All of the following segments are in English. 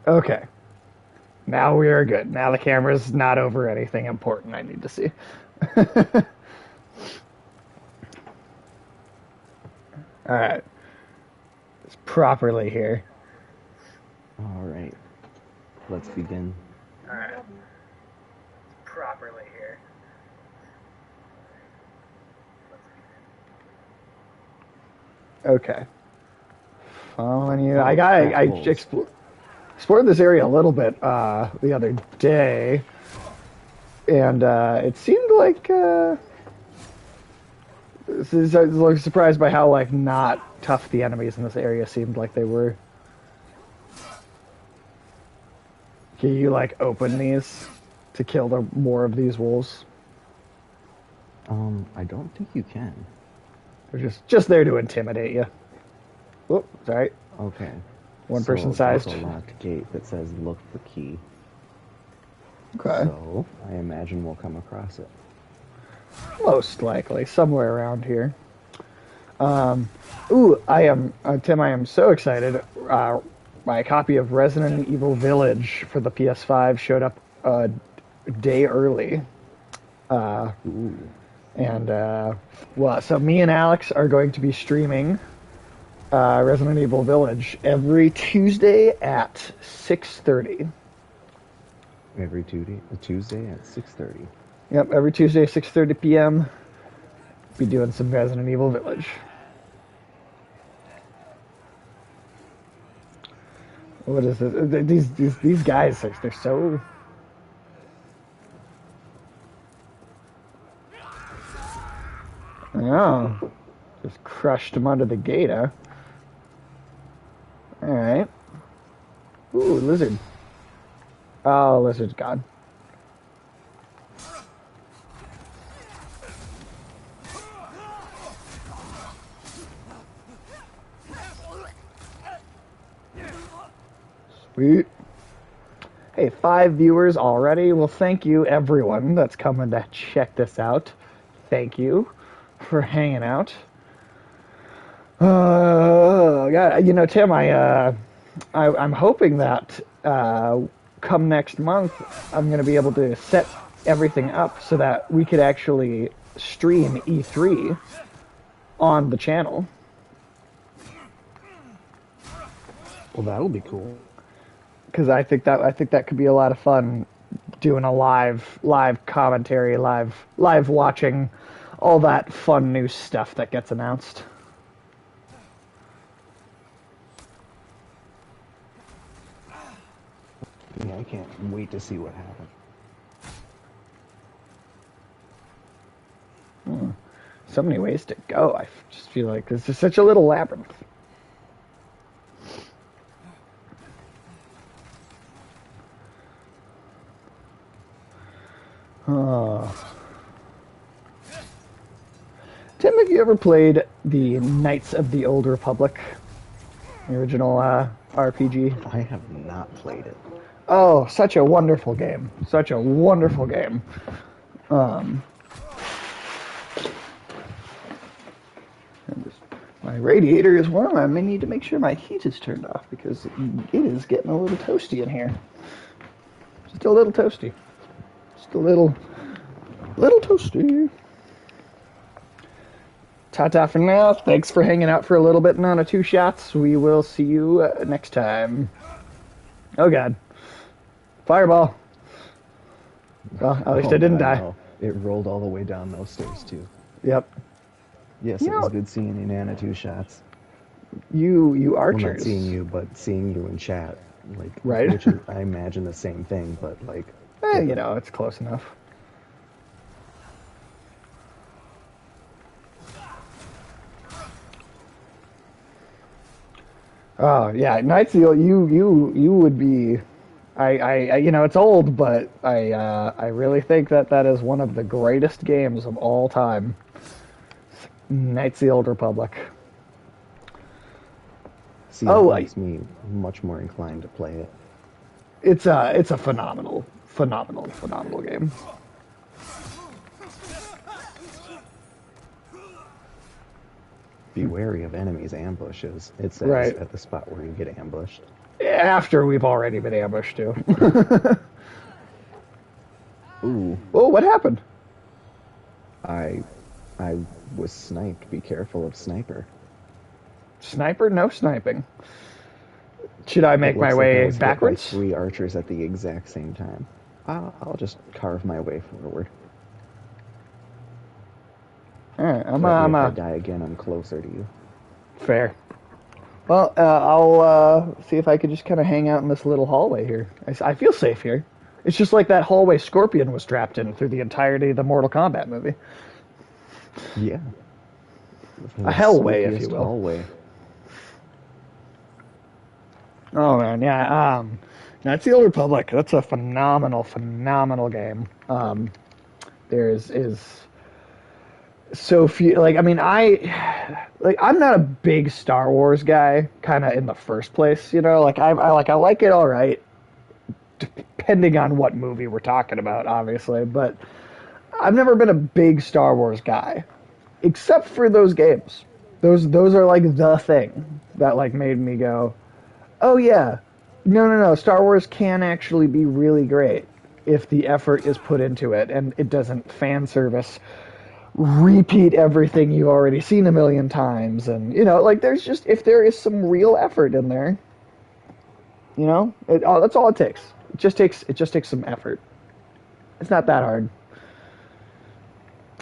Okay. Now we are good. Now the camera's not over anything important I need to see. All right. It's properly here. All right, let's begin. All right. Properly here. Okay. Following you. I explored this area a little bit the other day, and it seemed like I was surprised by how like not tough the enemies in this area seemed like they were. Can you like open these to kill more of these wolves? I don't think you can. They're just there to intimidate you. Oh, sorry. Okay. One So person sized. there's a locked gate that says look for key. Okay. So I imagine we'll come across it. Most likely, somewhere around here. Ooh, I am, Tim, I am so excited. My copy of Resident Evil Village for the PS5 showed up a day early. Ooh. And, well, so me and Alex are going to be streaming Resident Evil Village every Tuesday at 6:30. Every Tuesday at 6:30. Yep, every Tuesday, 6:30 p.m. Be doing some Resident Evil Village. What is it? These guys, they're so... Oh, just crushed him under the gate, huh? Alright. Ooh, lizard. Oh, lizard's gone. Sweet. Hey, 5 viewers already. Well, thank you, everyone that's coming to check this out. Thank you for hanging out. God, you know, Tim, I'm hoping that come next month, I'm going to be able to set everything up so that we could actually stream E3 on the channel. Well, that'll be cool. Because I think that could be a lot of fun, doing a live commentary, live watching all that fun new stuff that gets announced. Yeah, I can't wait to see what happens. So many ways to go. I just feel like this is such a little labyrinth. Oh. Tim, have you ever played the Knights of the Old Republic? The original RPG? I have not played it. Oh, such a wonderful game. Such a wonderful game. My radiator is warm. I may need to make sure my heat is turned off because it is getting a little toasty in here. Just a little toasty. Just a little toasty. Ta-ta for now. Thanks for hanging out for a little bit and on a 2 shots. We will see you next time. Oh, God. Fireball. Well, at least I didn't die. No. It rolled all the way down those stairs, too. Yep. Yes, it was good seeing you, Nana, 2 shots. You archers. Well, not seeing you, but seeing you in chat. Like, right. Which is, I imagine, the same thing, but, like... You know, it's close enough. Oh, yeah, Knights of the Old, you would be... I you know, it's old, but I really think that is one of the greatest games of all time. Knights of the Old Republic. See, that makes me much more inclined to play it. It's a phenomenal game. Be wary of enemies' ambushes. It says Right. at the spot where you get ambushed. After we've already been ambushed, too. Ooh, Oh, what happened? I I was sniped. Be careful of sniper. Sniper? No sniping. Should I It make my looks like I way was hit by backwards? 3 archers at the exact same time. I'll just carve my way forward. All right, That way, if I die again, I'm closer to you. fair. Well, I'll see if I could just kind of hang out in this little hallway here. I feel safe here. It's just like that hallway Scorpion was trapped in through the entirety of the Mortal Kombat movie. Yeah. A The hellway, if you spookiest will. hallway. Oh man, yeah. Knights of the Old Republic. That's a phenomenal, phenomenal game. There's so few. Like, I mean, I'm not a big Star Wars guy, kind of in the first place. You know, like I like it all right, depending on what movie we're talking about, obviously. But I've never been a big Star Wars guy, except for those games. Those are like the thing that like made me go, oh yeah, no. Star Wars can actually be really great if the effort is put into it and it doesn't fan service repeat everything you've already seen a million times. And you know, like there's just if there is some real effort in there, you know, that's all it takes. It just takes some effort. It's not that hard.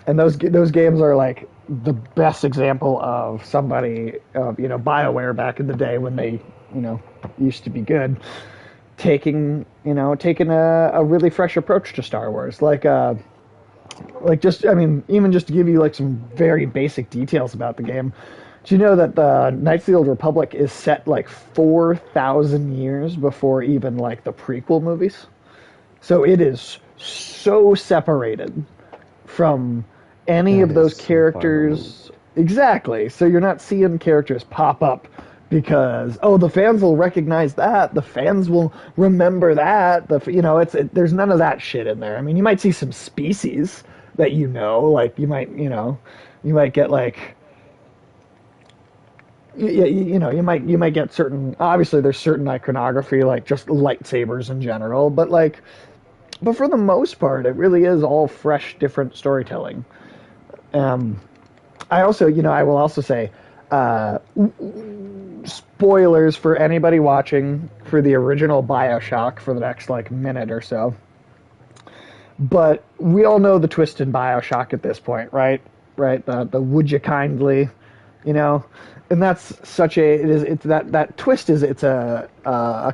And those games are like the best example of somebody, BioWare back in the day when they, used to be good, taking a really fresh approach to Star Wars. Even just to give you like some very basic details about the game. Do you know that the Knights of the Old Republic is set like 4,000 years before even like the prequel movies? So it is so separated from any That of those is so far removed. characters. Exactly. So you're not seeing characters pop up because the fans will recognize that, the fans will remember that. There's none of that shit in there. I mean, you might see some species that like you might get like you might get certain. Obviously, there's certain iconography like just lightsabers in general, but for the most part, it really is all fresh, different storytelling. Um, I will also say, uh, spoilers for anybody watching for the original BioShock for the next like minute or so. But we all know the twist in BioShock at this point, right? Right? The would you kindly, you know, and that's such a it's that twist is it's a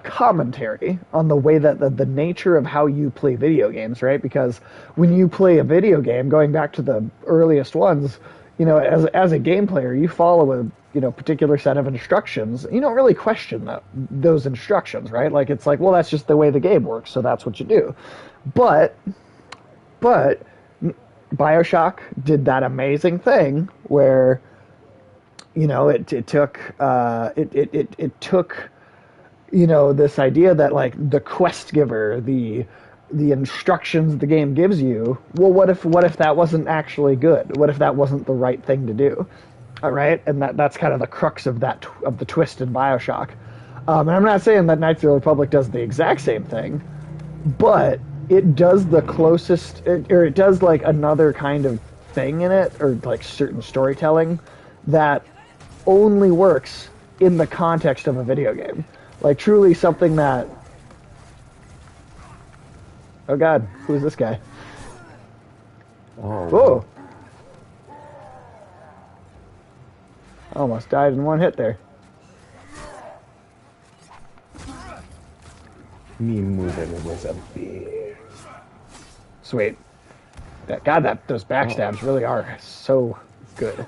commentary on the way that the nature of how you play video games, right? Because when you play a video game, going back to the earliest ones, as a game player, you follow a particular set of instructions. You don't really question those instructions, right? Like it's like, well, that's just the way the game works, so that's what you do. But but BioShock did that amazing thing where it took this idea that like the quest giver, the instructions the game gives you. Well, what if that wasn't actually good? What if that wasn't the right thing to do? All right, and that's kind of the crux of the twist in BioShock. And I'm not saying that Knights of the Republic does the exact same thing, but it does the closest, or it does like another kind of thing in it, or like certain storytelling that only works in the context of a video game. Like truly something that. Oh God, who's this guy? Oh, Whoa! wow. I almost died in one hit there. Me moving was a bit. Sweet. Those backstabs really are so good.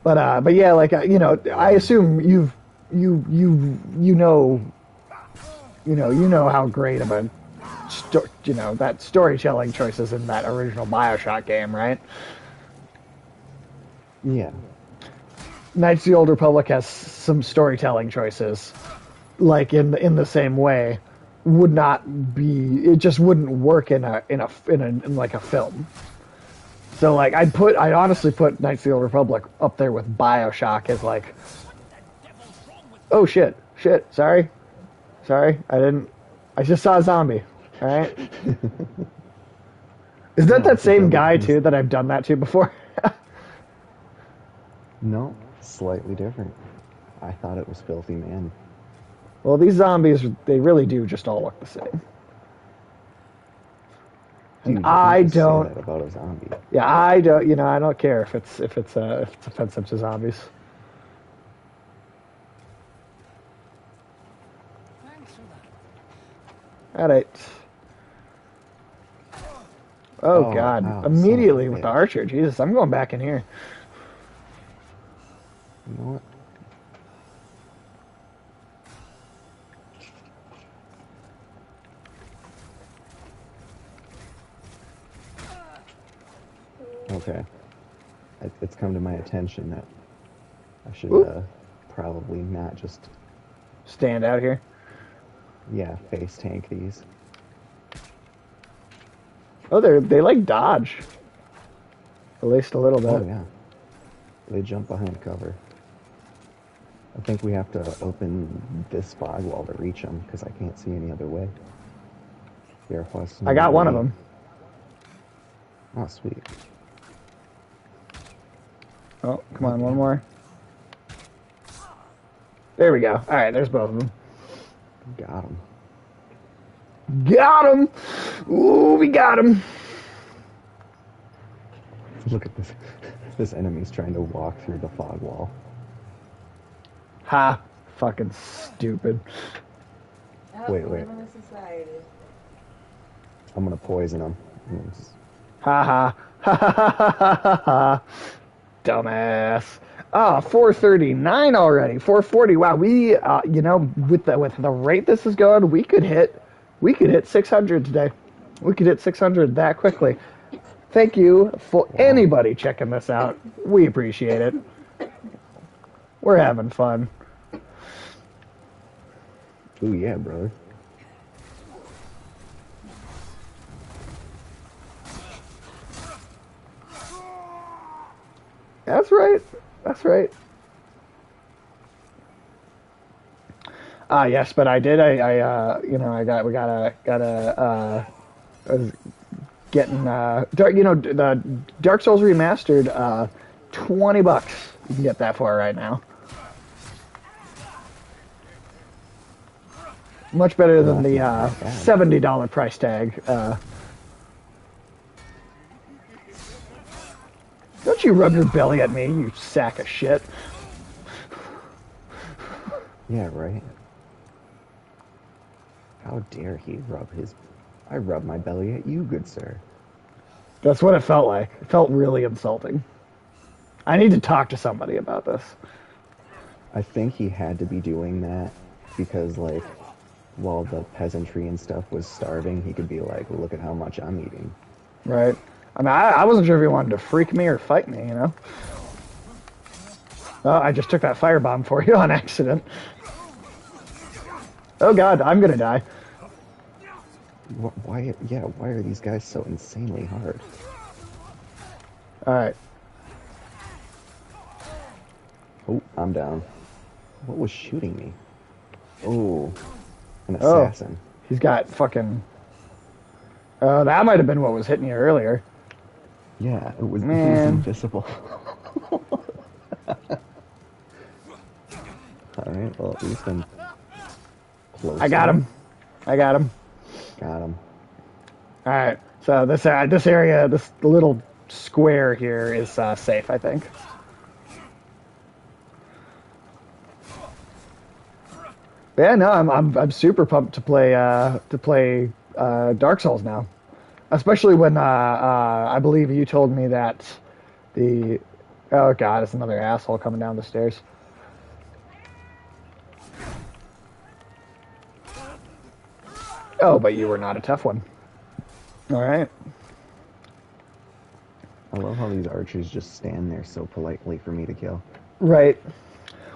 But yeah, like I assume you know how great of a that storytelling choices in that original BioShock game, right? Yeah. Knights of the Old Republic has some storytelling choices, like in the same way, would not be. It just wouldn't work in like a film. So like I'd honestly put Knights of the Old Republic up there with BioShock as like, oh shit, sorry, I just saw a zombie. All right, is that No, that I think same that guy was too that I've done that to before? no, slightly different. I thought it was Filthy Man. Well, these zombies, they really do just all look the same. And Dude, you can't I just say don't, that about a zombie. yeah, I don't, I don't care if it's offensive to zombies. All right. Oh Oh, God! ow, son of a Immediately with the bitch. archer. Jesus, I'm going back in here. You know what? Okay. It's come to my attention that I should Oop, probably not just, stand out here. yeah, face tank these. Oh, they like dodge, at least a little Oh, bit. yeah. They jump behind cover. I think we have to open this fog wall to reach them because I can't see any other way. There was I no got one of way. them. Oh, sweet. Oh, come Oh, on, one damn. more. There we go. All right, there's both of them. Got him. Got him. Ooh, we got him. Look at this. This enemy's trying to walk through the fog wall. Ha! Fucking stupid. Wait. I'm gonna poison him. Ha ha. Ha ha ha ha ha ha. Dumbass. Ah, 439 already. 440. Wow, we with the rate this is going, we could hit 600 today. We could hit 600 that quickly. Thank you for Wow. anybody checking this out. We appreciate it. We're having fun. Ooh, yeah, brother. That's right. That's right. Ah, yes, but I did. I was getting the Dark Souls remastered. $20. You can get that for right now. Much better than That's the not that bad. $70 price tag. Don't you rub your belly at me, you sack of shit. Yeah, right. How dare he rub his... I rub my belly at you, good sir. That's what it felt like. It felt really insulting. I need to talk to somebody about this. I think he had to be doing that because, like, while the peasantry and stuff was starving, he could be like, well, look at how much I'm eating. Right? I mean, I wasn't sure if he wanted to freak me or fight me, Oh, I just took that firebomb for you on accident. Oh god, I'm gonna die. Why are these guys so insanely hard? Alright. Oh, I'm down. What was shooting me? Oh, an Oh, assassin. he's got fucking... that might have been what was hitting you earlier. Yeah, it was Man. invisible. Alright, well, at least I'm close. I got him. Got him. Alright, so this area, this little square here is safe, I think. Yeah, no, I'm super pumped to play Dark Souls now, especially when I believe you told me that the oh god, it's another asshole coming down the stairs. Oh, but you were not a tough one. All right. I love how these archers just stand there so politely for me to kill. Right.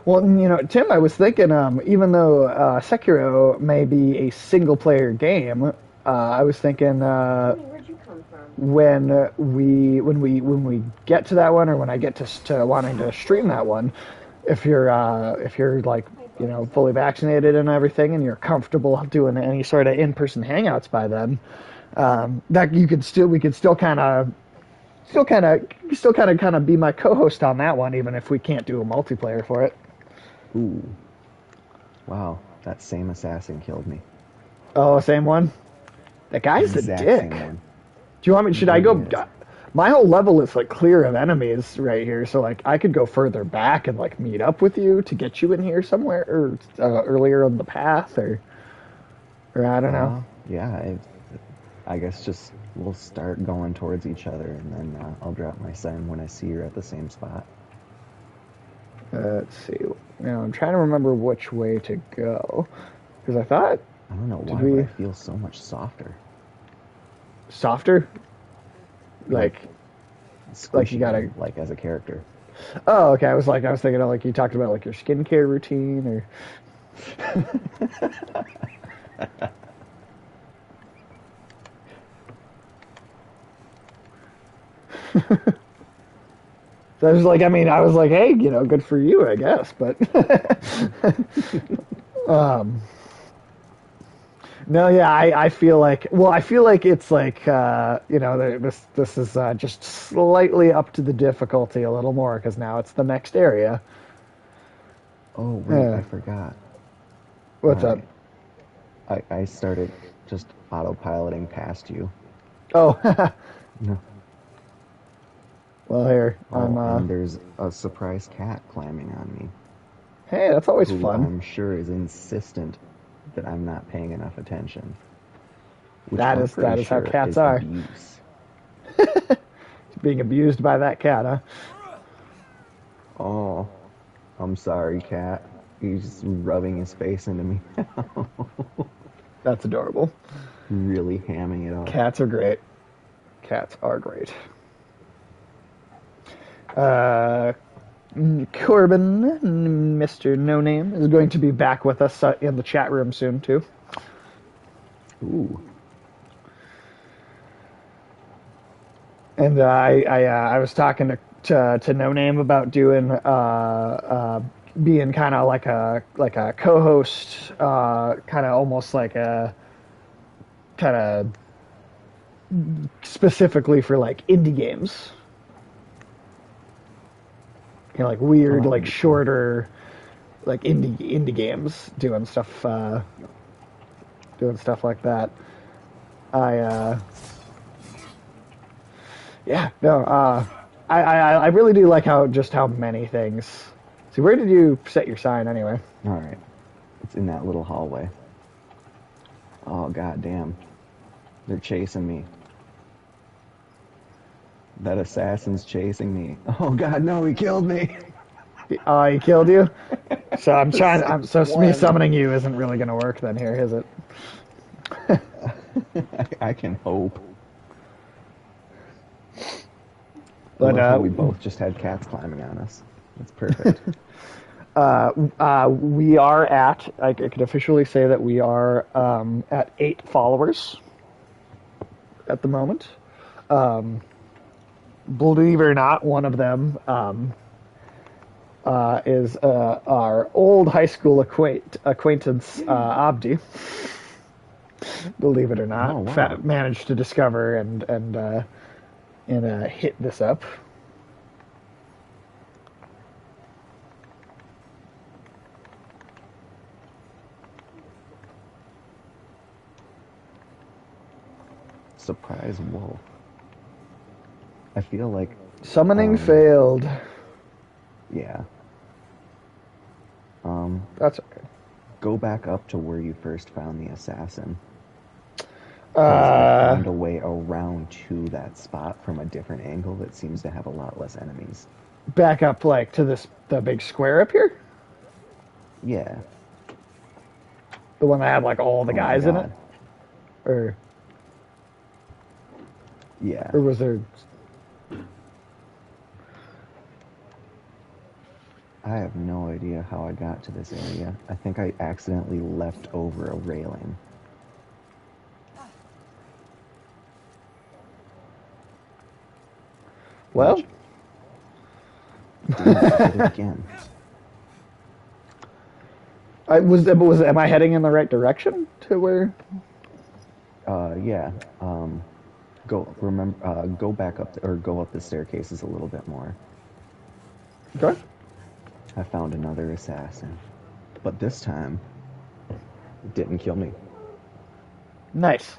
Well, Tim, I was thinking, even though Sekiro may be a single-player game, I was thinking, Where'd you come from? when we get to that one, or when I get to wanting to stream that one, if you're like fully vaccinated and everything, and you're comfortable doing any sort of in-person hangouts by then, that you could still we could still kind of be my co-host on that one, even if we can't do a multiplayer for it. Ooh, wow, that same assassin killed me. Oh, same one. That guy's a Exact dick. same one. Do you want me? He Should I really go? is. My whole level is like clear of enemies right here, so like I could go further back and like meet up with you to get you in here somewhere, or earlier on the path, or I don't know. Yeah, I guess just we'll start going towards each other, and then I'll drop my sign when I see you're at the same spot. Let's see. Now I'm trying to remember which way to go, because I thought, I don't know did why, but I we feel so much softer. softer? Like Like you gotta. squishier, like as a character. Oh, okay. I was thinking of like you talked about like your skincare routine, or so I was like, I was like, hey, good for you, I guess, but um, no, yeah, I feel like it's like, this is just slightly up to the difficulty a little more because now it's the next area. Oh wait, Uh, I forgot. All what's up? right, I started just autopiloting past you. Oh, No. well, here I'm. Oh, and there's a surprise cat climbing on me, Hey, that's always who fun. I'm sure is insistent that I'm not paying enough attention, which That I'm is pretty that is how sure cats is are. abuse. Being abused by that cat, huh? Oh, I'm sorry, cat. He's rubbing his face into me, That's adorable. really hamming it up. Cats are great. Cats are great. Uh, Corbin, Mr. No Name, is going to be back with us in the chat room soon too. Ooh, And I was talking to No Name about doing being kind of like a co-host, kind of almost like a kind of specifically for like indie games. Like oh, weird, that would like be cool. shorter, like indie games, doing stuff like that. I Yeah, no, I really do like how many things. See, where did you set your sign anyway? All right, it's in that little hallway. Oh, god damn. They're chasing me. That assassin's chasing me. Oh god, no, he killed me. Oh, he killed you. So I'm The trying. sixth So me one. summoning you isn't really going to work then here, is it? I can hope. I But love how we both just had cats climbing on us. That's perfect. we are at. I can officially say that we are at 8 followers at the moment. Believe it or not, one of them is our old high school acquaintance Abdi. Believe it or not, Oh wow. managed to discover and hit this up. Surprise wolf. I feel like Summoning um failed. yeah. Um That's okay. go back up to where you first found the assassin. Because I Uh, found a way around to that spot from a different angle that seems to have a lot less enemies. Back up like to the big square up here, Yeah. the one that had like all the Oh my guys in it, god. or Yeah. or was there? I have no idea how I got to this area. I think I accidentally left over a railing. Well, much. Damn, I did it again. am I heading in the right direction to where? Yeah. Go back up or go up the staircases a little bit more. Okay. I found another assassin, but this time it didn't kill me. Nice.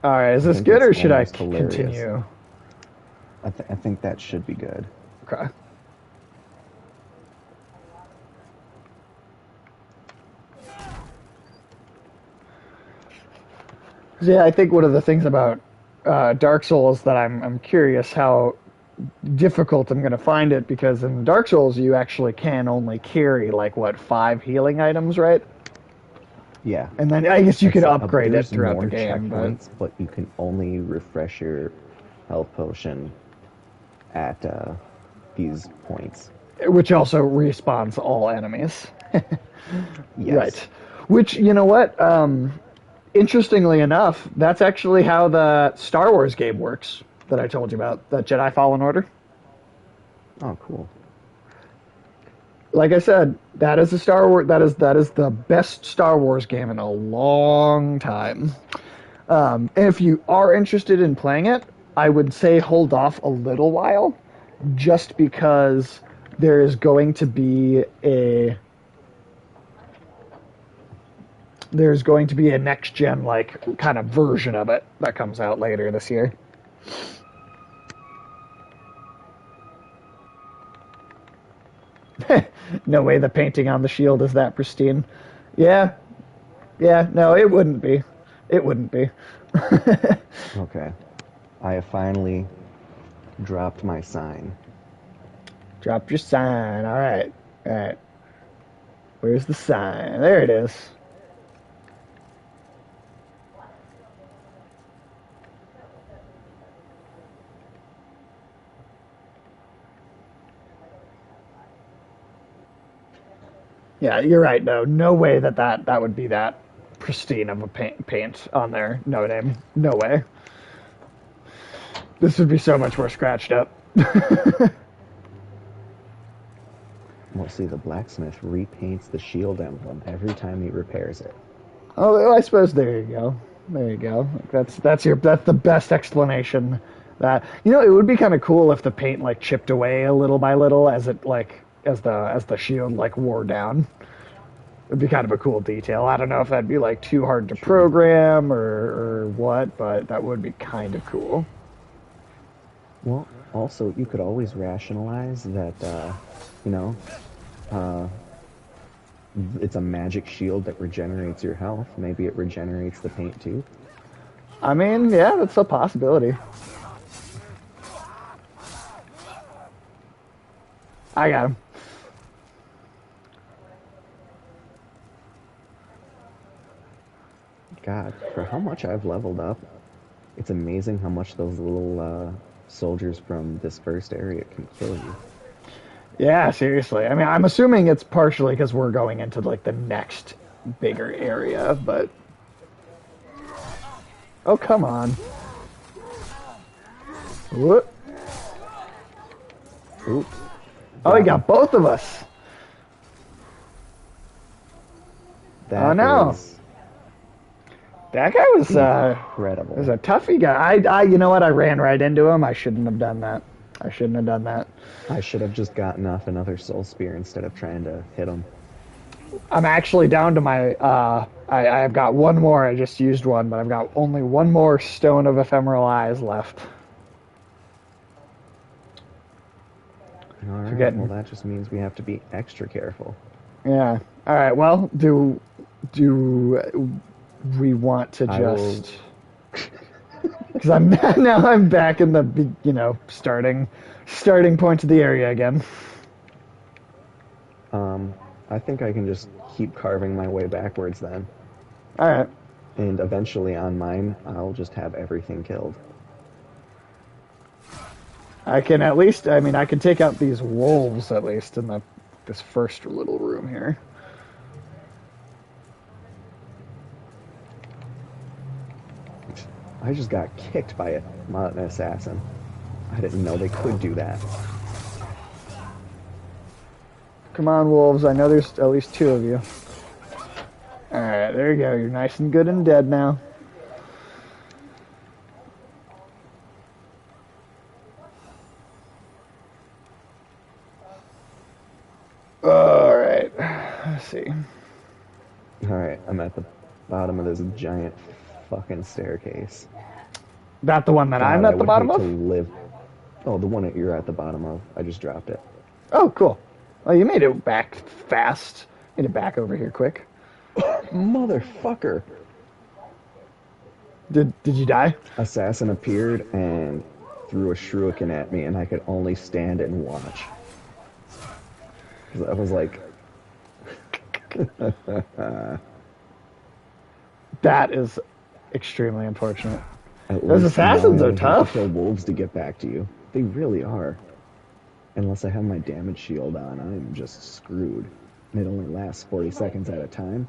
All right, is I this think good it's or should I almost hilarious. continue? I think that should be good. Okay. Yeah, I think one of the things about Dark Souls that I'm curious how difficult I'm going to find it because in Dark Souls you actually can only carry like what 5 healing items, right? Yeah, And then I guess you could except upgrade it there's throughout the more game, but checkpoints, but you can only refresh your health potion at these points. which also respawns all enemies. Right. Yes. Which you know what? Interestingly enough, that's actually how the Star Wars game works that I told you about, the Jedi Fallen Order. Oh, cool. Like I said, that is a Star Wars. That is the best Star Wars game in a long time. And if you are interested in playing it, I would say hold off a little while, just because there is going to be a next gen like kind of version of it that comes out later this year. No way the painting on the shield is that pristine. Yeah, yeah, no, it wouldn't be. It wouldn't be. Okay. I have finally dropped my sign. Drop your sign. All right. All right. Where's the sign? There it is. Yeah, you're right. No, no way that would be that pristine of a paint on there. No name. No way. This would be so much more scratched up. Well, see, the blacksmith repaints the shield emblem every time he repairs it. Oh, I suppose there you go. There you go. That's the best explanation. That it would be kind of cool if the paint like chipped away a little by little as it like as the shield like wore down. It'd be kind of a cool detail. I don't know if that'd be like too hard to True. program or what, but that would be kind of cool. Well, also, you could always rationalize that, you know, uh, it's a magic shield that regenerates your health. Maybe it regenerates the paint too. I mean, yeah, that's a possibility. I got him. God, for how much I've leveled up, it's amazing how much those little soldiers from this first area can kill you. Yeah, seriously. I mean, I'm assuming it's partially because we're going into like the next bigger area, but oh, come on. Whoop. Oop, Oh, he got him. got both of us. Oh That no. is That guy was incredible. a toughie guy. You know what? I ran right into him. I shouldn't have done that. I shouldn't have done that. I should have just gotten off another soul spear instead of trying to hit him. I'm actually down to my. I've got one more. I just used one, but I've got only one more stone of ephemeral eyes left. All right, well, Forgetting. that just means we have to be extra careful. Yeah. All right. Well, do we want to I will. just? Because I'm now I'm back in the starting point of the area again. I think I can just keep carving my way backwards then. All right. And eventually on mine, I'll just have everything killed. I can at least. I mean, I can take out these wolves at least in this first little room here. I just got kicked by an assassin. I didn't know they could do that. Come on, wolves. I know there's at least two of you. Alright, there you go. You're nice and good and dead now. Alright. Let's see. All right, I'm at the bottom of this giant fucking staircase. That the one that I'm God, I at the would bottom hate to of? live. Oh, the one that you're at the bottom of. I just dropped it. Oh, cool. Well, you made it back fast. Made it back over here quick. Motherfucker! Did you die? Assassin appeared and threw a shuriken at me, and I could only stand and watch. 'Cause I was like, That is extremely unfortunate. at Those least now I assassins are only have to tough. kill wolves to get back to you. They really are. Unless I have my damage shield on, I'm just screwed. And it only lasts 40 seconds at a time.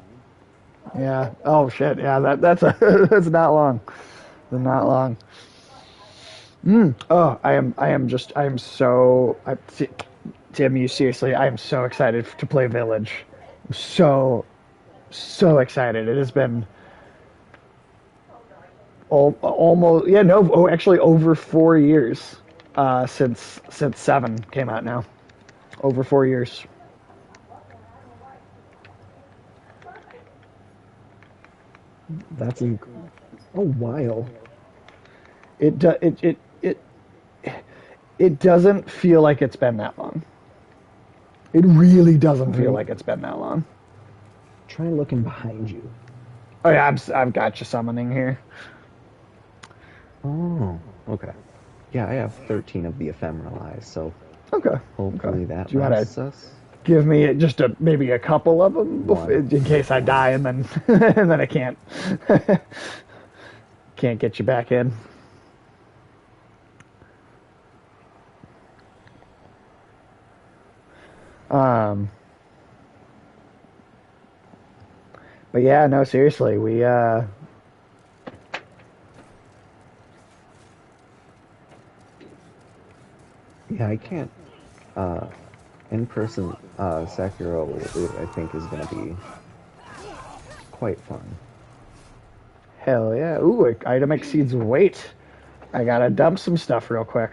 Yeah. Oh shit. Yeah. That's a, that's not long. That's not long. Oh, I am so. Tim, you seriously? I am so excited to play Village. I'm so excited. It has been almost yeah no oh actually over 4 years since seven came out now. Over 4 years. That's a while. It do, it doesn't feel like it's been that long. It really doesn't feel like it's been that long. Try looking behind you. Oh yeah, I've got you summoning here. Oh, okay. Yeah, I have 13 of the ephemeral eyes, so Okay. Okay. hopefully that Do you want lasts to us. give me just maybe a couple of them One. in case I die and then and then I can't get you back in. Um, but yeah, no, seriously, we Yeah, I can't. Uh, In-person Sekiro, I think, is going to be quite fun. hell yeah. Ooh, item exceeds weight. I gotta dump some stuff real quick.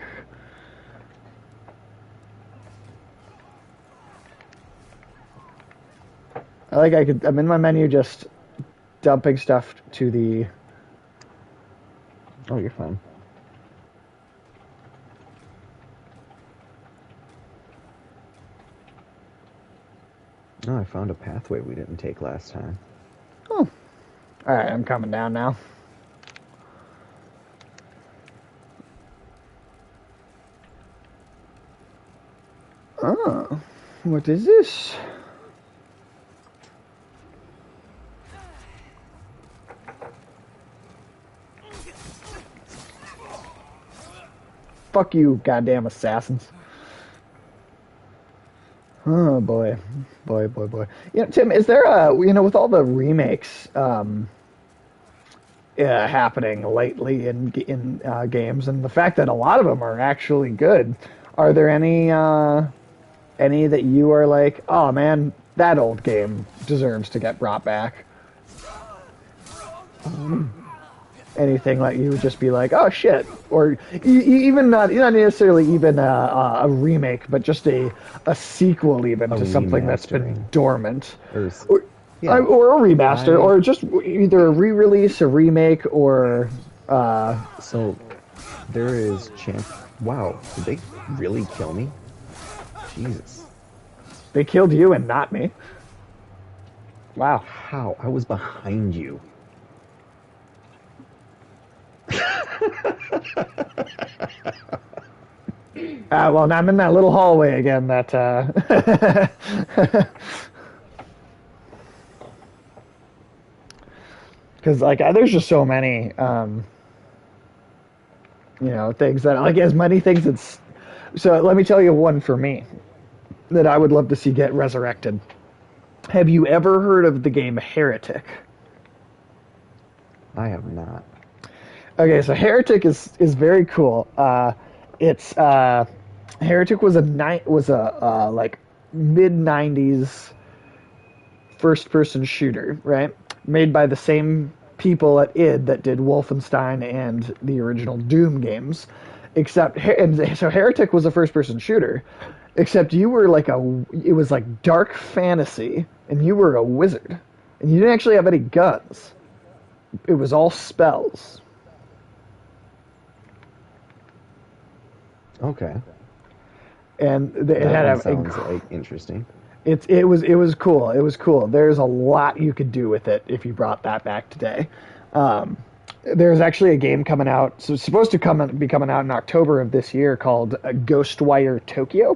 I'm in my menu just dumping stuff to the. Oh, you're fine. Oh, I found a pathway we didn't take last time. Oh, all right, I'm coming down now. Oh, what is this? Fuck you, goddamn assassins. Oh boy, boy. Tim, is there with all the remakes happening lately in games, and the fact that a lot of them are actually good, are there any that you are like, oh man, that old game deserves to get brought back? Anything like you would just be like, oh shit, or even not necessarily even a remake, but just a sequel even A to something that's been remastering. dormant, Or, or, yeah, or a remaster, I. or just either a re-release, a remake, or So, there is champ. Wow, did they really kill me? Jesus. they killed you and not me. Wow. How? I was behind you. Well, now I'm in that little hallway again. That because like there's just so many things that like as many things that's so let me tell you one for me that I would love to see get resurrected. Have you ever heard of the game Heretic? I have not. Okay, so Heretic is very cool. It's Heretic was a like mid '90s first person shooter, right? Made by the same people at id that did Wolfenstein and the original Doom games. And so Heretic was a first person shooter, except you were like it was like dark fantasy, and you were a wizard, and you didn't actually have any guns. It was all spells. Okay. And it That had one a sounds like interesting. it was cool. It was cool. There's a lot you could do with it if you brought that back today. Um, there's actually a game coming out. So it's supposed to be coming out in October of this year called Ghostwire Tokyo,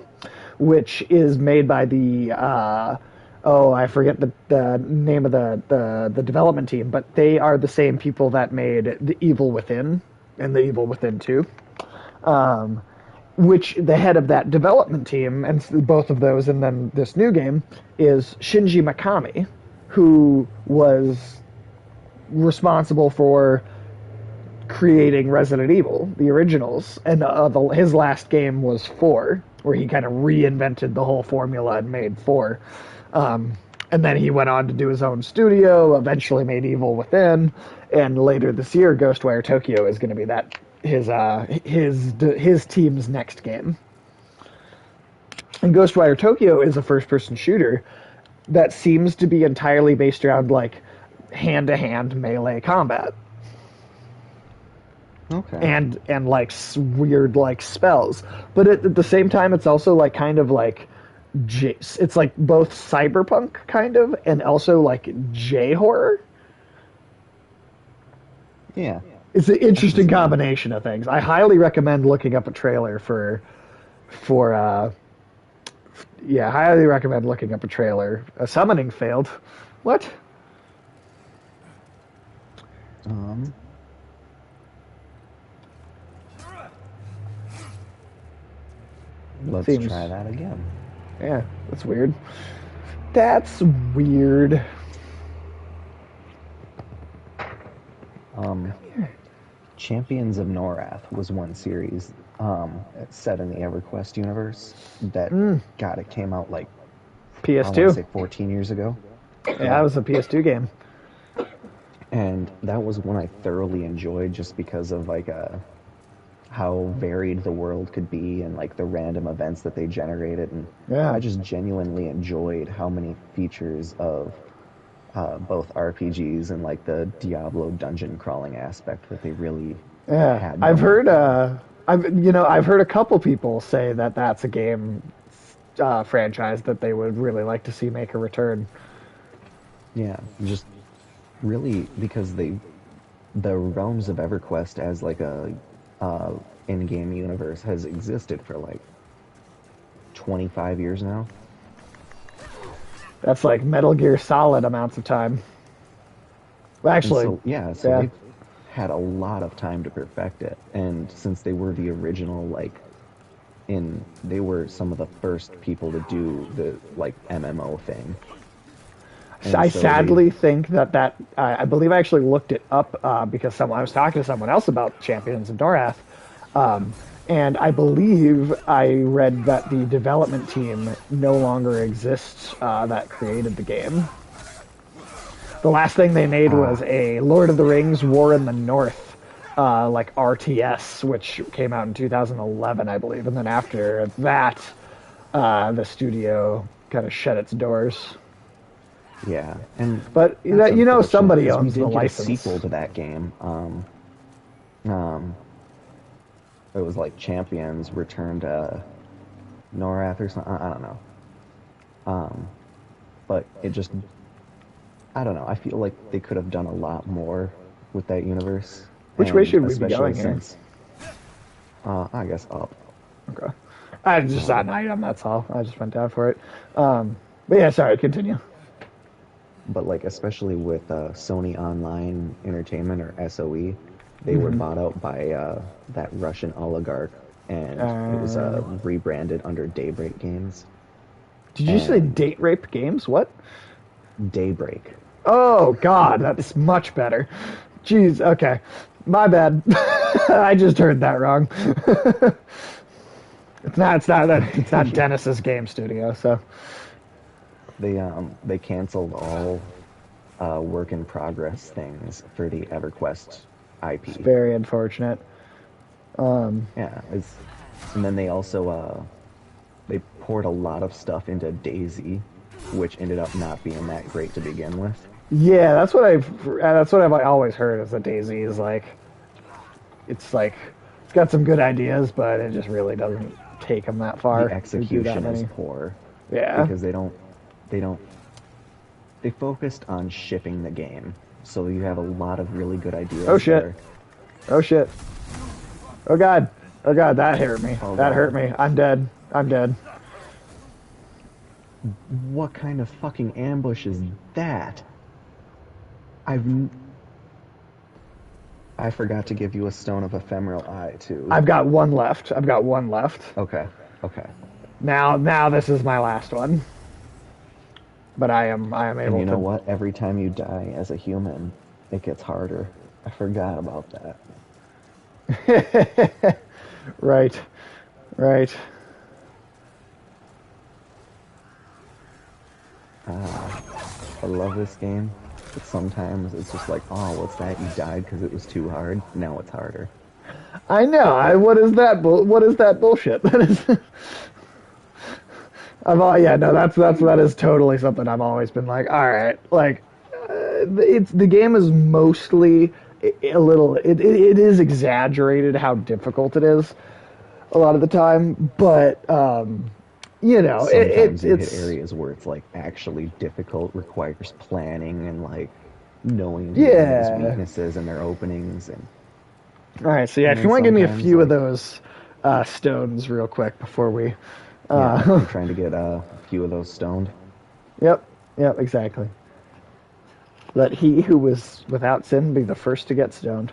which is made by the oh, I forget the name of the development team, but they are the same people that made The Evil Within and The Evil Within 2. Which the head of that development team, and both of those, and then this new game, is Shinji Mikami, who was responsible for creating Resident Evil, the originals, and his last game was 4, where he kind of reinvented the whole formula and made 4. And then he went on to do his own studio, eventually made Evil Within, and later this year, Ghostwire Tokyo is going to be that his team's next game. And Ghostwire Tokyo is a first-person shooter that seems to be entirely based around like hand-to-hand melee combat Okay. and like weird like spells. But at the same time, it's also like kind of like it's like both cyberpunk kind of and also like J horror. Yeah, It's an I can interesting see that. combination of things. I highly recommend looking up a trailer for yeah, I highly recommend looking up a trailer. A summoning failed. What? Um, let's try Seems that again. yeah, that's weird. That's weird. Um, Champions of Norath was one series set in the EverQuest universe that, God, it came out like, I want to PS2. say 14 years ago. Yeah, that Yeah. was a PS2 game. And that was one I thoroughly enjoyed just because of like how varied the world could be and like the random events that they generated. And Yeah. I just genuinely enjoyed how many features of both RPGs and like the Diablo dungeon crawling aspect that they really Yeah. had going for them. I've heard a couple people say that that's a game franchise that they would really like to see make a return. Yeah, just really because the realms of EverQuest as like a uh, in-game universe has existed for like 25 years now. That's like Metal Gear Solid amounts of time. Well, And actually, so, yeah, so yeah. they've had a lot of time to perfect it. And since they were the original, like, they were some of the first people to do the, like, MMO thing. And I so they, sadly think I believe I actually looked it up because I was talking to someone else about Champions of Norath, and I believe I read that the development team no longer exists that created the game. The last thing they made was ah, a Lord of the Rings War in the North, like RTS, which came out in 2011, I believe, and then after that, the studio kind of shut its doors. yeah. And But that's unfortunate somebody because we owns the did get a license. sequel to that game. Um, it was like Champions Return to Norath or something. I don't know. Um, but it just I don't know. I feel like they could have done a lot more with that universe, Which way and should we be especially going here? since I guess up. Okay. I just saw an Um, item, that's all. I just went down for it. But yeah, sorry, continue. but like especially with Sony Online Entertainment or SOE, they were bought out by that Russian oligarch, and it was Uh, rebranded under Daybreak Games. did you say And date rape games? What? Daybreak, Oh, God, that's much better. Jeez, okay. My bad. I just heard that wrong. It's not Dennis's game studio, so They canceled all work in progress things for the EverQuest it's IP. very unfortunate. Yeah, and then they also they poured a lot of stuff into Daisy, which ended up not being that great to begin with. Yeah, that's what I've always heard is that Daisy is like it's got some good ideas, but it just really doesn't take them that The far to do that execution is many. poor Yeah. because they don't they focused on shipping the game. So you have a lot of really good Oh ideas that shit. are, Oh shit. Oh god. Oh god, that hurt me. oh That hurt god, me. I'm dead. I'm dead. what kind of fucking ambush is that? I've I forgot to give you a stone of ephemeral eye too. I've got one left. I've got one left. Okay, okay. Now this is my last one. But I am And able you know to. what? Every time you die as a human, it gets harder. I forgot about that. Right. Right. I love this game, but sometimes it's just like, oh, what's that? You died because it was too hard. Now it's harder. I know. What is that? What is that bullshit? That is. Yeah, no, that is totally something I've always been like. All right, like it's the game is mostly a little. It is exaggerated how difficult it is a lot of the time, but Sometimes you hit it's areas where it's like actually difficult, requires planning and like knowing the enemy's yeah. weaknesses and their openings, All right, so yeah, and if you then want to give me a sometimes few of like those stones real quick before we. yeah, you're trying to get a few of those stoned. Yep, yep, exactly. Let he who was without sin be the first to get stoned.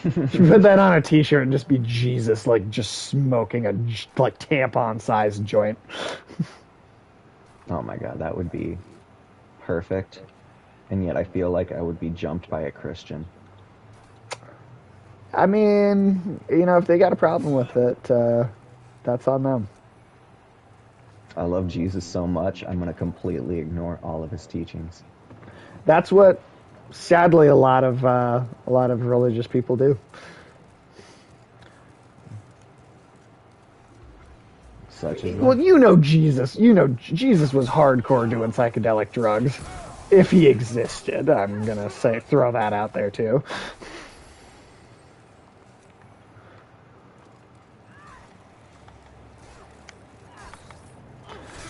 Put that on a T-shirt and just be Jesus, like just smoking a like tampon-sized joint. Oh my god, that would be perfect. And yet I feel like I would be jumped by a Christian. I mean, if they got a problem with it, that's on them. I love Jesus so much, I'm going to completely ignore all of his teachings. That's what, sadly, a lot of religious people do. Such as Well, life. Jesus was hardcore doing psychedelic drugs. If he existed, I'm gonna throw that out there too.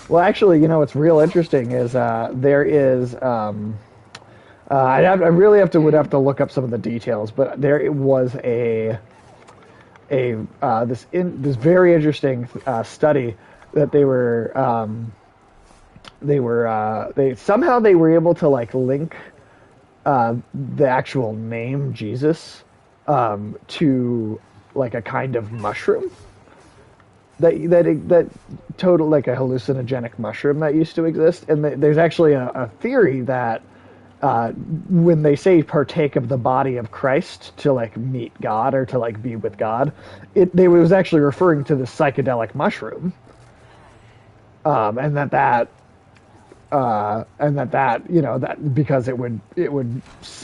Well, actually, what's real interesting is there is. I really would have to look up some of the details, but there was this very interesting study that they were able to like link the actual name Jesus to like a kind of mushroom that total like a hallucinogenic mushroom that used to exist, and there's actually a theory that when they say partake of the body of Christ to like meet God or to like be with God, they was actually referring to the psychedelic mushroom, and that because it would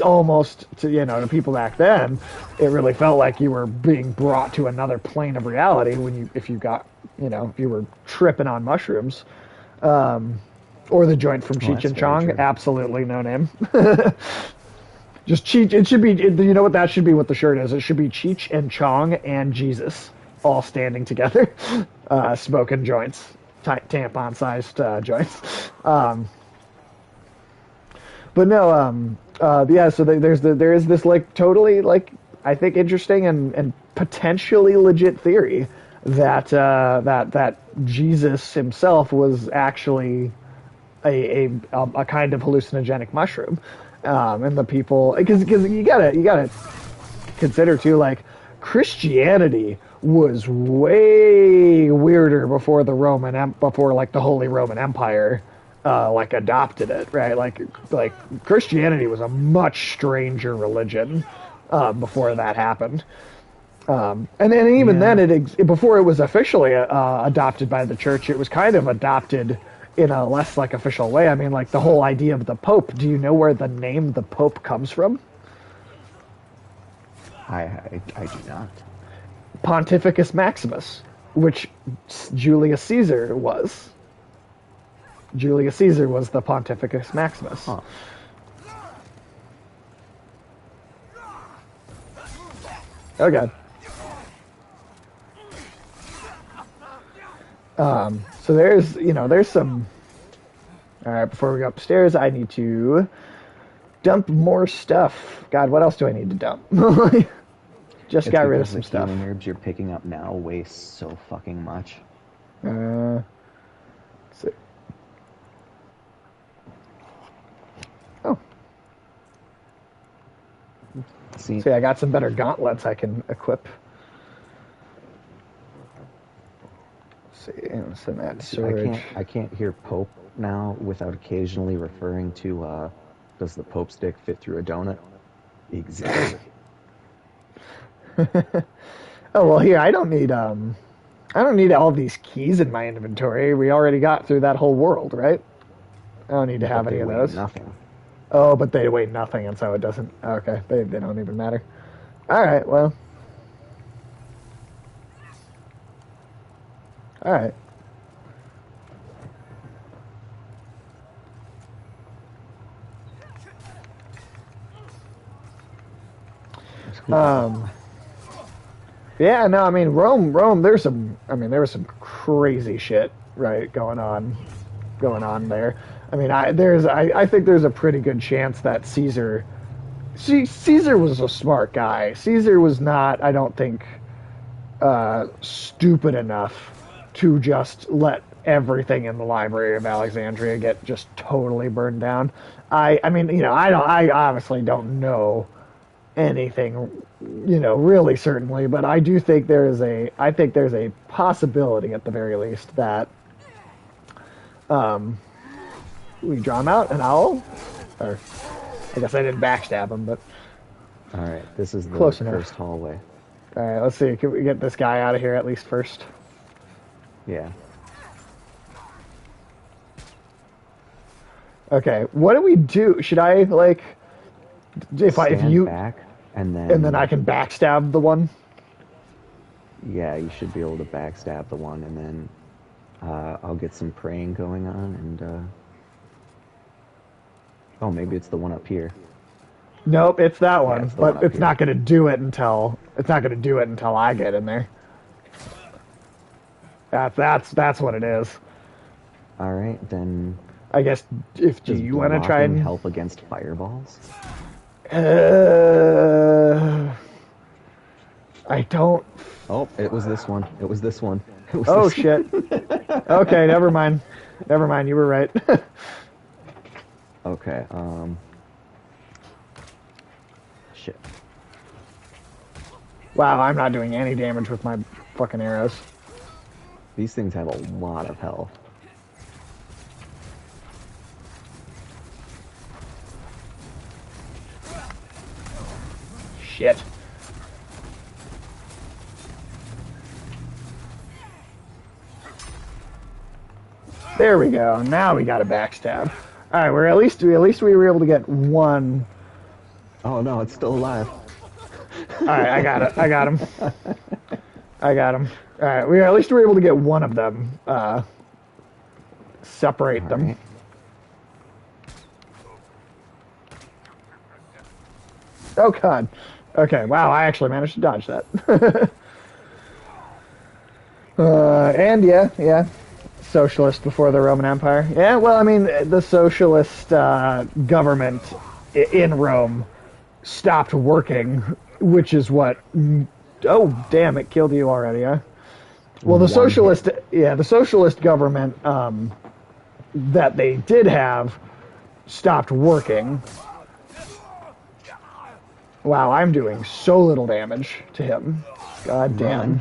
almost to people back then, it really felt like you were being brought to another plane of reality if you were tripping on mushrooms. Or the joint from Oh, Cheech that's and very Chong, true. absolutely no name. Just Cheech. It should be. You know what that should be? What the shirt is? It should be Cheech and Chong and Jesus all standing together, smoking joints, tampon-sized joints. But no, yeah. So there is this like totally like I think interesting and potentially legit theory that Jesus himself was actually a kind of hallucinogenic mushroom, and the people because you gotta consider too like Christianity was way weirder before before like the Holy Roman Empire like adopted it, right? Like Christianity was a much stranger religion before that happened. And then even Yeah. then, before it was officially adopted by the church, it was kind of adopted in a less like official way. I mean, like the whole idea of the Pope. Do you know where the name the Pope comes from? I do not. Pontificus Maximus, which Julius Caesar was. Julius Caesar was the Pontificus Maximus. Huh. Okay. So there's some. All right, before we go upstairs, I need to dump more stuff. God, what else do I need to dump? Just It's got rid of because some the stuff. healing herbs you're picking up now weigh so fucking much. Let's see. Oh, See, see, I got some better gauntlets I can equip. Let's see, and send that to storage. I can't hear Pope now without occasionally referring to does the Pope stick fit through a donut? Exactly. Oh well, here I don't need all these keys in my inventory. We already got through that whole world, right? I don't need to have But any they of weigh those. nothing. Oh, but they weigh nothing, and so it doesn't. Okay, they don't even matter. All right, well, all right. Um, yeah, no, I mean Rome. There's some. I mean, there was some crazy shit right going on there. I mean, I think there's a pretty good chance that Caesar was a smart guy. Caesar was not, I don't think, stupid enough to just let everything in the Library of Alexandria get just totally burned down. I mean, I obviously don't know anything, really certainly, but I do think I think there's a possibility at the very least that we draw him out and or I guess I didn't backstab him, but All right, this is the close enough. first hallway. All right, let's see. Can we get this guy out of here at least first? Yeah. Okay, what do we do? Should I like if Stand you back and then I can backstab the one? yeah, you should be able to backstab the one, and then I'll get some praying going on, and oh, maybe it's the one up here. Nope, it's that Yeah, one, it's the one but up it's here. not going to do it until I get in there. That's what it is. All right, then. I guess if do Does you want to try blocking and help against fireballs? uh, I don't. Oh, it was this one. It was this one. It was Oh this shit. Okay, never mind. Never mind. You were right. Okay, shit. Wow, I'm not doing any damage with my fucking arrows. These things have a lot of health. Shit. There we go. Now we got a backstab. All right, at least we were able to get one. Oh no, it's still alive. All right, I got it. I got him. I got him. All right, at least we were able to get one of them. Separate All them. right. Oh god. Okay. Wow, I actually managed to dodge that. And yeah. Socialist before the Roman Empire. Yeah, well, I mean, the socialist government in Rome stopped working, which is what. Oh, damn! It killed you already, huh? Well, One hit. the socialist government that they did have stopped working. Wow, I'm doing so little damage to him. God damn.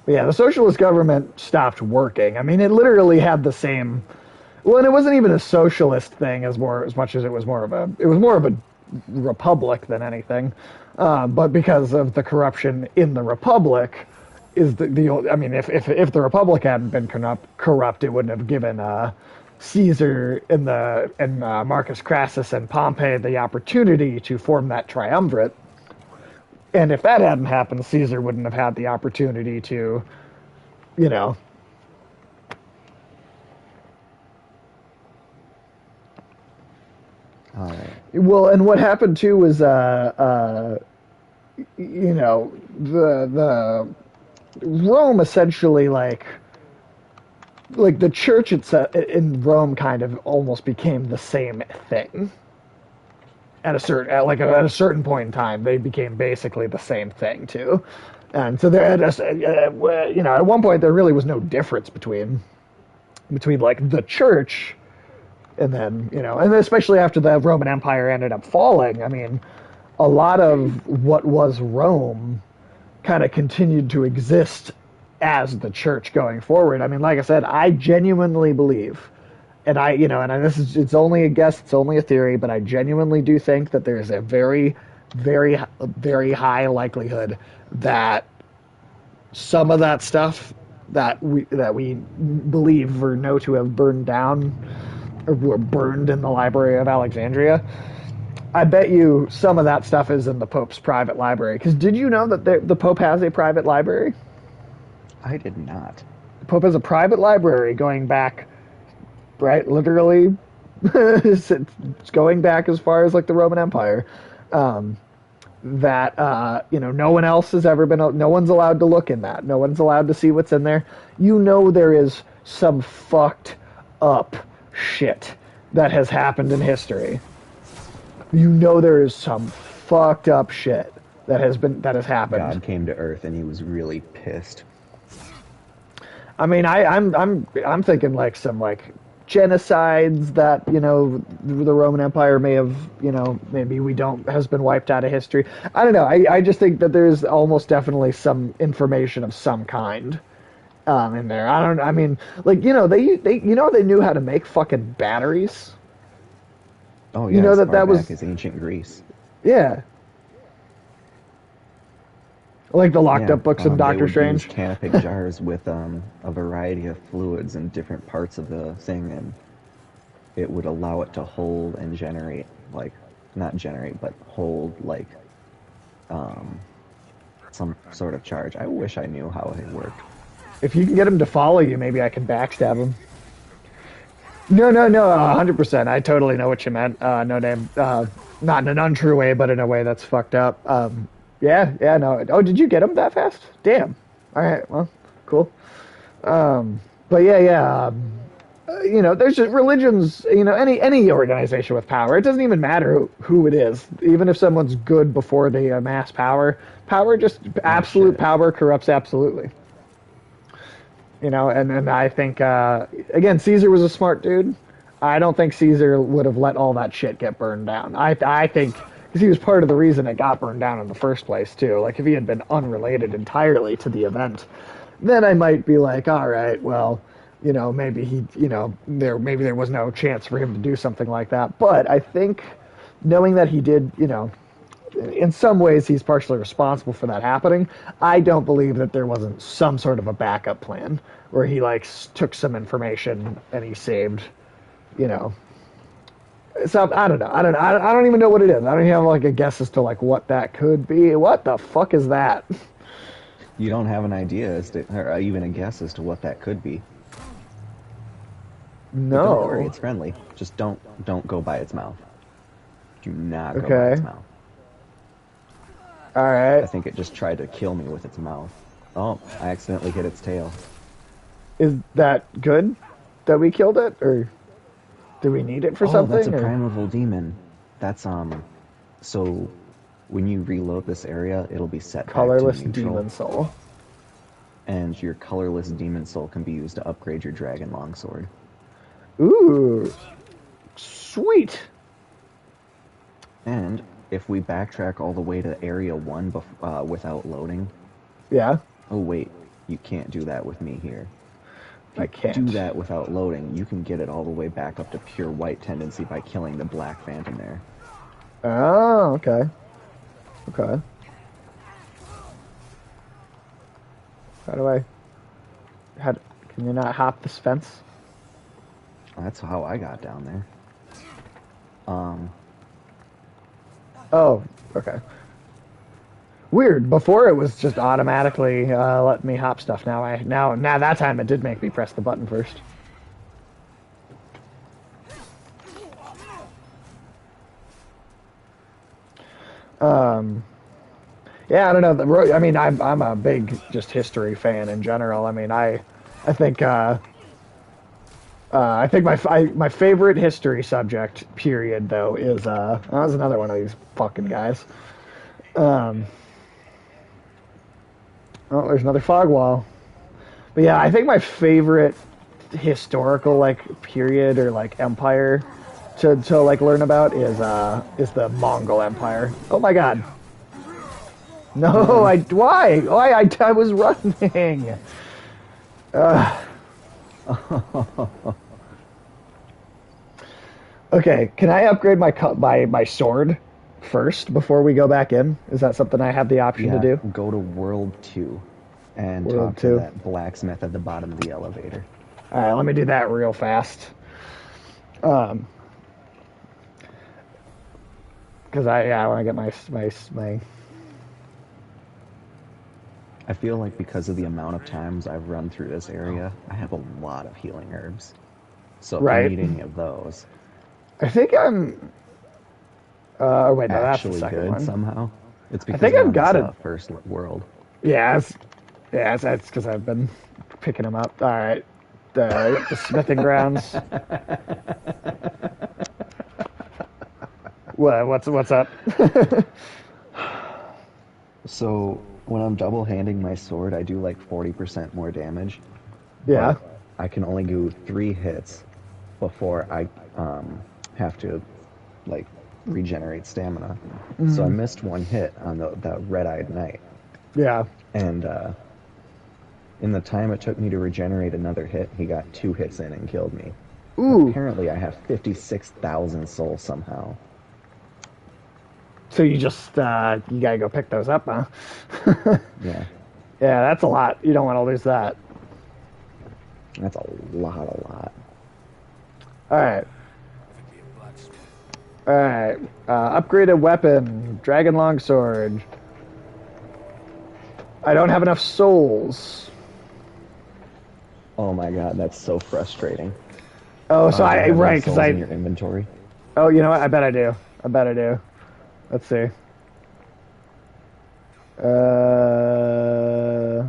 Yeah, the socialist government stopped working. I mean, it literally had the same. Well, and it wasn't even a socialist thing as much as it was more of a republic than anything. But because of the corruption in the republic, is I mean, if the republic hadn't been corrupt, it wouldn't have given Caesar and Marcus Crassus and Pompey the opportunity to form that triumvirate. And if that hadn't happened, Caesar wouldn't have had the opportunity to, you know, All right. well, and what happened too was, you know, the Rome essentially like the church itself in Rome kind of almost became the same thing at a certain point in time. They became basically the same thing too, and so there, you know, at one point there really was no difference between like the church and then, you know, and especially after the Roman Empire ended up falling. I mean, a lot of what was Rome kind of continued to exist as the church going forward. I mean, like I said, I genuinely believe, and this is, it's only a guess, it's only a theory, but I genuinely do think that there's a very, very, very high likelihood that some of that stuff that we believe or know to have burned down or were burned in the Library of Alexandria, I bet you some of that stuff is in the Pope's private library. Because did you know that the Pope has a private library? I did not. The Pope has a private library going back, right, literally, it's going back as far as like the Roman Empire. Um, you know, no one else has ever been. No one's allowed to look in that. No one's allowed to see what's in there. You know, there is some fucked up shit that has happened in history. You know, there is some fucked up shit that has happened. God came to Earth and he was really pissed. I mean, I'm thinking like some like genocides that, you know, the Roman Empire may have, you know, maybe we don't has been wiped out of history. I don't know. I just think that there's almost definitely some information of some kind in there. I mean, like, you know, they knew how to make fucking batteries. Oh You yeah, know as that far that back was as ancient Greece. yeah, like the locked Yeah, up books in they Doctor would use Strange. canopic jars with a variety of fluids in different parts of the thing, and it would allow it to hold and generate, like, not generate, but hold, like, um, some sort of charge. I wish I knew how it worked. If you can get him to follow you, maybe I can backstab him. No, no, no, 100%. I totally know what you meant. No name. Not in an untrue way, but in a way that's fucked up. Yeah, yeah, no. Oh, did you get him that fast? Damn. All right, well, cool. But yeah, yeah. You know, there's just religions. You know, any organization with power. It doesn't even matter who it is. Even if someone's good before they amass power, just Oh absolute shit. power corrupts absolutely. You know, and I think again, Caesar was a smart dude. I don't think Caesar would have let all that shit get burned down. I think because he was part of the reason it got burned down in the first place too. Like if he had been unrelated entirely to the event, then I might be like, all right, well, you know, maybe maybe there was no chance for him to do something like that. But I think knowing that he did, you know, in some ways he's partially responsible for that happening. I don't believe that there wasn't some sort of a backup plan where he like took some information and he saved, you know. So I don't know. I don't even know what it is. I don't even have like a guess as to like what that could be. What the fuck is that? You don't have an idea as to, or even a guess as to what that could be. But don't worry, No. it's friendly. Just don't go by its mouth. Do not go by Okay. its mouth. All I right. think it just tried to kill me with its mouth. Oh, I accidentally hit its tail. Is that good that we killed it, or do we need it for Oh, that's a something? Or primeval demon. That's so when you reload this area, it'll be set back to colorless neutral, demon soul? and your colorless demon soul can be used to upgrade your dragon longsword. Ooh, sweet. And if we backtrack all the way to area 1 without loading. Yeah. Oh wait. You can't do that with me here. If I you do can't. that without loading, you can get it all the way back up to pure white tendency by killing the black phantom there. Oh, okay. Okay. How do I? How? Can you not hop this fence? That's how I got down there. Um, Oh, okay. Weird. Before it was just automatically letting me hop stuff. Now that time it did make me press the button first. Um, yeah, I don't know. I mean, I'm a big just history fan in general. I mean, I think I think my favorite history subject period though is that was another one of these fucking guys. Um, oh, there's another fog wall. But yeah, I think my favorite historical like period or like empire to like learn about is the Mongol Empire. Oh my god. No, no. I was running. Okay, can I upgrade my sword first before we go back in? Is that something I have the option to Yeah, do? go to World 2 and World talk to 2. that blacksmith at the bottom of the elevator. All right, let me do that real fast. Um, because I want to get my. I feel like because of the amount of times I've run through this area, I have a lot of healing herbs. So if you Right. need any of those, I think I'm. Wait, no, that's the actually second good one. somehow, it's I because think you're I've on this got it. first world. Yeah, that's because I've been picking them up. All right, the smithing grounds. What's up? So when I'm double handing my sword, I do like 40% more damage, Yeah. but I can only do 3 hits before I have to like regenerate stamina. So I missed 1 hit on the red-eyed knight, Yeah. and in the time it took me to regenerate another hit, he got 2 hits in and killed me. Ooh. Apparently, I have 56,000 souls somehow. So you just you gotta go pick those up, huh? Yeah, Yeah, that's a lot. You don't want to lose that. that's a lot, a lot. All right. All right. Upgraded weapon, dragon longsword. I don't have enough souls. Oh my god, that's so frustrating. Oh, so Do you I have any right because souls in I. your inventory? Oh, you know what? I bet I do. I bet I do. Let's see. Uh,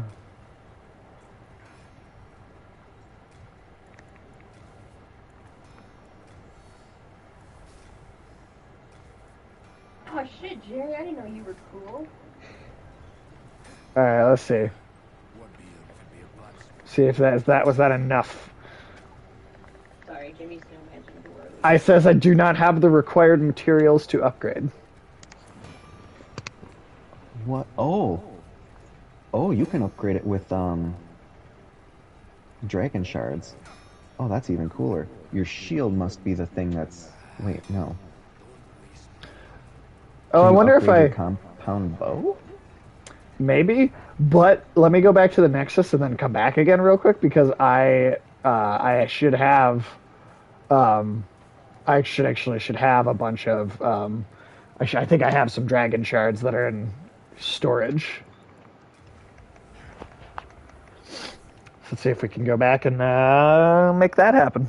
Oh shit, Jerry, I didn't know you were cool. all right. Let's see. See if that was that enough. Sorry, Jimmy's no mention of the word. I says I do not have the required materials to upgrade. What? Oh, you can upgrade it with dragon shards. Oh, that's even cooler. Your shield must be the thing that's. Wait, no. Oh, Can I you wonder if upgrade your I compound bow? maybe, but let me go back to the Nexus and then come back again real quick because I should have I should actually should have a bunch of I think I have some dragon shards that are in storage. Let's see if we can go back and make that happen.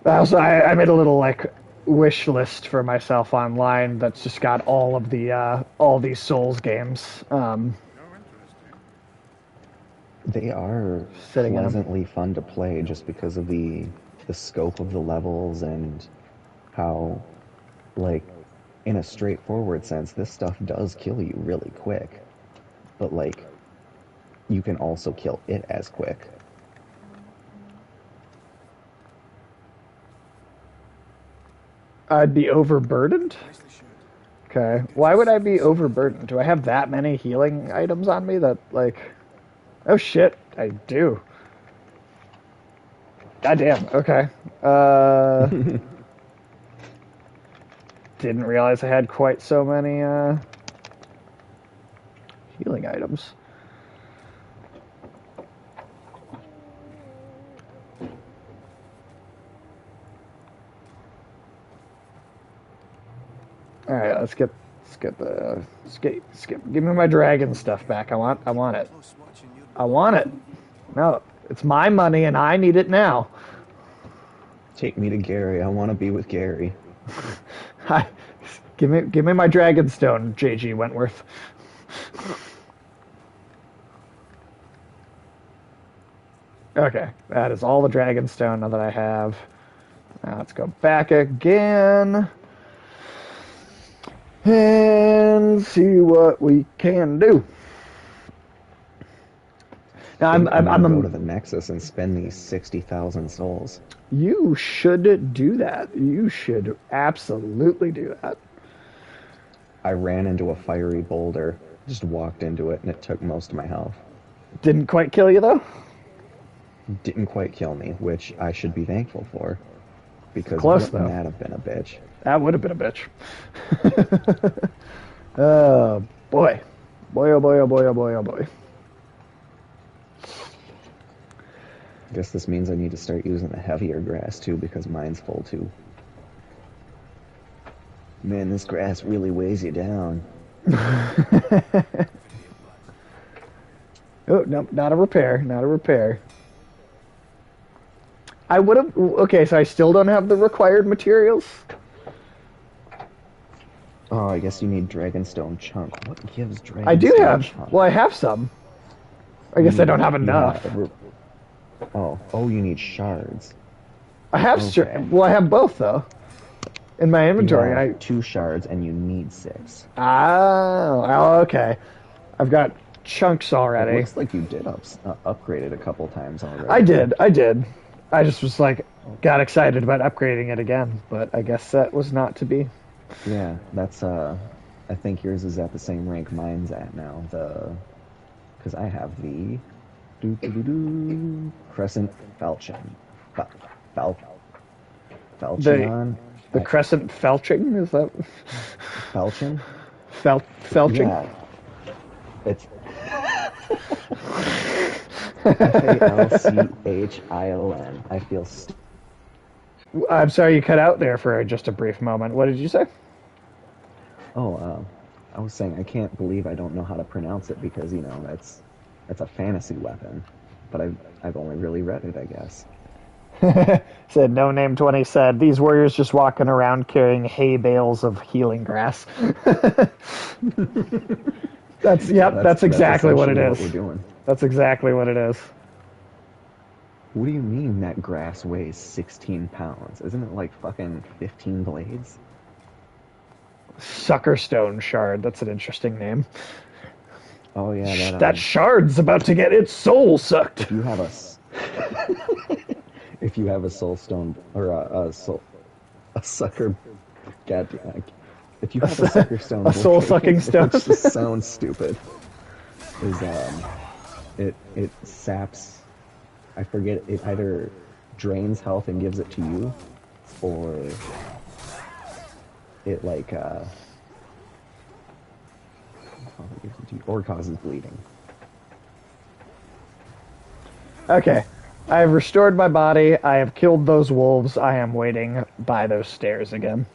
Also, I made a little like wish list for myself online that's just got all these Souls games They are sitting in them. pleasantly fun to play just because of the scope of the levels and how, like, in a straightforward sense, this stuff does kill you really quick. But like, you can also kill it as quick. I'd be overburdened. Okay. Why would I be overburdened? Do I have that many healing items on me that, like... Oh, shit. I do. Goddamn. Okay. Didn't realize I had quite so many, healing items. All right, skip. Give me my dragon stuff back. I want it. I want it. No, it's my money and I need it now. Take me to Gary. I want to be with Gary. Hi, give me my dragon stone, JG Wentworth. Okay, that is all the dragon stone that I have. Now let's go back again and see what we can do. Now I'm gonna go to the Nexus and spend these 60,000 souls. You should do that. You should absolutely do that. I ran into a fiery boulder, just walked into it, and it took most of my health. Didn't quite kill you though? Didn't quite kill me, which I should be thankful for. Because Close, wouldn't though. that have been a bitch? That would have been a bitch. Oh, boy. Boy, oh boy, oh boy, oh boy, oh boy. I guess this means I need to start using the heavier grass, too, because mine's full, too. Man, this grass really weighs you down. Oh, no, not a repair. Not a repair. I would have... Okay, so I still don't have the required materials? Oh, I guess you need Dragonstone Chunk. What gives Dragonstone I do have... Chunk? Well, I have some. I guess I don't have enough. Oh, you need shards. I have... Okay. Well, I have both, though. In my inventory, You have I... 2 shards, and you need 6. Oh, okay. I've got chunks It already. looks like you did upgrade it a couple times already. I did. I just was like, got excited about upgrading it again, but I guess that was not to be. Yeah, that's, I think yours is at the same rank mine's at now. Because I have the... Crescent Falchion. Falchion? The crescent felching, is that? Falchion? Felching? Yeah. It's... Falchion. I feel... I'm sorry you cut out there for just a brief moment. What did you say? I was saying I can't believe I don't know how to pronounce it because, you know, that's a fantasy weapon. But I've only really read it, I guess. Said No Name 20 said, these warriors just walking around carrying hay bales of healing grass. That's exactly what it is. What we're doing. That's exactly what it is. What do you mean that grass weighs 16 pounds? Isn't it like fucking 15 blades? Suckerstone Shard. That's an interesting name. Oh yeah, that shard's about to get its soul sucked. If you have a soul stone or a sucker, goddamn. If you have a sucker stone, a soul sucking stone, which just sounds stupid, is it saps. I forget, it either drains health and gives it to you, or it like or causes bleeding. Okay. I have restored my body. I have killed those wolves. I am waiting by those stairs again.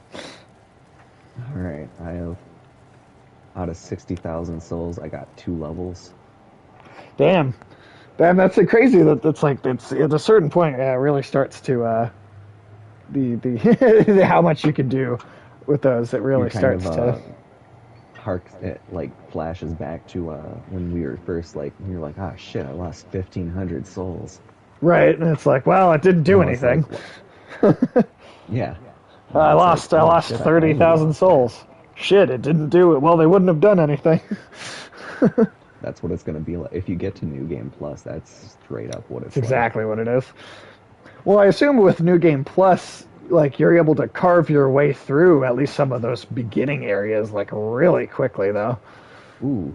Alright, I have out of 60,000 souls, I got 2 levels. Damn, that's so crazy. That's like it's at a certain point. It really starts to the how much you can do with those. It really starts to. It like flashes back to when we were first like we were like, ah shit, I lost 1,500 souls. Right, and it's like, well, it didn't do anything. Like, yeah. I lost 30,000 souls. Shit, it didn't do it. Well, they wouldn't have done anything. That's what it's going to be like. If you get to New Game Plus, that's straight up what it's exactly what it is. Well, I assume with New Game Plus, like you're able to carve your way through at least some of those beginning areas like really quickly though. Ooh,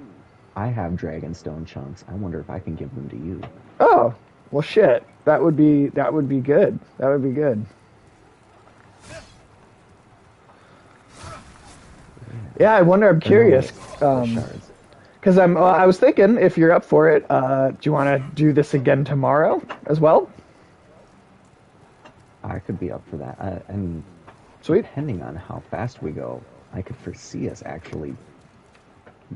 I have Dragonstone chunks. I wonder if I can give them to you. Oh, well shit. That would be good. That would be good. Yeah, I wonder. I'm Or no, curious. wait. The shards. Because I was thinking if you're up for it, do you want to do this again tomorrow as well? I could be up for that. And Sweet. depending on how fast we go, I could foresee us actually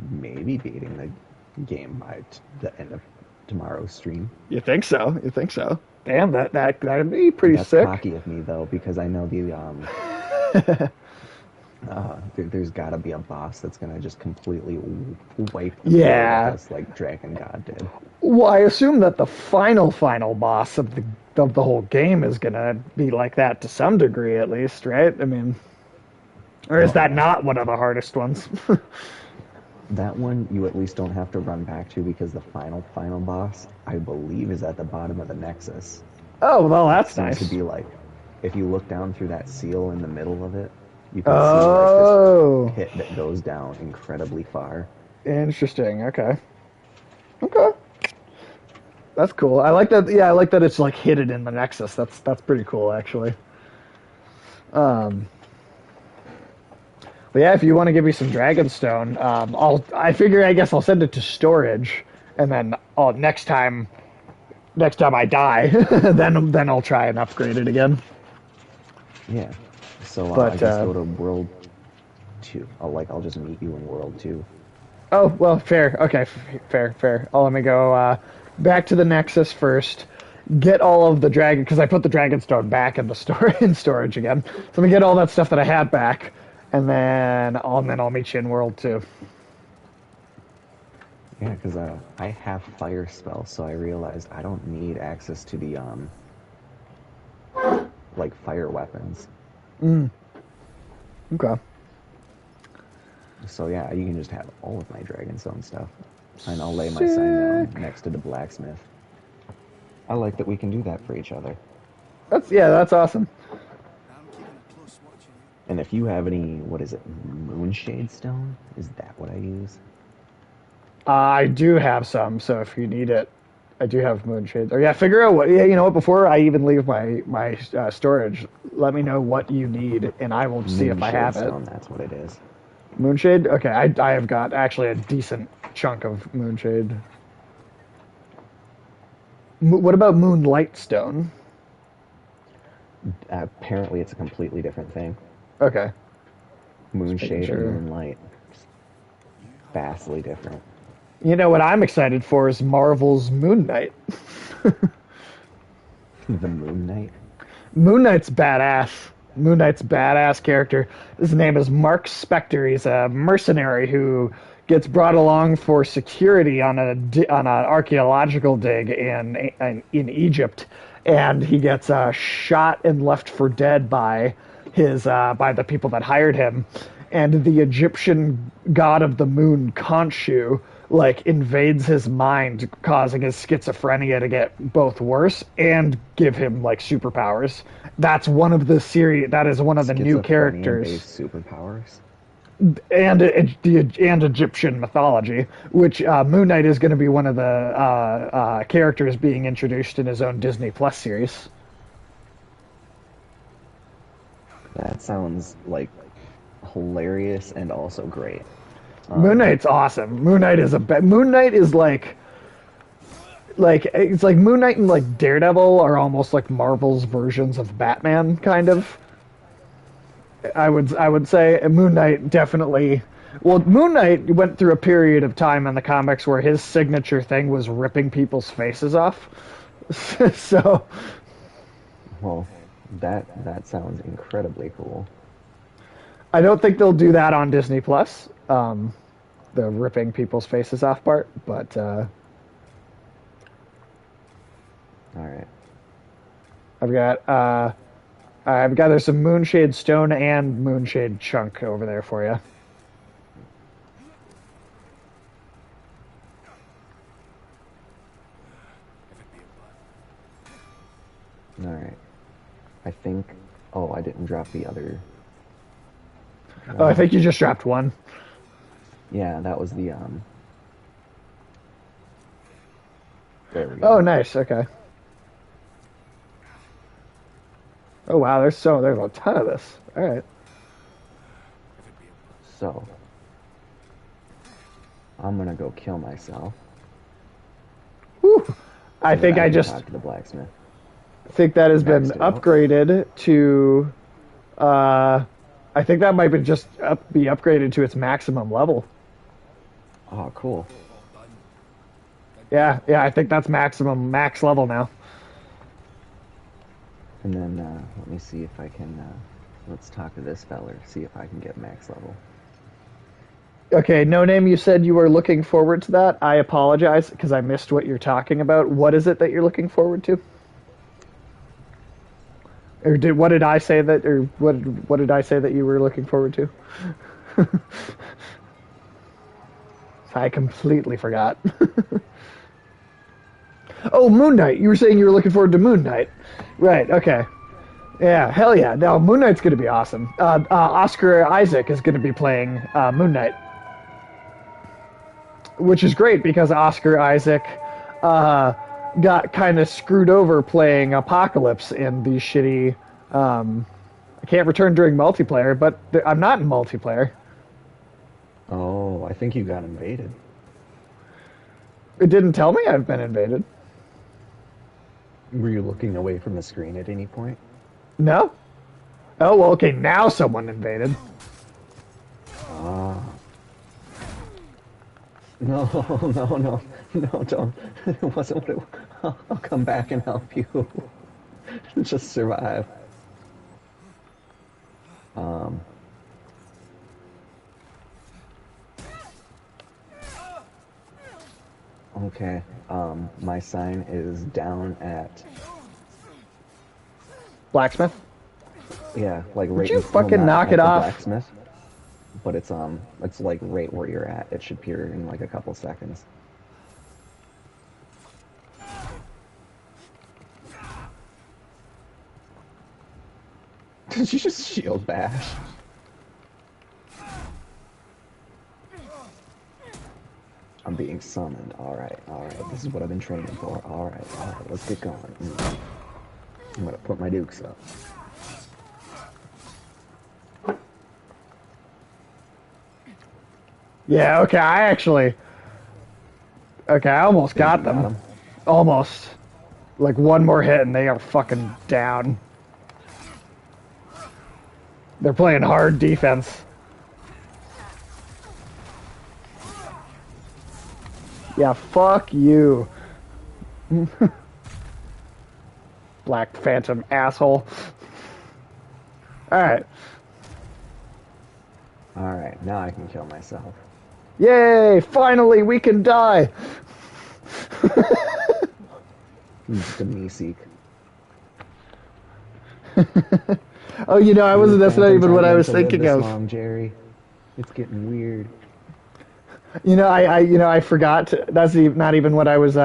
maybe beating the game by the end of tomorrow's stream. You think so? You think so? Damn, that'd be pretty That's sick. cocky of me though, because I know there's got to be a boss that's gonna just completely wipe the floor with Yeah. us like Dragon God did. Well, I assume that the final boss of the whole game is gonna be like that to some degree, at least, right? I mean, or is Oh that yeah, not one of the hardest ones? that one you at least don't have to run back to because the final boss, I believe, is at the bottom of the Nexus. Oh, well, It that's seems to nice. be like if you look down through that seal in the middle of it, you can see like this Oh, pit that goes down incredibly far. interesting. Okay. Okay. That's cool. I like that. Yeah, I like that it's like hidden in the Nexus. That's pretty cool, actually. Um, but yeah, if you want to give me some Dragonstone, I figure I guess I'll send it to storage, and then next time I die, then I'll try and upgrade it again. Yeah. So I But guess go to World 2. I'll just meet you in World 2. oh well, fair. Okay, fair, fair. Oh, let me go back to the Nexus first. Get all of the dragon because I put the Dragonstone back in the in storage again. So let me get all that stuff that I had back, and then I'll meet you in World 2. Yeah, because I have fire spells, so I realized I don't need access to the like fire weapons. Okay. So yeah, you can just have all of my Dragonstone stuff, and I'll lay my sign Sick. down next to the blacksmith. I like that we can do that for each other. That's awesome. And if you have any, what is it, Moonshade Stone? Is that what I use? I do have some, so if you need it, I do have Moonshade. Or yeah, figure out what. Yeah, you know what? Before I even leave my storage, let me know what you need, and I will see if I Moonshade have it. Stone, that's what it is. Moonshade. Okay, I have got actually a decent chunk of Moonshade. What about Moonlight Stone? Apparently, it's a completely different thing. Okay, just making Moonshade and sure. Moonlight, vastly different. You know what I'm excited for is Marvel's Moon Knight. The Moon Knight? Moon Knight's badass. Moon Knight's badass character. His name is Mark Spector. He's a mercenary who gets brought along for security on an archaeological dig in Egypt, and he gets shot and left for dead by the people that hired him, and the Egyptian god of the moon Khonshu like invades his mind, causing his schizophrenia to get both worse and give him like superpowers. That's one of the series. That is one of the new characters, Schizophrenia-based superpowers? and Egyptian mythology, which Moon Knight is going to be one of the characters being introduced in his own Disney Plus series. That sounds like hilarious and also great. Moon Knight's awesome. Moon Knight is like it's like Moon Knight and like Daredevil are almost like Marvel's versions of Batman, kind of. I would say Moon Knight definitely. Well, Moon Knight went through a period of time in the comics where his signature thing was ripping people's faces off. So Well, that sounds incredibly cool. I don't think they'll do that on Disney Plus. The ripping people's faces off part, but All right. I've got there's some Moonshade Stone and Moonshade Chunk over there for you. All right. I think Oh, I didn't drop the other Oh, I one. think you just dropped one. Yeah, that was the There we Oh, go. nice. Okay. Oh wow, there's a ton of this. All right. So I'm gonna go kill myself Whew. I so that think I I can just talk to the blacksmith. think that has been Maxed it out. upgraded to. Uh, I think that might be just be upgraded to its maximum level. Oh, cool. Yeah, yeah. I think that's max level now. And then let me see if I can. Let's talk to this feller. See if I can get max level. Okay, no name. You said you were looking forward to that. I apologize because I missed what you're talking about. What is it that you're looking forward to? Or what did I say that? Or what did I say that you were looking forward to? I completely forgot. Oh, Moon Knight. You were saying you were looking forward to Moon Knight. Right, okay. Yeah, hell yeah. No, Moon Knight's going to be awesome. Oscar Isaac is going to be playing Moon Knight, which is great because Oscar Isaac uh, got kind of screwed over playing Apocalypse in the shitty. I can't return during multiplayer, but I'm not in multiplayer. Oh, I think you got invaded. It didn't tell me I've been invaded. Were you looking away from the screen at any point? No? Oh, well, okay, now someone invaded. Ah. No, no, no, no, don't. It wasn't what it was. I'll come back and help you. Just survive. Um, okay. My sign is down at, Blacksmith? yeah, like Would right you in, well, fucking not knock it at the off? blacksmith, but it's like right where you're at. It should appear in like a couple seconds. Did you just shield bash? I'm being summoned. All right, all right. This is what I've been training for. All right. Let's get going. I'm gonna put my dukes up. Yeah, okay, Okay, I almost Think got you got them. him? Almost. Like one more hit and they are fucking down. They're playing hard defense. Yeah, fuck you. Black Phantom asshole. Alright. All right. Now I can kill myself. Yay! Finally, we can die! I'm just a me seek. Oh, I Weird wasn't, that's not phantoms even what aren't I meant was to live thinking this of. long, Jerry. It's getting weird. I forgot. That's not even what I was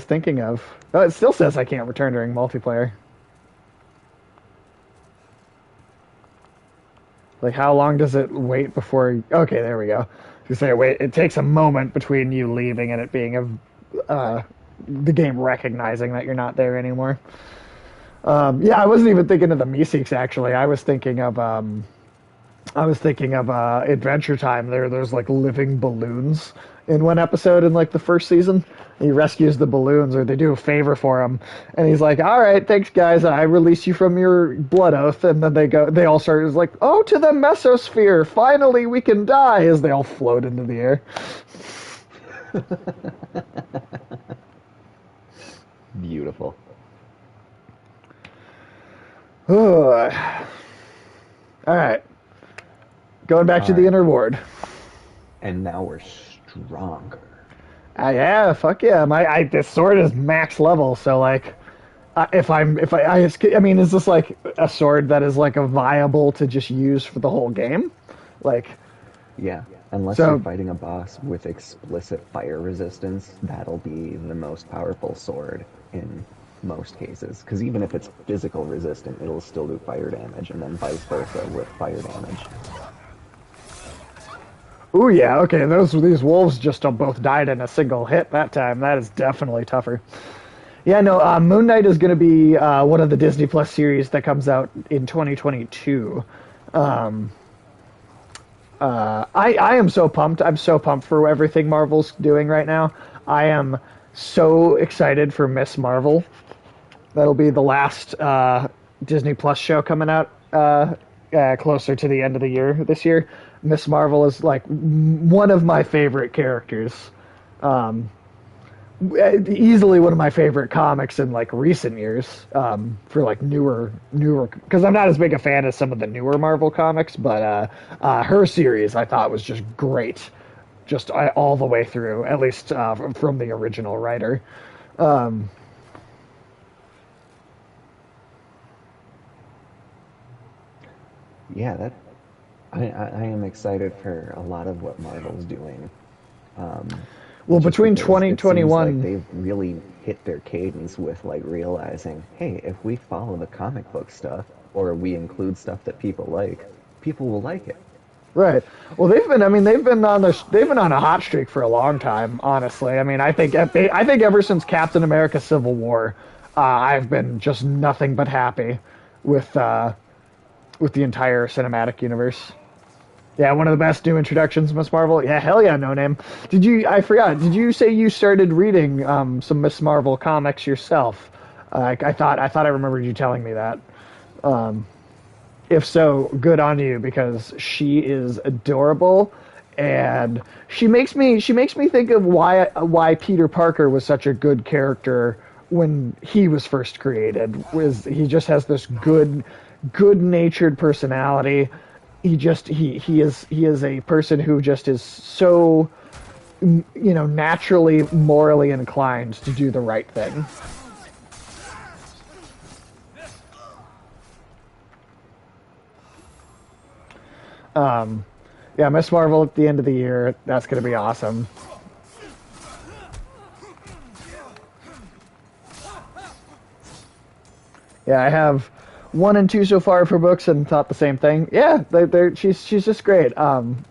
thinking of. Oh, it still says I can't return during multiplayer. Like, how long does it wait before? Okay, there we go. You say wait. It takes a moment between you leaving and it being the game recognizing that you're not there anymore. Yeah, I wasn't even thinking of the Meeseeks actually. I was thinking of Adventure Time. There's like living balloons in one episode in like the first season. He rescues the balloons, or they do a favor for him, and he's like, "All right, thanks guys, I release you from your blood oath." And then they all start is like, "Oh, to the mesosphere! Finally, we can die!" As they all float into the air. Beautiful. All right, going back All to the right. inner ward. And now we're stronger. Yeah, fuck yeah. This sword is max level, so like, I mean, is this like a sword that is like a viable to just use for the whole game? Like, Yeah. Unless you're so fighting a boss with explicit fire resistance, that'll be the most powerful sword in. most cases. Because even if it's physical resistant, it'll still do fire damage, and then vice versa with fire damage. Ooh, yeah, okay, these wolves just both died in a single hit that time. That is definitely tougher. Yeah, no, Moon Knight is going to be one of the Disney Plus series that comes out in 2022. I am so pumped. I'm so pumped for everything Marvel's doing right now. I am so excited for Miss Marvel. That'll be the last Disney Plus show coming out closer to the end of the year this year. Miss Marvel is like one of my favorite characters. Easily one of my favorite comics in like recent years for like newer because I'm not as big a fan as some of the newer Marvel comics, but her series I thought was just great, just all the way through, at least from the original writer. Yeah, that I am excited for a lot of what Marvel's doing. Well, Just between because it seems like 2021, they've really hit their cadence with like realizing, hey, if we follow the comic book stuff or we include stuff that people like, people will like it. right? Well, they've been on a hot streak for a long time. Honestly, I mean, I think ever since Captain America: Civil War, I've been just nothing but happy with with the entire cinematic universe. Yeah, one of the best new introductions, Miss Marvel. Yeah, hell yeah, no name. Did you? I forgot. Did you say you started reading some Miss Marvel comics yourself? I thought I remembered you telling me that. If so, good on you because she is adorable, and she makes me think of why Peter Parker was such a good character when he was first created. Was he just has this good natured personality. He is a person who just is so naturally morally inclined to do the right thing. Yeah, Miss Marvel at the end of the year, that's going to be awesome. Yeah, I have one and two so far for books, and thought the same thing. Yeah, she's just great.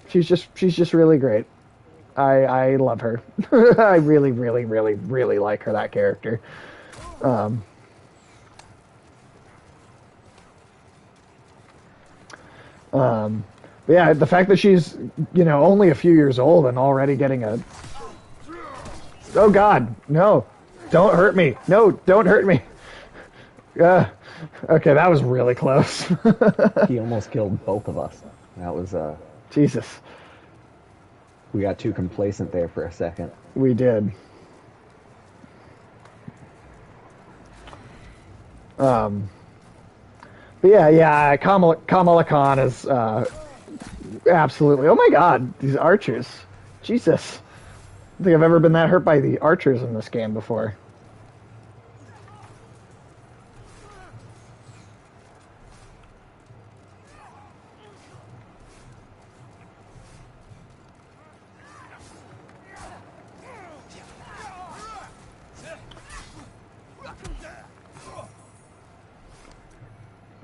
She's just really great. I love her. I really like her, that character. Um, but yeah, the fact that she's only a few years old and already getting a oh God, no, don't hurt me, no, don't hurt me. Uh, okay, that was really close. He almost killed both of us. That was Jesus, we got too complacent there for a second. we did. But yeah, Kamala Khan is absolutely. Oh my God, these archers, Jesus! I don't think I've ever been that hurt by the archers in this game before.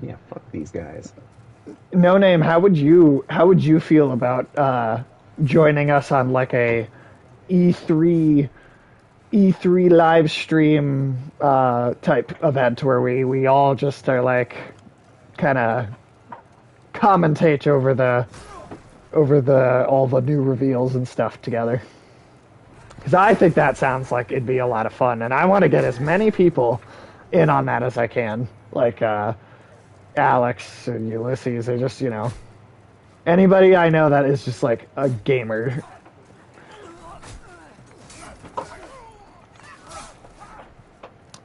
Yeah, fuck these guys. No name. How would you feel about joining us on like a E3 E3 live stream type event where we all just are like kind of commentate over the all the new reveals and stuff together? Because I think that sounds like it'd be a lot of fun, and I want to get as many people in on that as I can. Like Alex and Ulysses, or just anybody I know that is just like a gamer.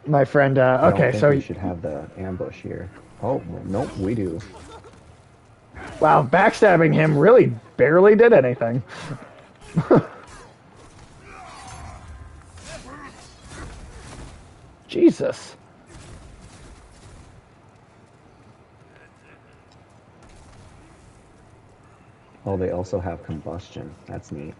My friend. I don't Okay, think so we should have the ambush here. Oh, nope, we do. wow, backstabbing him really barely did anything. Jesus. Oh, they also have combustion. That's neat.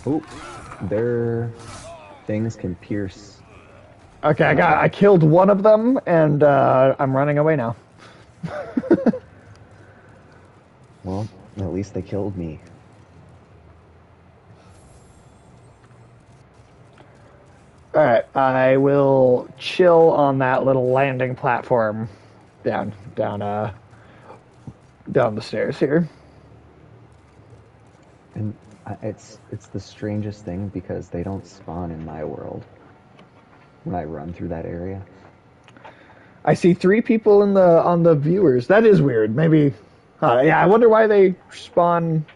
Oh, their things can pierce. Okay, I killed one of them, and I'm running away now. Well, at least they killed me. All right, I will chill on that little landing platform down the stairs here. And it's the strangest thing because they don't spawn in my world when I run through that area. I see three people in the on the viewers. That is weird. Maybe, yeah. I wonder why they spawn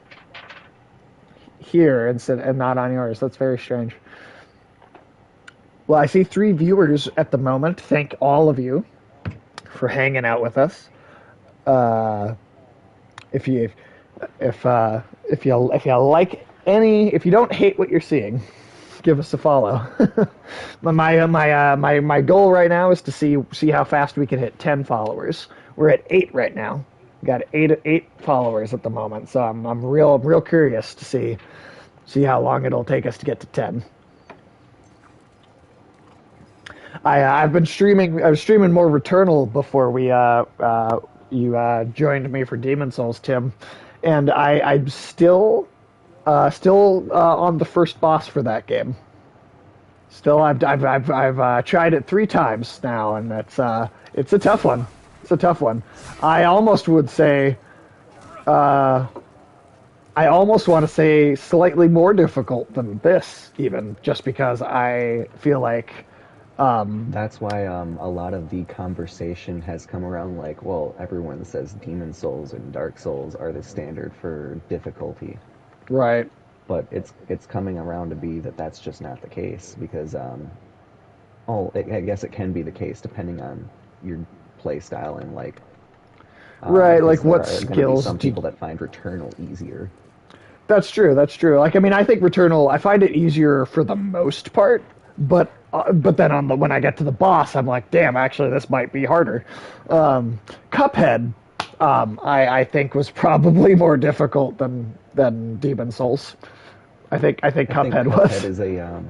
here instead and not on yours. That's very strange. Well, I see three viewers at the moment. Thank all of you for hanging out with us. Uh, if you if you like if you don't hate what you're seeing, give us a follow. My goal right now is to see how fast we can hit 10 followers. We're at 8 right now. We got eight followers at the moment, so I'm real curious to see how long it'll take us to get to 10. I've been streaming. I was streaming more Returnal before you joined me for Demon Souls, Tim, and I'm still on the first boss for that game. Still, I've tried it 3 times now, and it's a tough one. It's a tough one. I almost would say, I almost want to say slightly more difficult than this, even just because I feel like, That's why a lot of the conversation has come around like, well, everyone says Demon Souls and Dark Souls are the standard for difficulty, right, but it's coming around to be that that's just not the case because I guess it can be the case depending on your play style and like right, because like there what are going to be skills some do. people that find Returnal easier. That's true. That's true. Like, I mean, I think Returnal. I find it easier for the most part, but then when I get to the boss, I'm like, damn, actually, this might be harder. Cuphead, I think was probably more difficult than Demon Souls. I think I think Cuphead Cuphead was. is a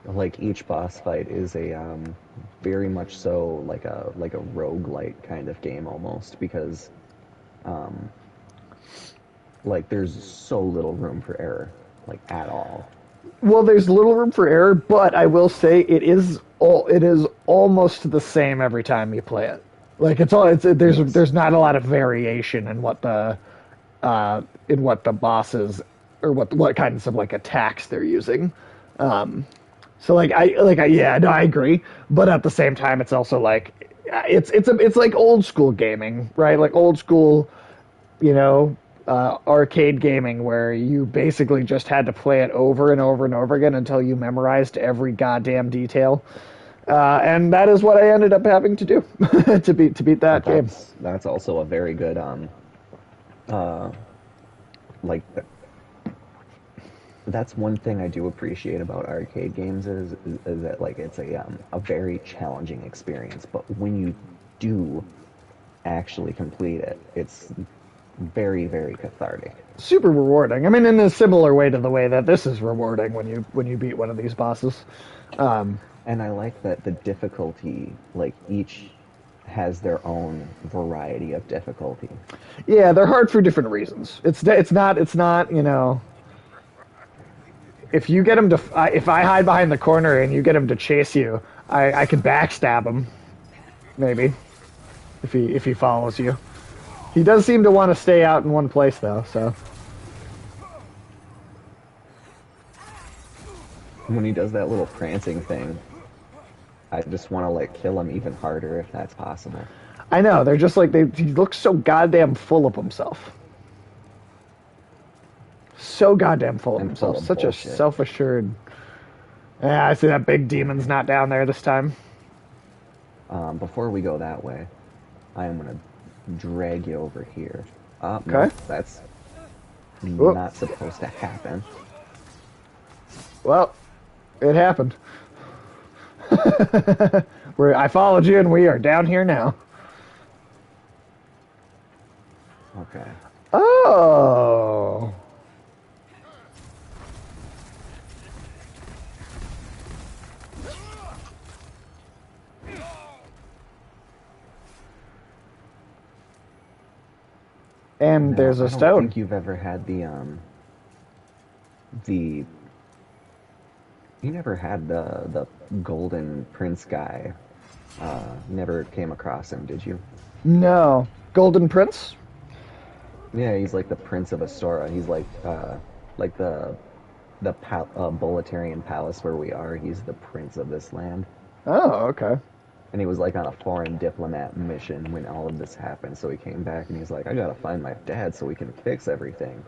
like each boss fight is a very much so like a roguelike kind of game almost because um, like there's so little room for error like at all. Well, there's little room for error, but I will say it is almost the same every time you play it. Like Yes. there's not a lot of variation in what the bosses or what kinds of like attacks they're using. So yeah, no, I agree, but at the same time, it's also like it's like old school gaming, right? Like old school, you know, arcade gaming where you basically just had to play it over and over and over again until you memorized every goddamn detail. And that is what I ended up having to do to beat that game. That's also a very good uh like that's one thing I do appreciate about arcade games is that like it's a very challenging experience, but when you do actually complete it, it's very cathartic. Super rewarding. I mean, in a similar way to the way that this is rewarding when you beat one of these bosses. Um, And I like that the difficulty, like each has their own variety of difficulty. yeah, they're hard for different reasons. It's not if you get him to if I hide behind the corner and you get him to chase you, I could backstab him maybe if he follows you. He does seem to want to stay out in one place though. So When he does that little prancing thing, I just want to like kill him even harder if that's possible. I know they're just like he looks so goddamn full of himself. So goddamn full of And full himself. of Such a bullshit. self-assured. Yeah, I see that big demon's not down there this time. Before we go that way, I am gonna drag you over here. No, Okay. that's Whoop. not supposed to happen. Well, it happened. I followed you, and we are down here now. Okay. Oh. And Now, there's a I don't stone. think you've ever had the you never had the golden prince guy. Never came across him, did you? No. Golden Prince? Yeah, he's like the Prince of Astora. He's like the Boletarian palace where we are. He's the prince of this land. Oh, okay. And he was like on a foreign diplomat mission when all of this happened. So he came back and he's like, I gotta find my dad so we can fix everything.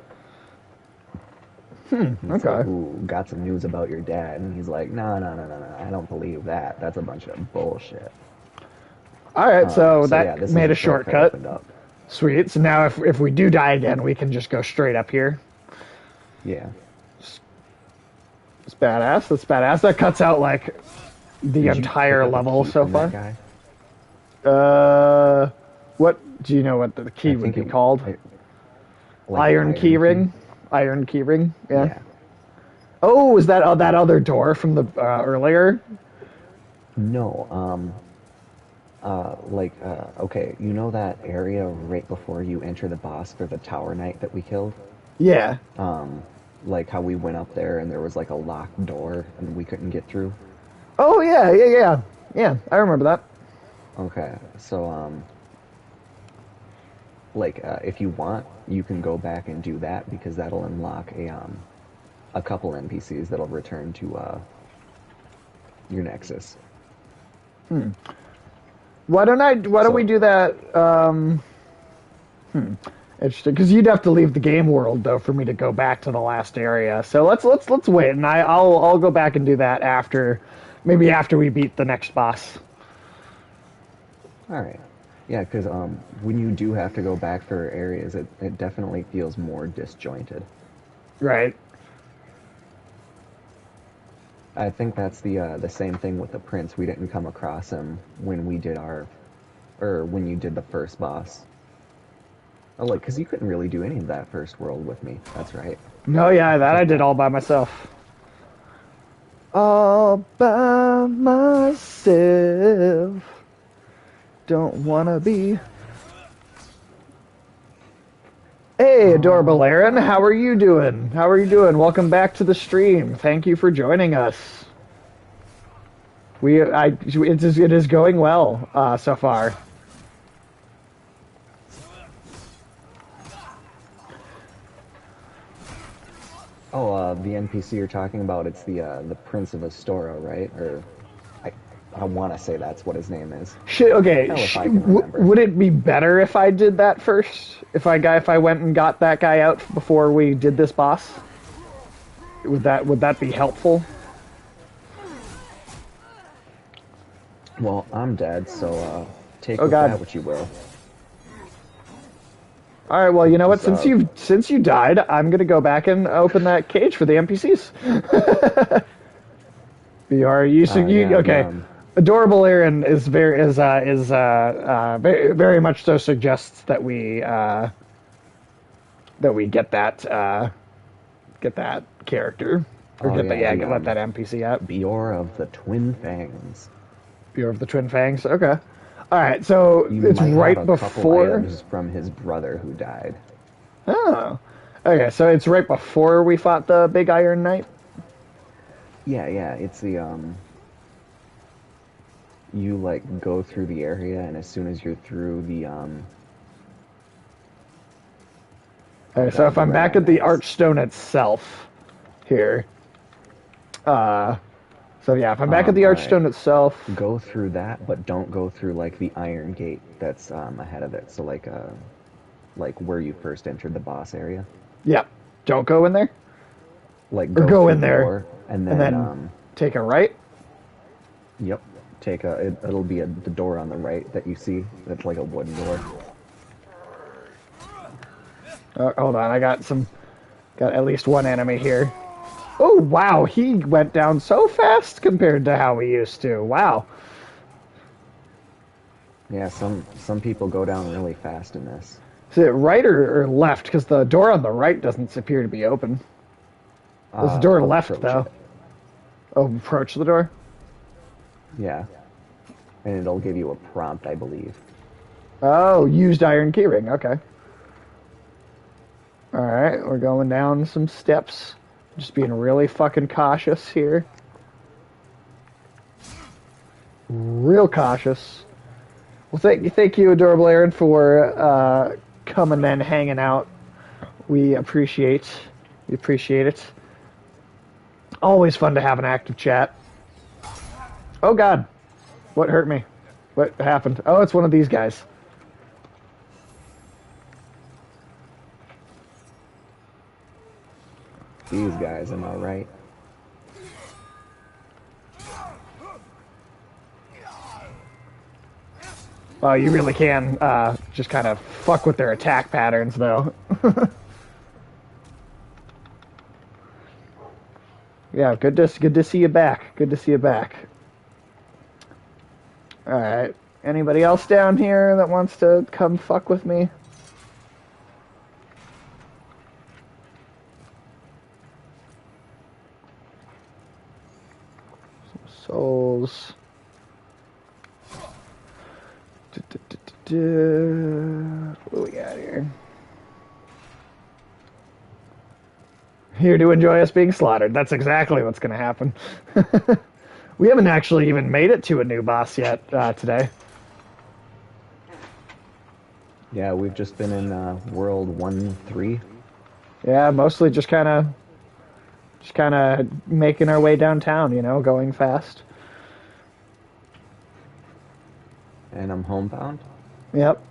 And it's like, Okay. ooh, got some news about your dad. And he's like, no, no, no, no, no, I don't believe that. That's a bunch of bullshit. All right, so So yeah, that this is made the a shortcut shortcut. opened up. Sweet. So now if we do die again, we can just go straight up here. Yeah. It's badass. That's badass. That cuts out like the Did you entire pick up a level key so from far. that guy? What do you know what the key I would think be it called? like Iron key ring. Iron key ring. Yeah. Yeah. Oh, is that that other door from the earlier? No. Okay, you know that area right before you enter the boss for the Tower Knight that we killed? Yeah. Like how we went up there and there was like a locked door and we couldn't get through? Oh yeah, yeah, yeah, yeah. I remember that. Okay, so, if you want, you can go back and do that because that'll unlock a couple NPCs that'll return to, your Nexus. Why don't we do that? Interesting, because you'd have to leave the game world though for me to go back to the last area. So let's wait, and I'll go back and do that after, maybe after we beat the next boss. Alright. Yeah, because when you do have to go back for areas, it definitely feels more disjointed. Right. I think that's the same thing with the prince. We didn't come across him when we did or when you did the first boss. Oh, like, because you couldn't really do any of that first world with me. That's right. No, yeah, that I did all by myself. All by myself. Don't wanna be. Hey, adorable Aaron, how are you doing? How are you doing? Welcome back to the stream. Thank you for joining us. It is going well so far. Oh, the NPC you're talking about, it's the Prince of Astora, right? Or I want to say that's what his name is. Okay. Hell if I can remember. Would it be better if I did that first? If I went and got that guy out before we did this boss? Would that be helpful? Well, I'm dead, so take Oh, with God. that what you will. All right. Well, you know what? Just, Since you died, I'm gonna go back and open that cage for the NPCs. Yeah, Okay. Adorable Aaron is very much so suggests that we get that character or Oh, let that NPC out. Bior of the Twin Fangs. Viewer of the Twin Fangs. Okay. All right. So You it's might right have a couple before. items from his brother who died. Oh. Okay. So it's right before we fought the big Iron Knight. Yeah, it's the you like go through the area and as soon as you're through the Okay, so if I'm back at the Archstone itself, here. So yeah, if I'm back at the alright. Archstone itself. go through that, but don't go through like the iron gate that's ahead of it. So like where you first entered the boss area. Yeah. Don't go in there. Like Or go through in the there door, and And then then take a right. yep, it'll be the door on the right that you see. That's like a wooden door. Hold on, I got at least one enemy here. Oh wow, he went down so fast compared to how we used to. Wow. Yeah, some people go down really fast in this. Is it right or left? Because the door on the right doesn't appear to be open. There's a door left approach though. it. Oh, approach the door. Yeah, and it'll give you a prompt, I believe. Oh, used iron keyring. Okay. Alright, we're going down some steps. Just being really fucking cautious here. Real cautious. Well, thank you, Adorable Aaron, for coming and hanging out. We appreciate it. Always fun to have an active chat. Oh God, what hurt me? What happened? Oh, it's one of these guys. These guys, am I right? Oh, you really can just kind of fuck with their attack patterns, though. Yeah, good to see you back. Good to see you back. All right. Anybody else down here that wants to come fuck with me? Some souls. What do we got here? Here to enjoy us being slaughtered. That's exactly what's going to happen. We haven't actually even made it to a new boss yet today. Yeah, we've just been in World 1-3. Yeah, mostly just kind of making our way downtown, going fast. And I'm homebound. Yep.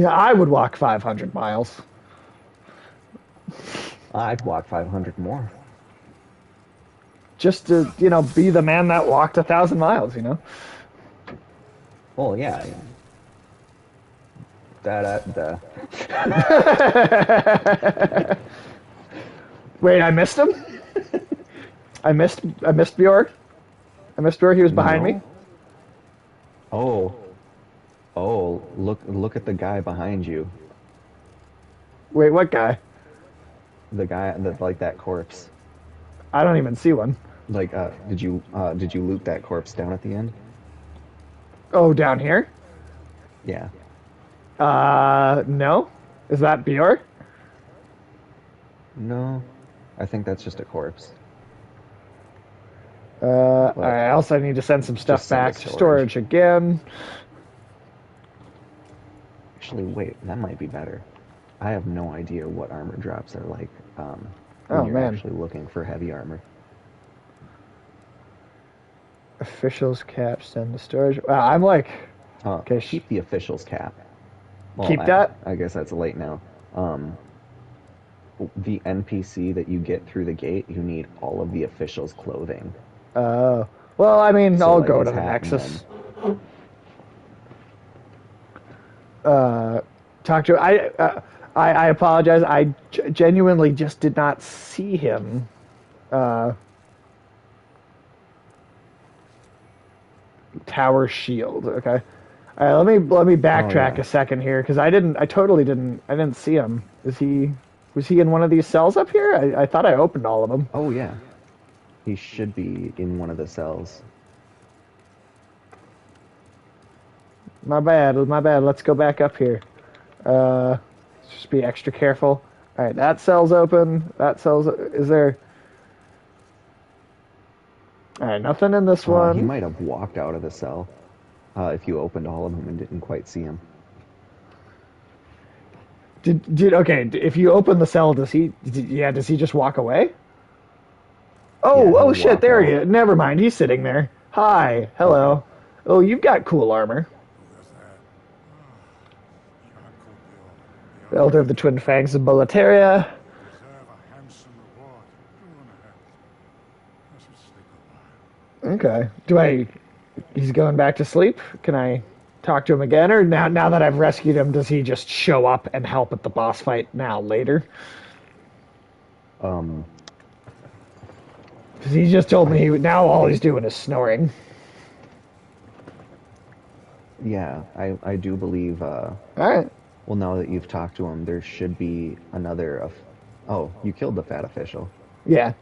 I would walk 500 miles. I'd walk 500 more. Just to, be the man that walked 1,000 miles, Oh, yeah. Wait, I missed him? I missed Bjork? I missed Bjork, he was behind me? Oh, look at the guy behind you. Wait, what guy? The guy that like that corpse. I don't even see one. Like, did you loot that corpse down at the end? Oh, down here? Yeah. No. Is that Bjork? No, I think that's just a corpse. Alright, else I need to send some stuff send back it to to storage again. Actually, wait, that might be better. I have no idea what armor drops are like when Oh, you're man. actually looking for heavy armor. Officials cap, send to storage. Wow, I'm like... Okay, Keep the officials cap. Well, keep that? I guess that's late now. The NPC that you get through the gate, you need all of the officials' clothing. Well, I mean, So, I'll like, go his to the hat and Nexus. Talk to... I apologize. I genuinely just did not see him. Tower shield. Okay. All right, let me backtrack yeah. a second here because I didn't see him. Was he in one of these cells up here? I thought I opened all of them. Oh, yeah. He should be in one of the cells. My bad. Let's go back up here. Just be extra careful. All right, that cell's open. Is there? All right, nothing in this one. He might have walked out of the cell if you opened all of them and didn't quite see him. Okay? If you open the cell, does he just walk away? Yeah, Oh, he'll shit! walk There out. he is. Never mind. He's sitting there. Hi, hello. Okay. Oh, you've got cool armor. The Elder of the Twin Fangs of Boletaria. Okay. He's going back to sleep? Can I talk to him again? Or now that I've rescued him, does he just show up and help at the boss fight later? Because he just told me now all he's doing is snoring. Yeah, I do believe. Alright. Well, now that you've talked to him, there should be another. Oh, you killed the fat official. Yeah.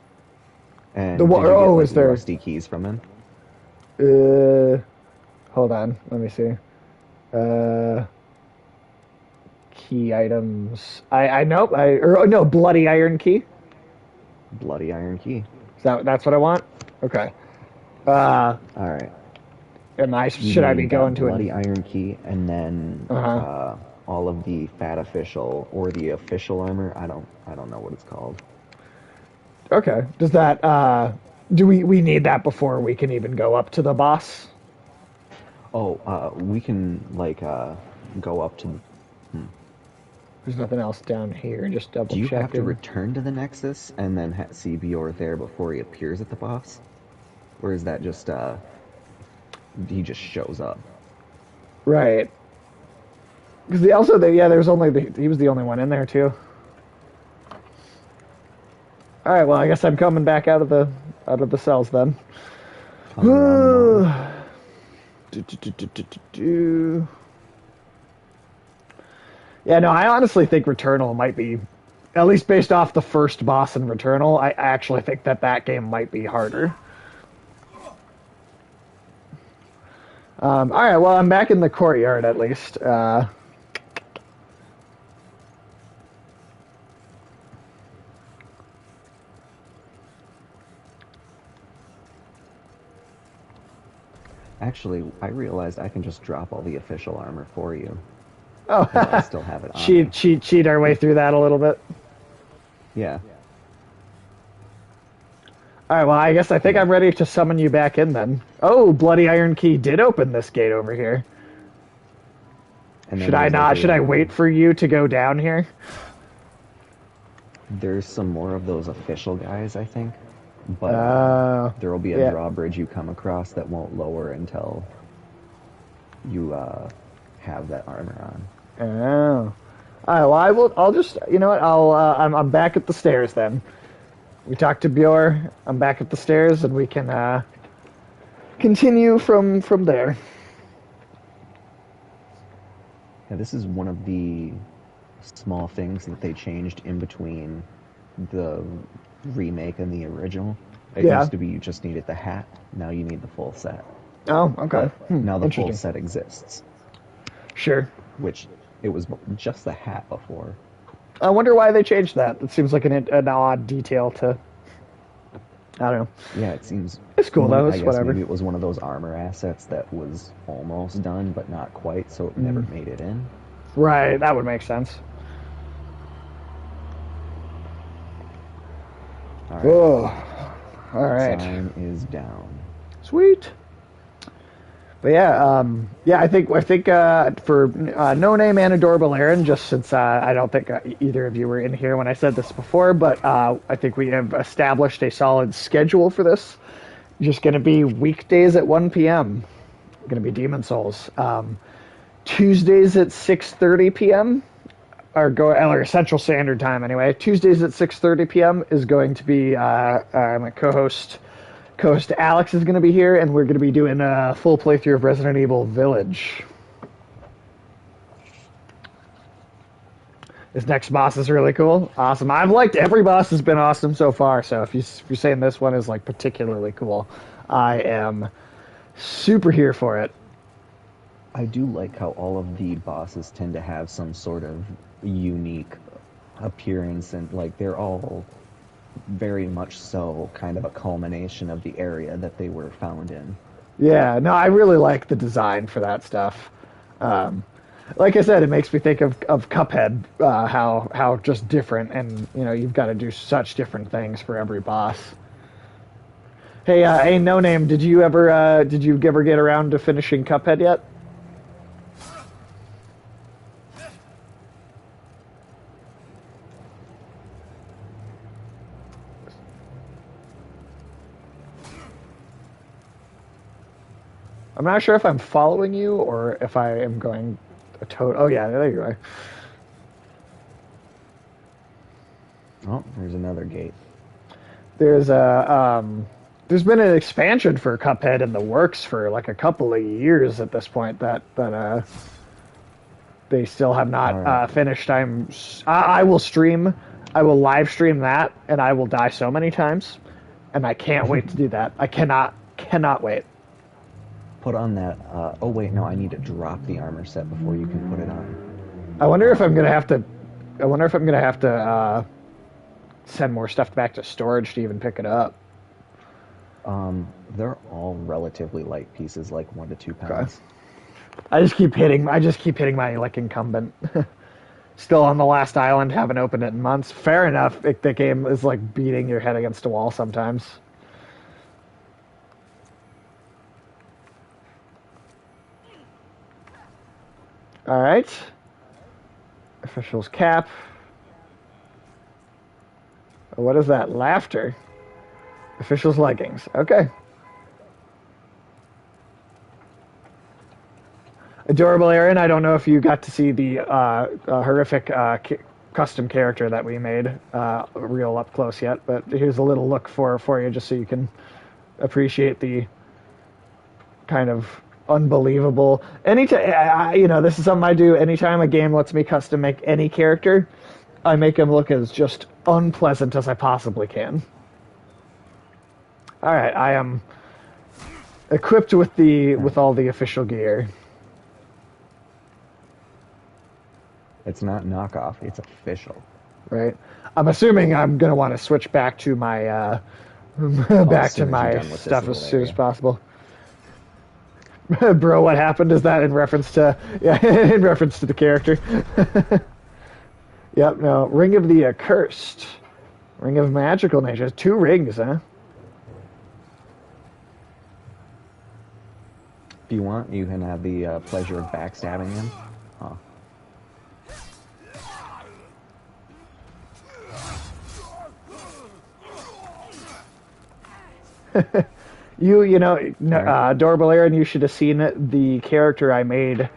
And The did wa- you get, oh, like, is there- rusty keys from him? Hold on. Let me see. key items. I nope. No, bloody iron key. Bloody Iron Key. That's what I want. Okay. Uh, All right. You should I be need going that to Bloody an? Iron Key, and then Uh-huh. all of the Fat Official or the official armor. I don't know what it's called. Okay. Does that do we need that before we can even go up to the boss? Oh, we can like go up to. There's nothing else down here. Just double Do you have to checking. return to the Nexus and then see Bior there before he appears at the boss, or is that just he just shows up? Right. Because there's only he was the only one in there too. All right. Well, I guess I'm coming back out of the cells then. Come on, Mom. Do. Yeah, no, I honestly think Returnal might be, at least based off the first boss in Returnal, I actually think that game might be harder. All right, well, I'm back in the courtyard at least. Actually, I realized I can just drop all the official armor for you. Oh, But I still have it on me. cheat our way through that a little bit. Yeah. All right, well, I think I'm ready to summon you back in then. Oh, Bloody Iron Key did open this gate over here. And then Should I there's, not? like, Should I wait for you to go down here? There's some more of those official guys, I think. But there will be a yeah. drawbridge you come across that won't lower until you have that armor on. Oh. All right, well, I'll just. You know what? I'm back at the stairs then. We talked to Bjor. I'm back at the stairs, and we can continue from there. Yeah, this is one of the small things that they changed in between the remake and the original. It Yeah. used to be you just needed the hat. Now you need the full set. Oh, okay. But now the full Interesting. set exists, Sure. which it was just the hat before. I wonder why they changed that. It seems like an odd detail to. I don't know. Yeah, it seems. It's cool though. I It's guess whatever. maybe it was one of those armor assets that was almost done, but not quite, so it never made it in. Right. That would make sense. All right, Oh. All right. sign is down. Sweet. But yeah, I think for No Name and Adorable Aaron, just since I don't think either of you were in here when I said this before, but I think we have established a solid schedule for this. Just going to be weekdays at 1 p.m. Going to be Demon Souls. Tuesdays at 6:30 p.m. or Central Standard Time anyway. Tuesdays at 6:30 p.m. is going to be my co-host Alex is going to be here, and we're going to be doing a full playthrough of Resident Evil Village. This next boss is really cool. Awesome. I've liked every boss has been awesome so far, so if you're saying this one is like particularly cool, I am super here for it. I do like how all of the bosses tend to have some sort of unique appearance, and like they're all very much so kind of a culmination of the area that they were found in. Yeah, no, I really like the design for that stuff. Like I said, it makes me think of Cuphead, how just different, and you've got to do such different things for every boss. Hey, No Name, did you ever get around to finishing Cuphead yet? I'm not sure if I'm following you or if I am going a total. Oh yeah, there you are. Oh, there's another gate. There's been an expansion for Cuphead in the works for like a couple of years at this point that they still have not Alright. finished. I will live stream that, and I will die so many times, and I can't wait to do that. I cannot wait. Put on that. Oh wait, no, I need to drop the armor set before you can put it on. I wonder if I'm gonna have to. I wonder if I'm gonna have to send more stuff back to storage to even pick it up. They're all relatively light pieces, like 1 to 2 pounds. I just keep hitting my like incumbent. Still on the last island, haven't opened it in months. Fair enough. The game is like beating your head against a wall sometimes. All right. Officials cap. What is that? Laughter. Officials leggings. Okay. Adorable Aaron. I don't know if you got to see the horrific custom character that we made real up close yet, but here's a little look for you just so you can appreciate the kind of unbelievable. Anytime, this is something I do. Anytime a game lets me custom make any character, I make him look as just unpleasant as I possibly can. All right, I am equipped with all the official gear. It's not knockoff, it's official. Right. I'm assuming I'm gonna want to switch back to my back to my stuff as soon as possible. Bro, what happened? Is that in reference to in reference to the character? Yep. No. Ring of the Accursed. Ring of Magical Nature. 2 rings, huh? If you want, you can have the pleasure of backstabbing him. Huh. Adorable Aaron, you should have seen the character I made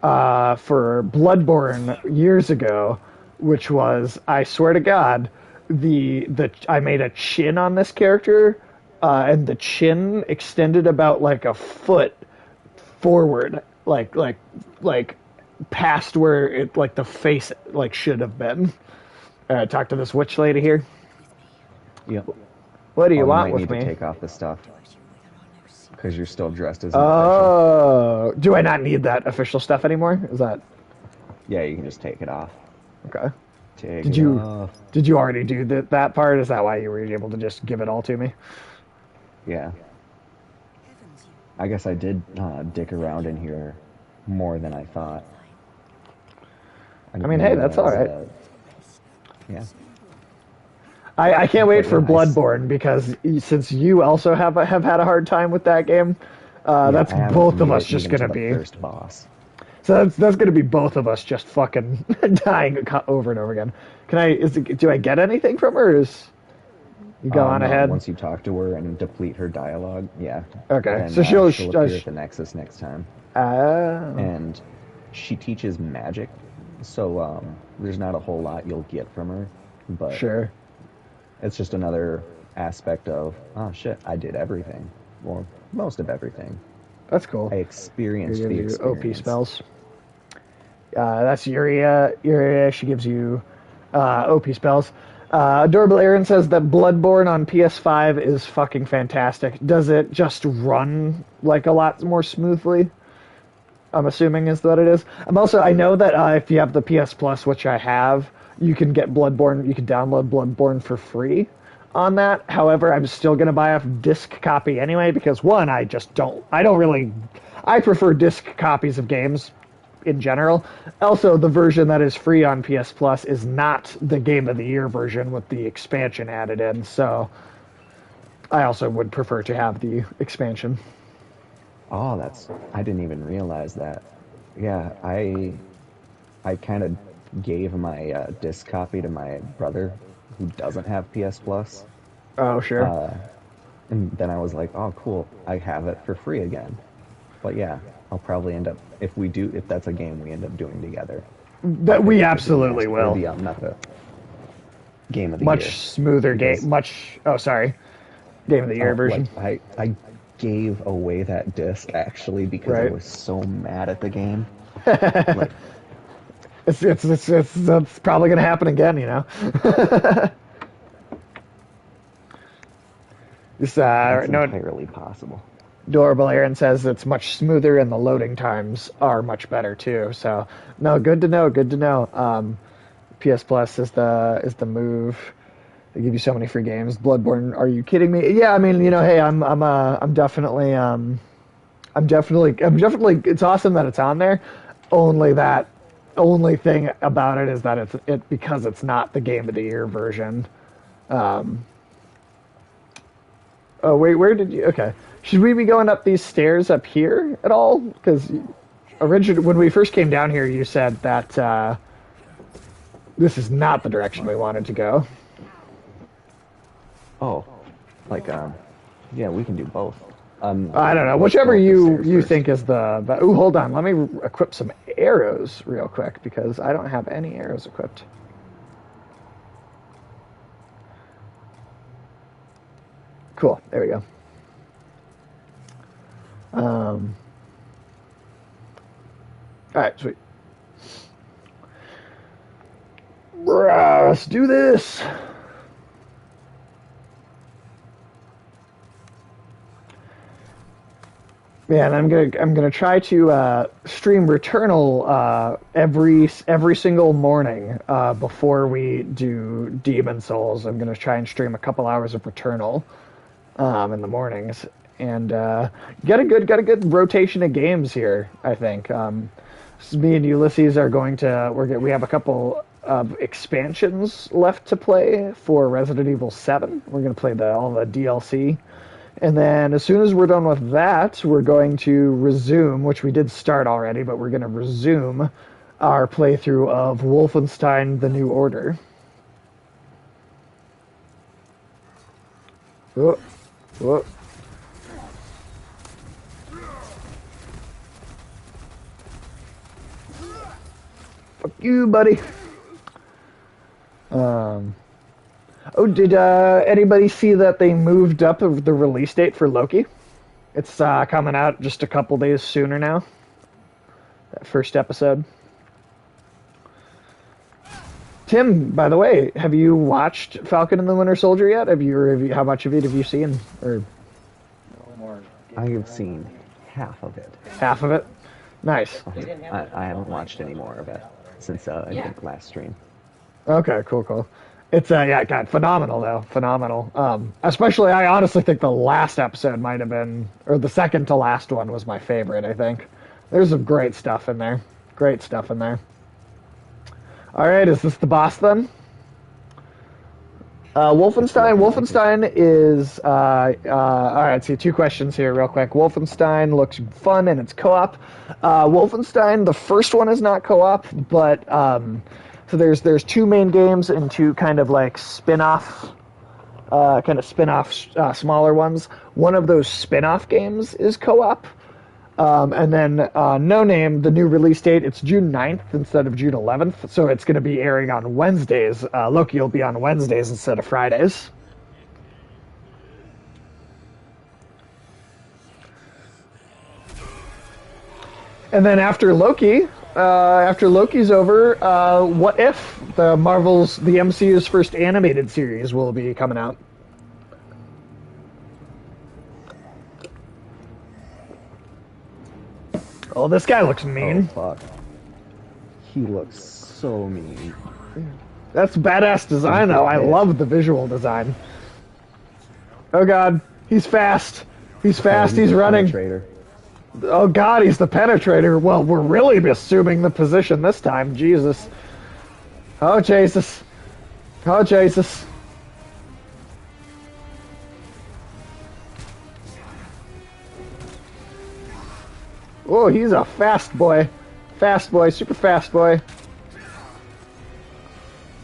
for Bloodborne years ago, which was, I swear to God, I made a chin on this character, and the chin extended about like a foot forward, like past where it like the face like should have been. Talk to this witch lady here. Yep. What do you You want might with need me? to take off the stuff because you're still dressed as an official. Oh, do I not need that official stuff anymore? Is that Yeah, you can just take it off. okay? Take Did it you off. did you already do that part? Is that why you were able to just give it all to me? Yeah. I guess I did dick around in here more than I thought. I mean, hey, that's all right. Yeah. I can't wait for But yeah, Bloodborne because since you also have had a hard time with that game, that's I haven't both of made us it just even gonna to the be. first boss. So that's gonna be both of us just fucking dying over and over again. Do I get anything from her? Or is you go on No, ahead? once you talk to her and deplete her dialogue, yeah. Okay, Then, so she'll appear at the Nexus next time. uh, And she teaches magic, so there's not a whole lot you'll get from her, but sure. it's just another aspect of, oh shit, I did everything. Well, most of everything. That's cool. I experienced You're the gonna do OP experience. spells. That's Yuria. She gives you OP spells. Adorable Aaron says that Bloodborne on PS5 is fucking fantastic. Does it just run like a lot more smoothly? I'm assuming is what it is. I know that if you have the PS Plus, which I have, you can get Bloodborne. You can download Bloodborne for free on that. However, I'm still gonna buy a disc copy anyway because one, I don't really. I prefer disc copies of games in general. Also, the version that is free on PS Plus is not the Game of the Year version with the expansion added in. So, I also would prefer to have the expansion. Oh, I didn't even realize that. Yeah, I kind of gave my disc copy to my brother who doesn't have PS Plus. Oh, sure. And then I was like, oh, cool, I have it for free again. But yeah, I'll probably end up, if that's a game we end up doing together. That we absolutely will. Not the Game of the Much Year. smoother Because- game. Game of the Year version. Like, I gave away that disc actually because I Right. was so mad at the game. Like, It's probably going to happen again, you know. This that's no entirely possible. Adorable Aaron says it's much smoother and the loading times are much better too. So no, good to know. Good to know. PS Plus is the move. They give you so many free games. Bloodborne, are you kidding me? Yeah, I mean, hey, I'm definitely I'm definitely it's awesome that it's on there. Only thing about it is that it because it's not the game of the year version. Um, oh wait, where did you? Okay, should we be going up these stairs up here at all? Because originally, when we first came down here, you said that this is not the direction we wanted to go. Oh, like yeah, we can do both. I don't know, Let's whichever go up the you stairs you first. think is the. Ooh, hold on, let me equip some arrows real quick because I don't have any arrows equipped. Cool, there we go. All right, sweet. Let's do this. Man, I'm gonna try to stream Returnal every single morning before we do Demon Souls. I'm gonna try and stream a couple hours of Returnal in the mornings, and got a good rotation of games here. I think me and Ulysses are we have a couple of expansions left to play for Resident Evil 7. We're gonna play all the DLC. And then as soon as we're done with that, we're going to resume, which we did start already, but we're going to resume our playthrough of Wolfenstein: The New Order. Whoa, whoa. Fuck you, buddy. Oh, did anybody see that they moved up the release date for Loki? It's coming out just a couple days sooner now. That first episode. Tim, by the way, have you watched Falcon and the Winter Soldier yet? How much of it have you seen? Or I have seen half of it. half of it? Nice. I haven't watched any more of it since I think last stream. Okay, cool. It's yeah, God, phenomenal though, phenomenal. Especially, I honestly think the last episode might have been, or the second to last one was my favorite. I think there's some great stuff in there. Great stuff in there. All right, is this the boss then? Wolfenstein is all right. See, two questions here, real quick. Wolfenstein looks fun and it's co-op. Wolfenstein, the first one is not co-op, but so there's two main games and two kind of like spin-off smaller ones. One of those spin-off games is co-op. And then No Name, the new release date, it's June 9th instead of June 11th. So it's going to be airing on Wednesdays. Loki will be on Wednesdays instead of Fridays. And then after Loki's over, What If, the MCU's first animated series will be coming out. Oh, this guy looks mean. Oh, fuck. He looks so mean. That's badass design, though. I love the visual design. Oh, God. He's fast. He's running. Penetrator. Oh, God, he's the penetrator. Well, we're really assuming the position this time. Jesus. Oh, Jesus. Oh, Jesus. Oh, he's a fast boy. Fast boy, super fast boy.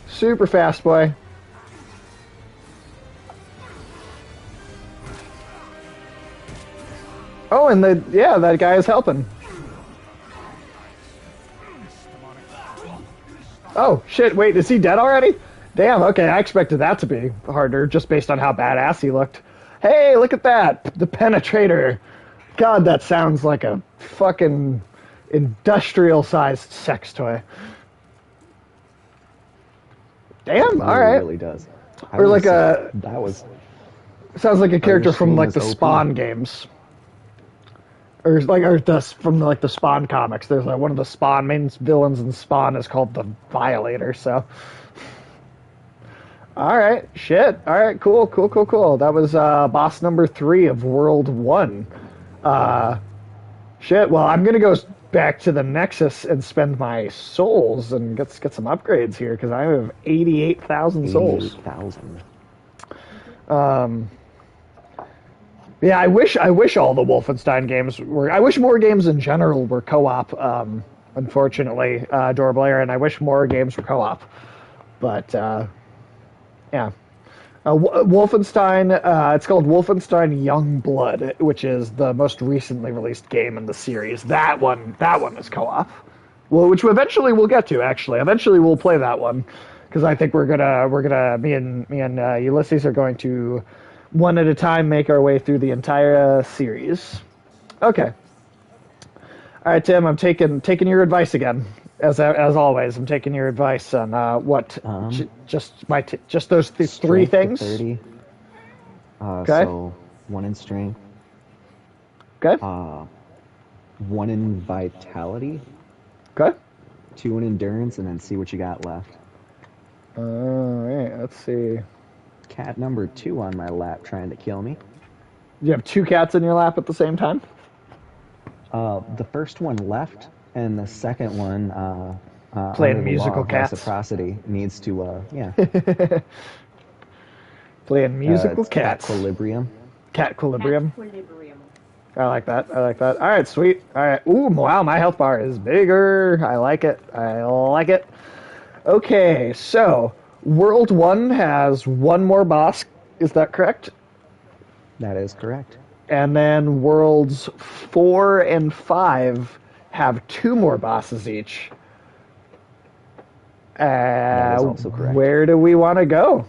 Super fast boy. Oh, and that guy is helping. Oh, shit, wait, is he dead already? Damn, okay, I expected that to be harder just based on how badass he looked. Hey, look at that! The penetrator. God, that sounds like a fucking industrial-sized sex toy. Damn, alright. It really does. Or like that was sounds like a character from stream like was the OP. Spawn games. or from like the Spawn comics. There's like one of the Spawn main villains in Spawn is called the Violator. So, all right, shit. All right, cool, cool, cool, cool. That was boss number 3 of World 1. Uh, Shit. Well, I'm gonna go back to the Nexus and spend my souls and get some upgrades here because I have 88,000 souls. 88,000. Yeah, I wish all the Wolfenstein games were. I wish more games in general were co-op. Unfortunately, Doorblair, and I wish more games were co-op. But yeah. Wolfenstein, it's called Wolfenstein Young Blood, which is the most recently released game in the series. That one is co-op. Well, which eventually we'll get to. Actually, eventually we'll play that one because I think me and Ulysses are going to one at a time make our way through the entire series. Okay. All right, Tim. I'm taking your advice again. As always, I'm taking your advice on what just those three Strength things. to 30. Okay. So 1 in strength, Okay. 1 in vitality, Okay. 2 in endurance, and then see what you got left. All right. Let's see. Cat number 2 on my lap trying to kill me. You have 2 cats in your lap at the same time. The first one left, and the second one, Playing under the musical law of cats. reciprocity, needs to, Playing musical it's cats. Equilibrium. Cat equilibrium. Equilibrium. I like that. I like that. All right, sweet. All right. Ooh, wow, my health bar is bigger. I like it. I like it. Okay, so World 1 has 1 more boss. Is that correct? That is correct. And then Worlds 4 and 5 have 2 more bosses each. That is also correct. Where do we want to go?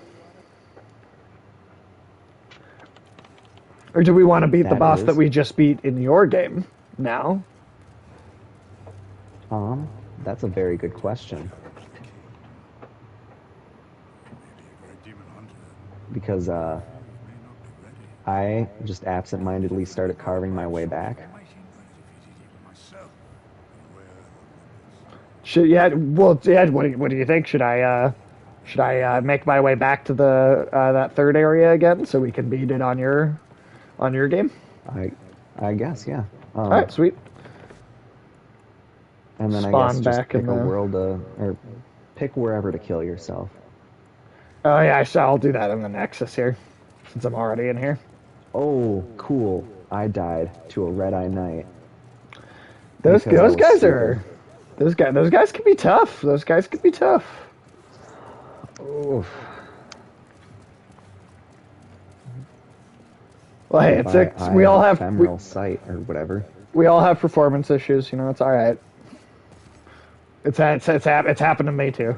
Or do we want to beat the That boss is- that we just beat in your game now? That's a very good question. Because I just absent-mindedly started carving my way back. What do you think? Should I make my way back to the that third area again so we can beat it on your game? I guess, yeah. All right, sweet. And then Spawn I guess just back pick in a the- world or pick wherever to kill yourself. Oh yeah, I'll do that in the Nexus here, since I'm already in here. Oh, cool. I died to a red-eye knight. Those Because I was guys stupid. are those guys can be tough. Those guys can be tough. Oof. Well, hey, we all have ephemeral sight or whatever. we all have performance issues. You know, it's all right. It's happened to me too.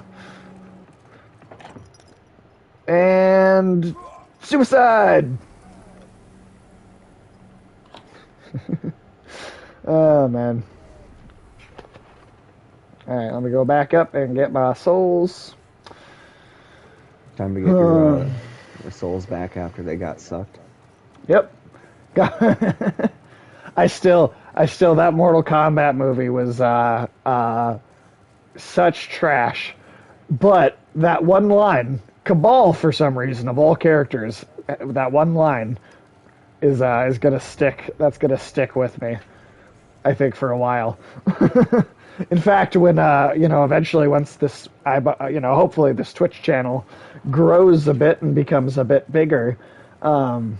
And suicide. Oh man. All right, let me go back up and get my souls. Time to get your souls back after they got sucked. Yep. I still that Mortal Kombat movie was such trash. But that one line, Cabal for some reason of all characters, that one line is gonna stick. That's gonna stick with me, I think, for a while. In fact, when eventually once this, hopefully this Twitch channel grows a bit and becomes a bit bigger, and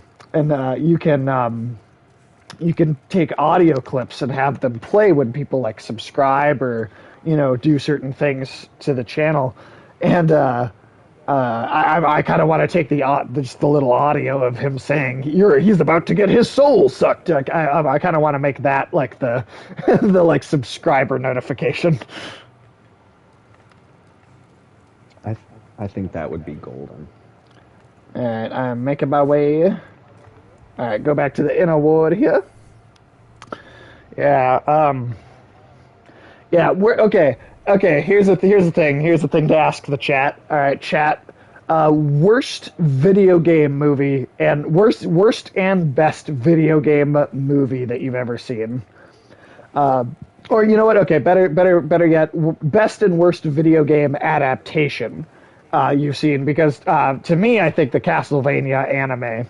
you can take audio clips and have them play when people like subscribe or do certain things to the channel, and I kind of want to take just the little audio of him saying he's about to get his soul sucked. Like, I kind of want to make that like the the like subscriber notification. I think that would be golden. All right, I'm making my way. All right, go back to the inner ward here. Yeah. Yeah. We're okay. Okay. Here's the thing. Here's the thing to ask the chat. All right, chat. Worst video game movie and worst and best video game movie that you've ever seen. Or you know what? Okay, better yet, best and worst video game adaptation you've seen. Because to me, I think the Castlevania anime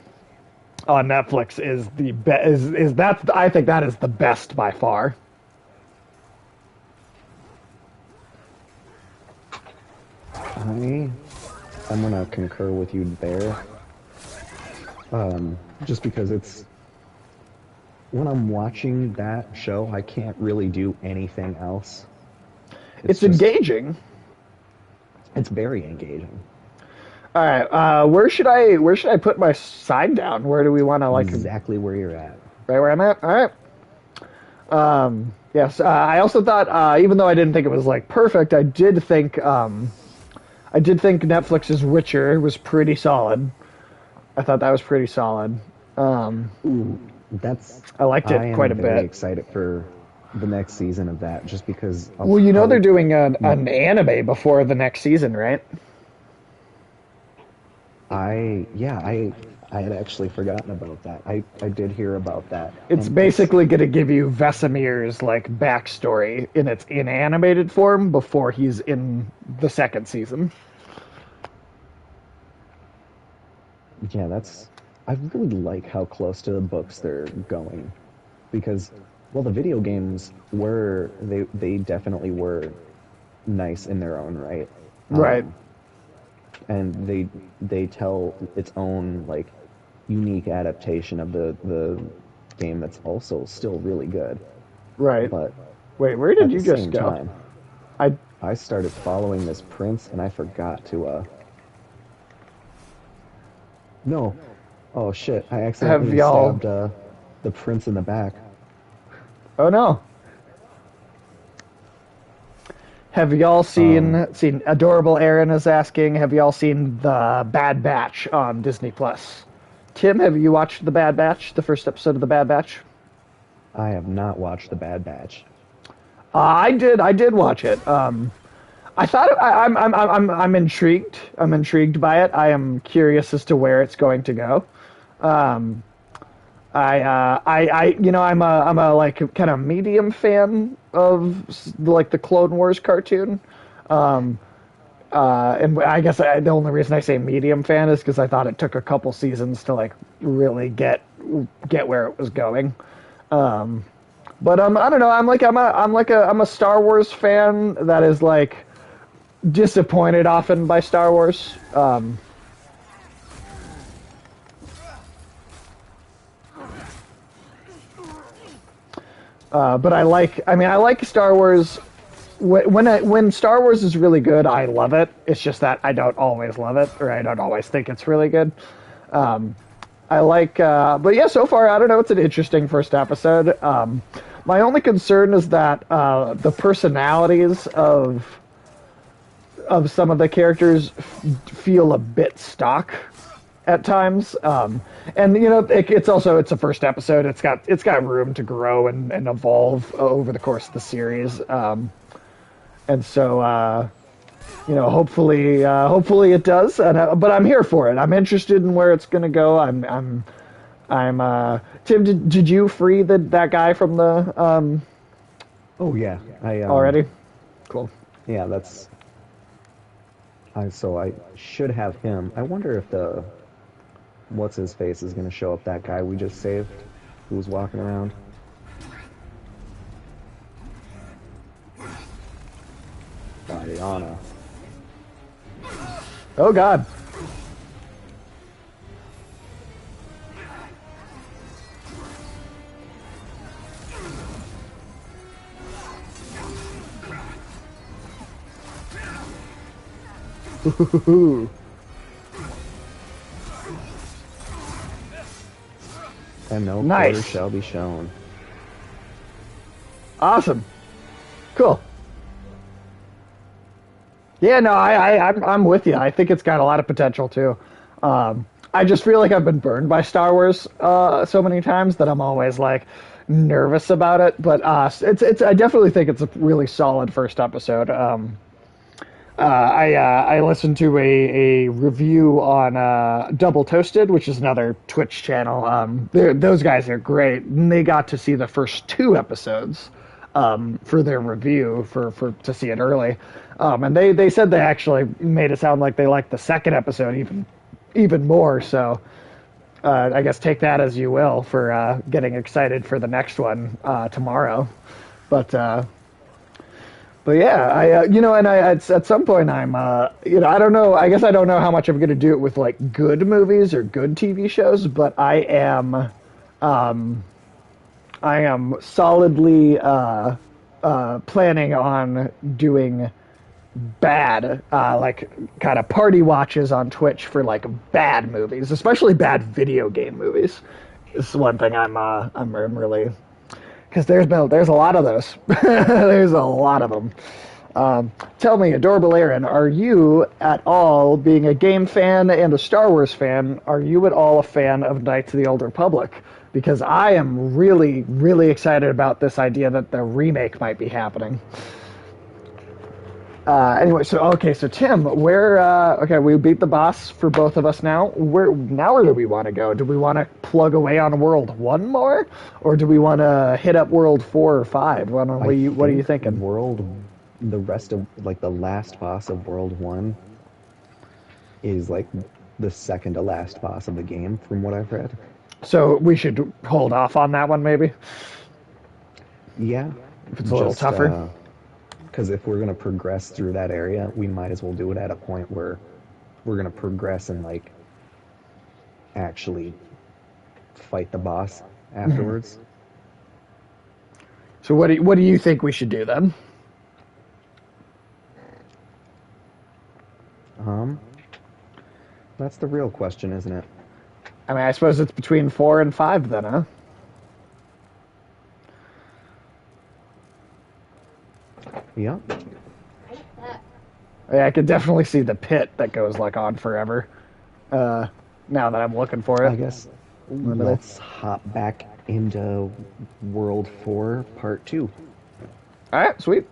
on Netflix is the is that I think that is the best by far. I'm gonna concur with you there. Just because it's when I'm watching that show, I can't really do anything else. It's Just engaging. it's very engaging. All right, where should I put my sign down? Where do we want to like Exactly where you're at. right where I'm at? All right. Yes, I also thought even though I didn't think it was like perfect, I did think Netflix's Witcher was pretty solid. I thought that was pretty solid. Ooh, that's I liked it I quite a am very bit. excited for the next season of that, just because of Well, you know they're how doing an anime before the next season, right? I had actually forgotten about that. I did hear about that, It's and it's basically going to give you Vesemir's like backstory in animated form before he's in the second season. yeah, that's I really like how close to the books they're going, because well, the video games were they definitely were nice in their own right. Right. And they tell its own like unique adaptation of the game that's also still really good. Right. But Wait, where did at you the just same go? time, I I started following this prince and I forgot to no. Oh shit, I have accidentally y'all. stabbed the prince in the back. Oh no. Have y'all seen Adorable Aaron is asking, have y'all seen The Bad Batch on Disney Plus? Tim, have you watched The Bad Batch, the first episode of The Bad Batch? I have not watched The Bad Batch. I did watch it. I thought I'm intrigued. I'm intrigued by it. I am curious as to where it's going to go. Um, I'm a like kind of medium fan of like the Clone Wars cartoon. And I guess the only reason I say medium fan is because I thought it took a couple seasons to like really get where it was going. But I don't know. I'm a Star Wars fan that is like disappointed often by Star Wars. But I like Star Wars. When Star Wars is really good, I love it. It's just that I don't always love it, or I don't always think it's really good. But yeah, so far I don't know. It's an interesting first episode. My only concern is that the personalities of some of the characters feel a bit stock at times. And you know, it's a first episode. It's got room to grow and evolve over the course of the series. And so hopefully it does. But I'm here for it. I'm interested in where it's going to go. I'm Tim. Did you free that guy from the Oh yeah, already? Cool. yeah, that's so I should have him. I wonder if the what's his face is going to show up. That guy we just saved, who was walking around. Diana. Oh God. And no Nice. quarter shall be shown. Awesome. Cool. Yeah, no, I'm with you. I think it's got a lot of potential too. I just feel like I've been burned by Star Wars so many times that I'm always like nervous about it. But I definitely think it's a really solid first episode. I listened to a review on Double Toasted, which is another Twitch channel. Those guys are great, and they got to see the first two episodes for their review for to see it early, and they said they actually made it sound like they liked the second episode even more. So I guess take that as you will for getting excited for the next one tomorrow, but. But yeah, and at some point I don't know. I guess I don't know how much I'm going to do it with like good movies or good TV shows, but I am solidly planning on doing bad, like kind of party watches on Twitch for like bad movies, especially bad video game movies. Is one thing I'm really because there's a lot of those. There's a lot of them. Tell me, Adorable Aaron, are you at all, being a game fan and a Star Wars fan, are you at all a fan of Knights of the Old Republic? Because I am really, really excited about this idea that the remake might be happening. Anyway, so Tim, okay, we beat the boss for both of us now. Where do we want to go? Do we want to plug away on World 1 more? Or do we want to hit up World 4 or 5? What are you thinking? The rest of, like, the last boss of World 1 is, like, the second to last boss of the game, from what I've read. So we should hold off on that one, maybe? Yeah. If it's a little tougher? Because if we're going to progress through that area, we might as well do it at a point where we're going to progress and, like, actually fight the boss afterwards. So what do you think we should do then? That's the real question, isn't it? I mean, I suppose it's between 4 and 5 then, huh? Yeah. Yeah, I could definitely see the pit that goes like on forever. Now that I'm looking for it, I guess let's hop back into World 4 Part 2. All right, sweet.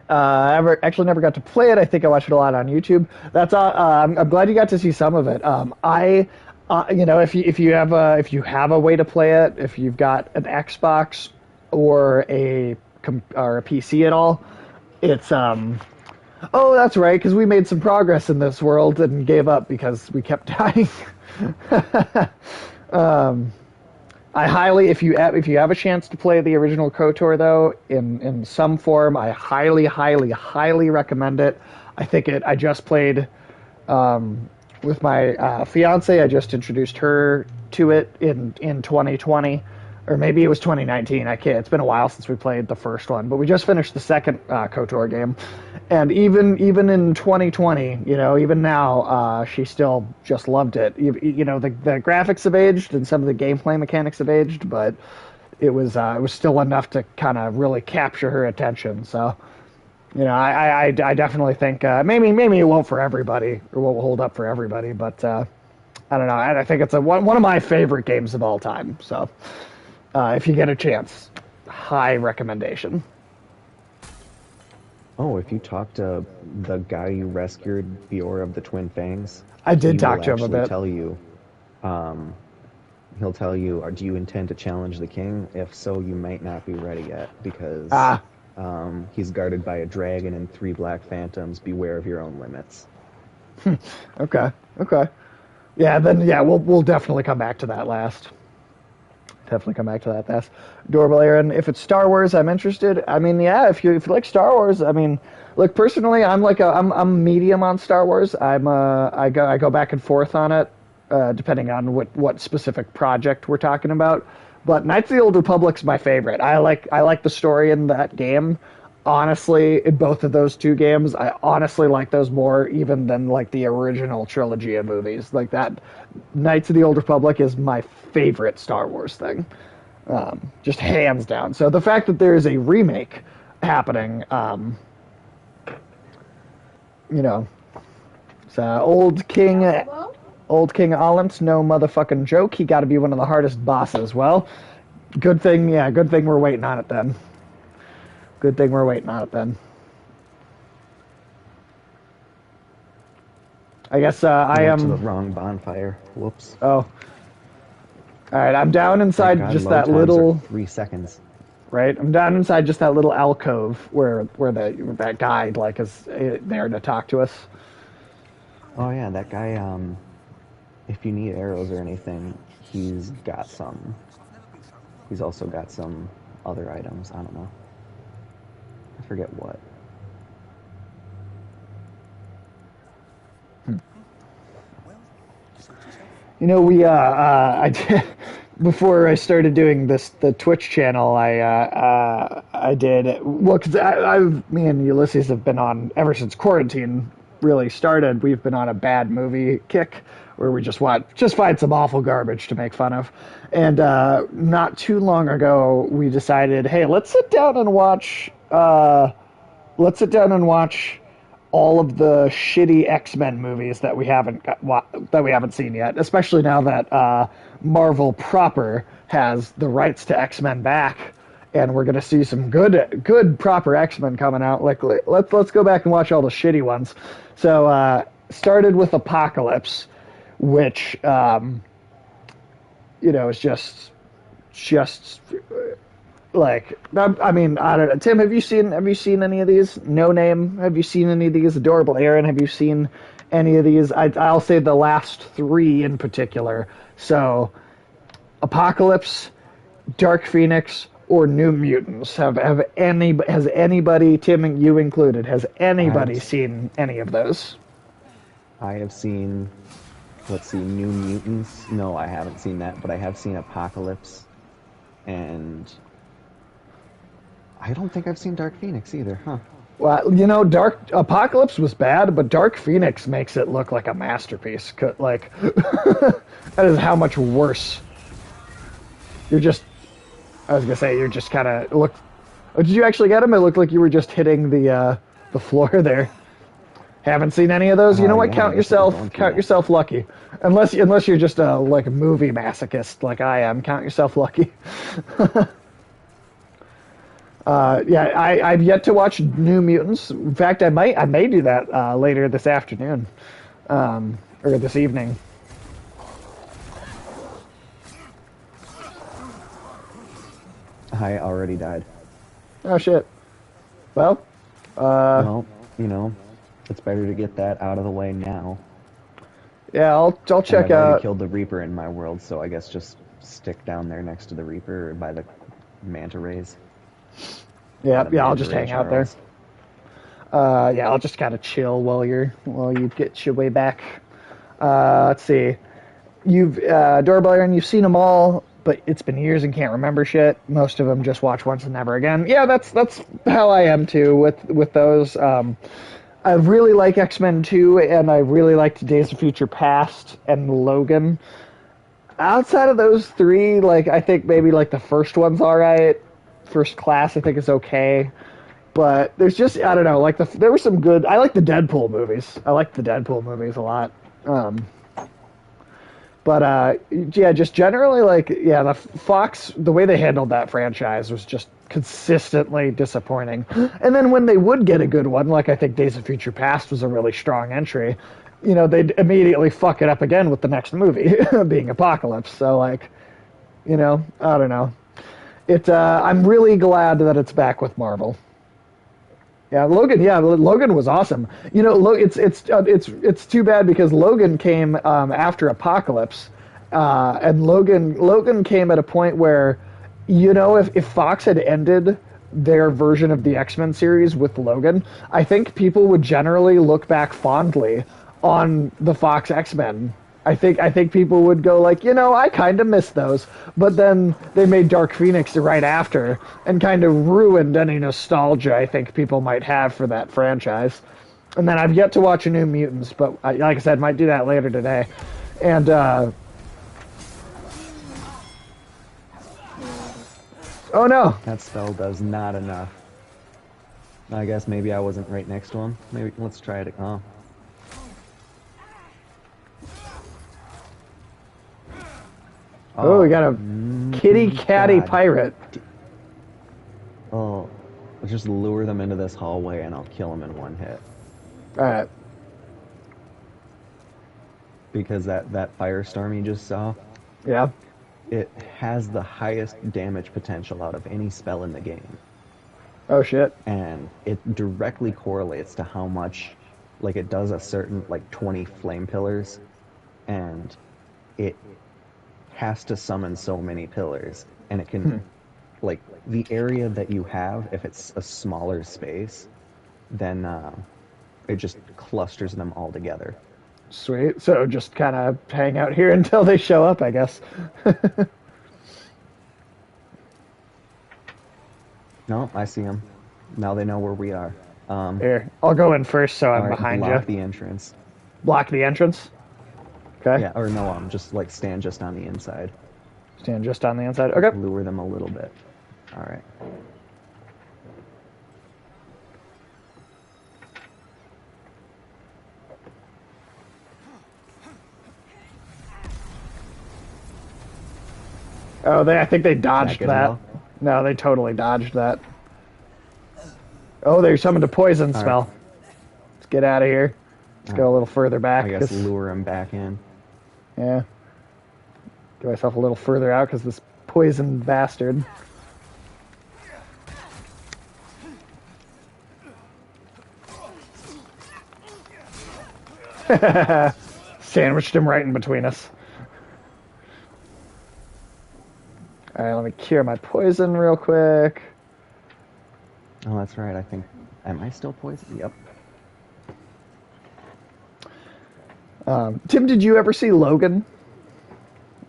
I actually never got to play it. I think I watched it a lot on YouTube. That's I'm glad you got to see some of it. If you have a way to play it, if you've got an Xbox or a PC at all, it's Oh, that's right, because we made some progress in this world and gave up because we kept dying. I highly, if you have a chance to play the original KOTOR though, in some form, I highly, highly, highly recommend it. I just played with my fiance. I just introduced her to it in 2020, or maybe it was 2019. I can't. It's been a while since we played the first one, but we just finished the second KOTOR game, and even in 2020, even now, she still just loved it. The graphics have aged and some of the gameplay mechanics have aged, but it was still enough to kind of really capture her attention. So, I definitely think maybe it won't for everybody or won't hold up for everybody, but I don't know. I think it's one of my favorite games of all time. So. If you get a chance, high recommendation. Oh, if you talk to the guy you rescued, Bior of the Twin Fangs, I did talk to him a bit. He'll tell you, do you intend to challenge the king? If so, you might not be ready yet because he's guarded by a dragon and 3 black phantoms. Beware of your own limits. Okay. Yeah, we'll definitely come back to that last. Adorable Aaron, if it's Star Wars, I'm interested. I mean, yeah, if you like Star Wars, I mean, look, personally, I'm medium on Star Wars. I go back and forth on it, depending on what specific project we're talking about. But Knights of the Old Republic's my favorite. I like the story in that game. Honestly, in both of those two games, I honestly like those more even than like the original trilogy of movies. Like that, Knights of the Old Republic is my favorite Star Wars thing, just hands down. So the fact that there is a remake happening, it's old King Olent, no motherfucking joke. He got to be one of the hardest bosses. Well, good thing we're waiting on it then. I guess I I went to the am. wrong bonfire. Whoops. Oh, all right. I'm down Thank inside God just load that times are little. 3 seconds. Right. I'm down inside just that little alcove where that guide like is there to talk to us. Oh yeah, that guy, if you need arrows or anything, he's got some. He's also got some other items. I don't know. I forget what. You know, I did, before I started doing the Twitch channel, I did, well, because me and Ulysses have been on, ever since quarantine really started, we've been on a bad movie kick where we just find some awful garbage to make fun of. And, not too long ago, we decided, hey, let's sit down and watch all of the shitty X-Men movies that we haven't seen yet, especially now that Marvel proper has the rights to X-Men back, and we're gonna see some good proper X-Men coming out. Like let's go back and watch all the shitty ones. So started with Apocalypse, which is just like I mean I don't know. Tim, have you seen any of these? No Name, have you seen any of these? Adorable Aaron, have you seen any of these? I'll say the last three in particular. So Apocalypse, Dark Phoenix, or New Mutants. Has anybody, Tim, you included, has I've anybody seen any of those? I have seen, let's see, New Mutants. No, I haven't seen that, but I have seen Apocalypse, and I don't think I've seen Dark Phoenix either, huh? Well, Dark Apocalypse was bad, but Dark Phoenix makes it look like a masterpiece. Like that is how much worse. You're just, I was gonna say, you're just kind of look. Oh, did you actually get him? It looked like you were just hitting the floor there. Haven't seen any of those. You know what? Yeah, I guess I was going through Count that. yourself lucky. Unless you're just a like a movie masochist like I am. Count yourself lucky. Yeah, I've yet to watch New Mutants. In fact, I may do that later this afternoon, or this evening. I already died. Oh shit. Well, Well, you know, it's better to get that out of the way now. yeah, I'll And check I've already out. killed the Reaper in my world, so I guess just stick down there next to the Reaper by the manta rays. By Yeah, the yeah, I'll manta just ray hang out there. Charles. Yeah, I'll just kind of chill while you get your way back. Let's see. You've Doorbell, and you've seen them all, but it's been years and can't remember shit. Most of them just watch once and never again. Yeah, that's how I am too with those. I really like X-Men 2, and I really liked Days of Future Past and Logan. Outside of those three, like I think maybe like the first one's all right. First Class I think is okay, but there's just I don't know. Like there were some good. I like the Deadpool movies. I like the Deadpool movies a lot. Um, But yeah, just generally like yeah, the Fox, the way they handled that franchise was just consistently disappointing. And then when they would get a good one, like I think Days of Future Past was a really strong entry, they'd immediately fuck it up again with the next movie being Apocalypse. So like, I don't know. I'm really glad that it's back with Marvel. Yeah, Logan. Yeah, Logan was awesome. It's too bad because Logan came after Apocalypse, and Logan came at a point where, if Fox had ended their version of the X-Men series with Logan, I think people would generally look back fondly on the Fox X-Men. I think people would go like, I kind of miss those, but then they made Dark Phoenix right after and kind of ruined any nostalgia I think people might have for that franchise. And then I've yet to watch a New Mutants, but like I said, might do that later today. And oh no, That spell does not enough. I guess maybe I wasn't right next to him. Maybe let's try it. Oh, oh, we got a kitty mm, catty God. pirate. Oh, let's just lure them into this hallway and I'll kill them in one hit. All right. because that firestorm you just saw, Yeah. it has the highest damage potential out of any spell in the game. Oh shit. And it directly correlates to how much, like, it does a certain, like, 20 flame pillars, and it has to summon so many pillars, and it can, like, the area that you have, if it's a smaller space, then it just clusters them all together. Sweet. So just kind of hang out here until they show up, I guess. No, I see them. Now they know where we are. Here, I'll go in first, so I'm All right, behind block you. the entrance. Block the entrance. Okay. Yeah, or no, just like stand just on the inside. Stand just on the inside. Okay. Lure them a little bit. All right. Oh, I think they dodged good that. enough? No, they totally dodged that. Oh, they summoned a poison All spell. right. Let's get out of here. Let's go a little further back. I guess 'Cause- lure them back in. yeah. Get myself a little further out because this poison bastard. Sandwiched him right in between us. Alright, let me cure my poison real quick. Oh, that's right. I think. Am I still poisoned? Yep. Tim, did you ever see Logan?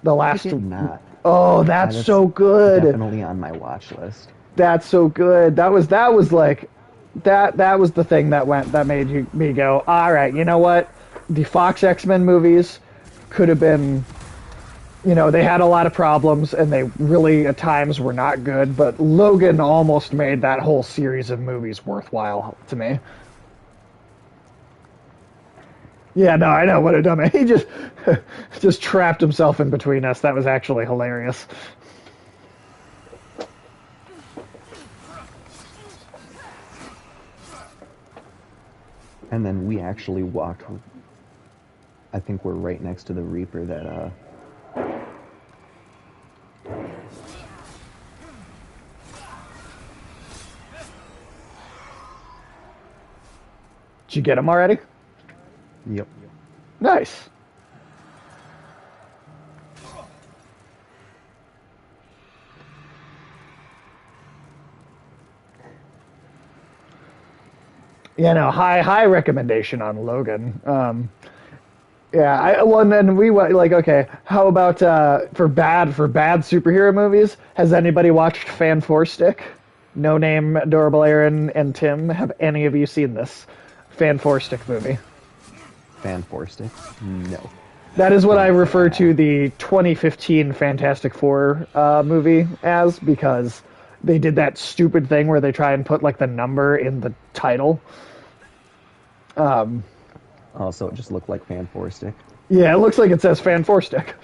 The I last. did not. Oh, that's so good. Definitely on my watch list. That's so good. That was like that was the thing that made me go, all right, you know what? The Fox X-Men movies could have been, they had a lot of problems and they really at times were not good, but Logan almost made that whole series of movies worthwhile to me. Yeah, no, I know what a dumbass. He just trapped himself in between us. That was actually hilarious. And then we actually walked. I think we're right next to the Reaper that. Did you get him already? Yep. Nice. Yeah, no, high recommendation on Logan. Yeah, and then we went like, okay, how about for bad superhero movies? Has anybody watched Fan Four Stick? No Name, Adorable Aaron, and Tim. Have any of you seen this Fan Four Stick movie? Fan Four Stick? No. That is what I refer to the 2015 Fantastic Four movie as, because they did that stupid thing where they try and put like the number in the title. Oh, so it just looked like Fan Four Stick. Yeah, it looks like it says Fan Four Stick.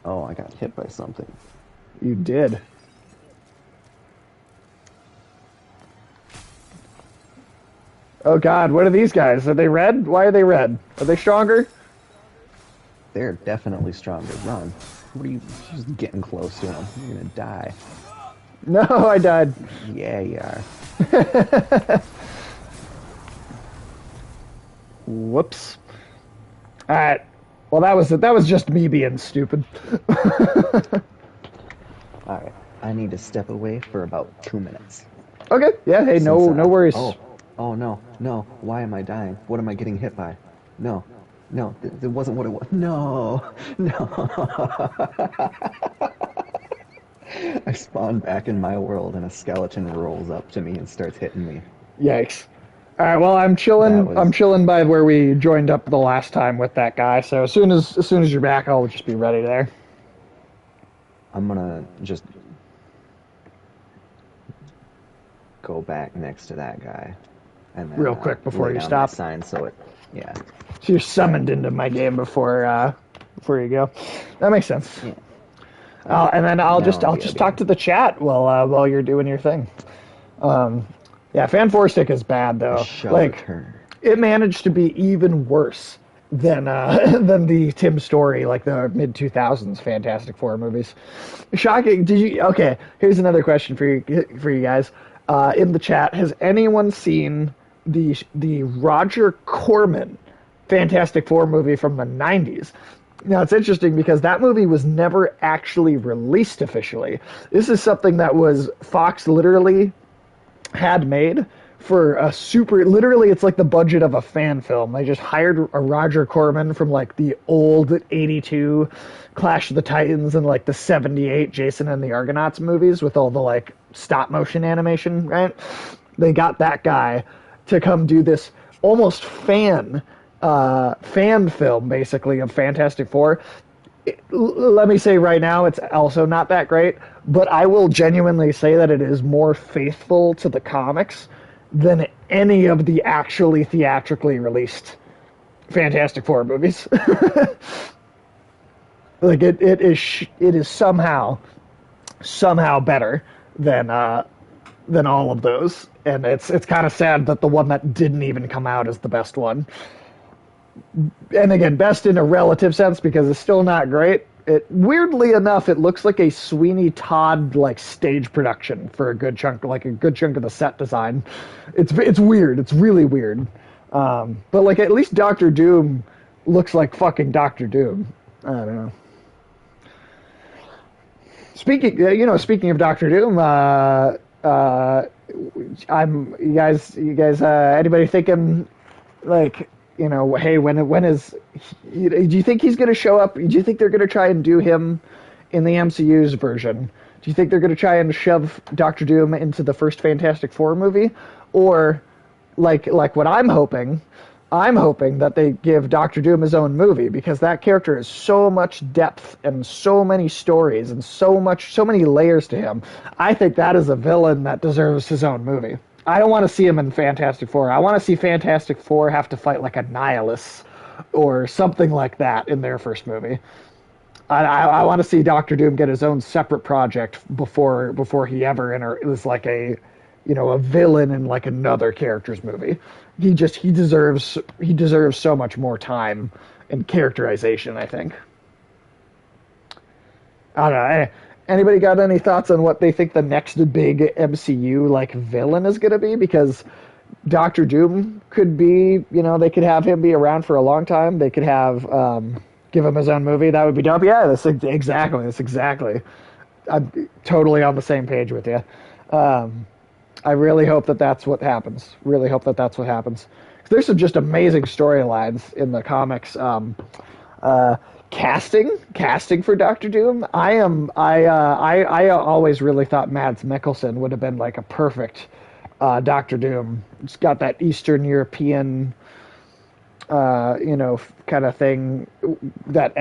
Oh, I got hit by something. You did. Oh God, what are these guys? Are they red? Why are they red? Are they stronger? They're definitely stronger. Run. What are you just getting close to them? You're gonna die. No, I died. Yeah, you are. Whoops. All right. Well, that was just me being stupid. All right. I need to step away for about 2 minutes. Okay. Yeah. Hey, no worries. Oh no. Why am I dying? What am I getting hit by? No. It wasn't what it was. No. I spawn back in my world and a skeleton rolls up to me and starts hitting me. Yikes. All right. Well, I'm chilling. Was- I'm chilling by where we joined up the last time with that guy. So as soon as you're back, I'll just be ready there. I'm gonna just go back next to that guy. And then, Real quick before lay you down stop. my sign so it, yeah. So you're summoned into my game before you go. That makes sense. Yeah. And then I'll No, just yeah, talk to the chat while you're doing your thing. Yeah, Fan Four Stick is bad though. Shove Like turn. it managed to be even worse than than the Tim Story, like the mid 2000s Fantastic Four movies. Shocking. Did you? Okay, here's another question for you guys in the chat. Has anyone seen the Roger Corman Fantastic Four movie from the 90s? Now, it's interesting because that movie was never actually released officially. This is something that was Fox literally had made for a super, literally it's like the budget of a fan film. They just hired a Roger Corman from like the old 82 Clash of the Titans and like the 78 Jason and the Argonauts movies with all the like stop motion animation, right? They got that guy to come do this almost fan film basically of Fantastic Four. Let me say right now, it's also not that great, but I will genuinely say that it is more faithful to the comics than any of the actually theatrically released Fantastic Four movies. Like it is somehow better than all of those, and it's kind of sad that the one that didn't even come out is the best one. And again, best in a relative sense because it's still not great. It weirdly enough, it looks like a Sweeney Todd like stage production for a good chunk, like a good chunk of the set design. It's weird. It's really weird. But like at least Doctor Doom looks like fucking Doctor Doom. I don't know. Speaking of Doctor Doom, you guys, anybody thinking like, hey, when is, do you think he's going to show up? Do you think they're going to try and do him in the MCU's version? Do you think they're going to try and shove Doctor Doom into the first Fantastic Four movie? Or, like what I'm hoping that they give Doctor Doom his own movie, because that character has so much depth and so many stories and so many layers to him. I think that is a villain that deserves his own movie. I don't want to see him in Fantastic Four. I want to see Fantastic Four have to fight like a Nihilus or something like that in their first movie. I want to see Doctor Doom get his own separate project before he ever is like a villain in like another character's movie. He deserves so much more time and characterization, I think. I don't know. Anybody got any thoughts on what they think the next big MCU like villain is going to be? Because Doctor Doom could be, they could have him be around for a long time. They could have give him his own movie. That would be dope. Yeah, that's exactly. I'm totally on the same page with you. I really hope that that's what happens. Really hope that that's what happens. 'Cause there's some just amazing storylines in the comics. Casting for Doctor Doom. I always really thought Mads Mikkelsen would have been like a perfect Doctor Doom. It's got that Eastern European, kind of thing that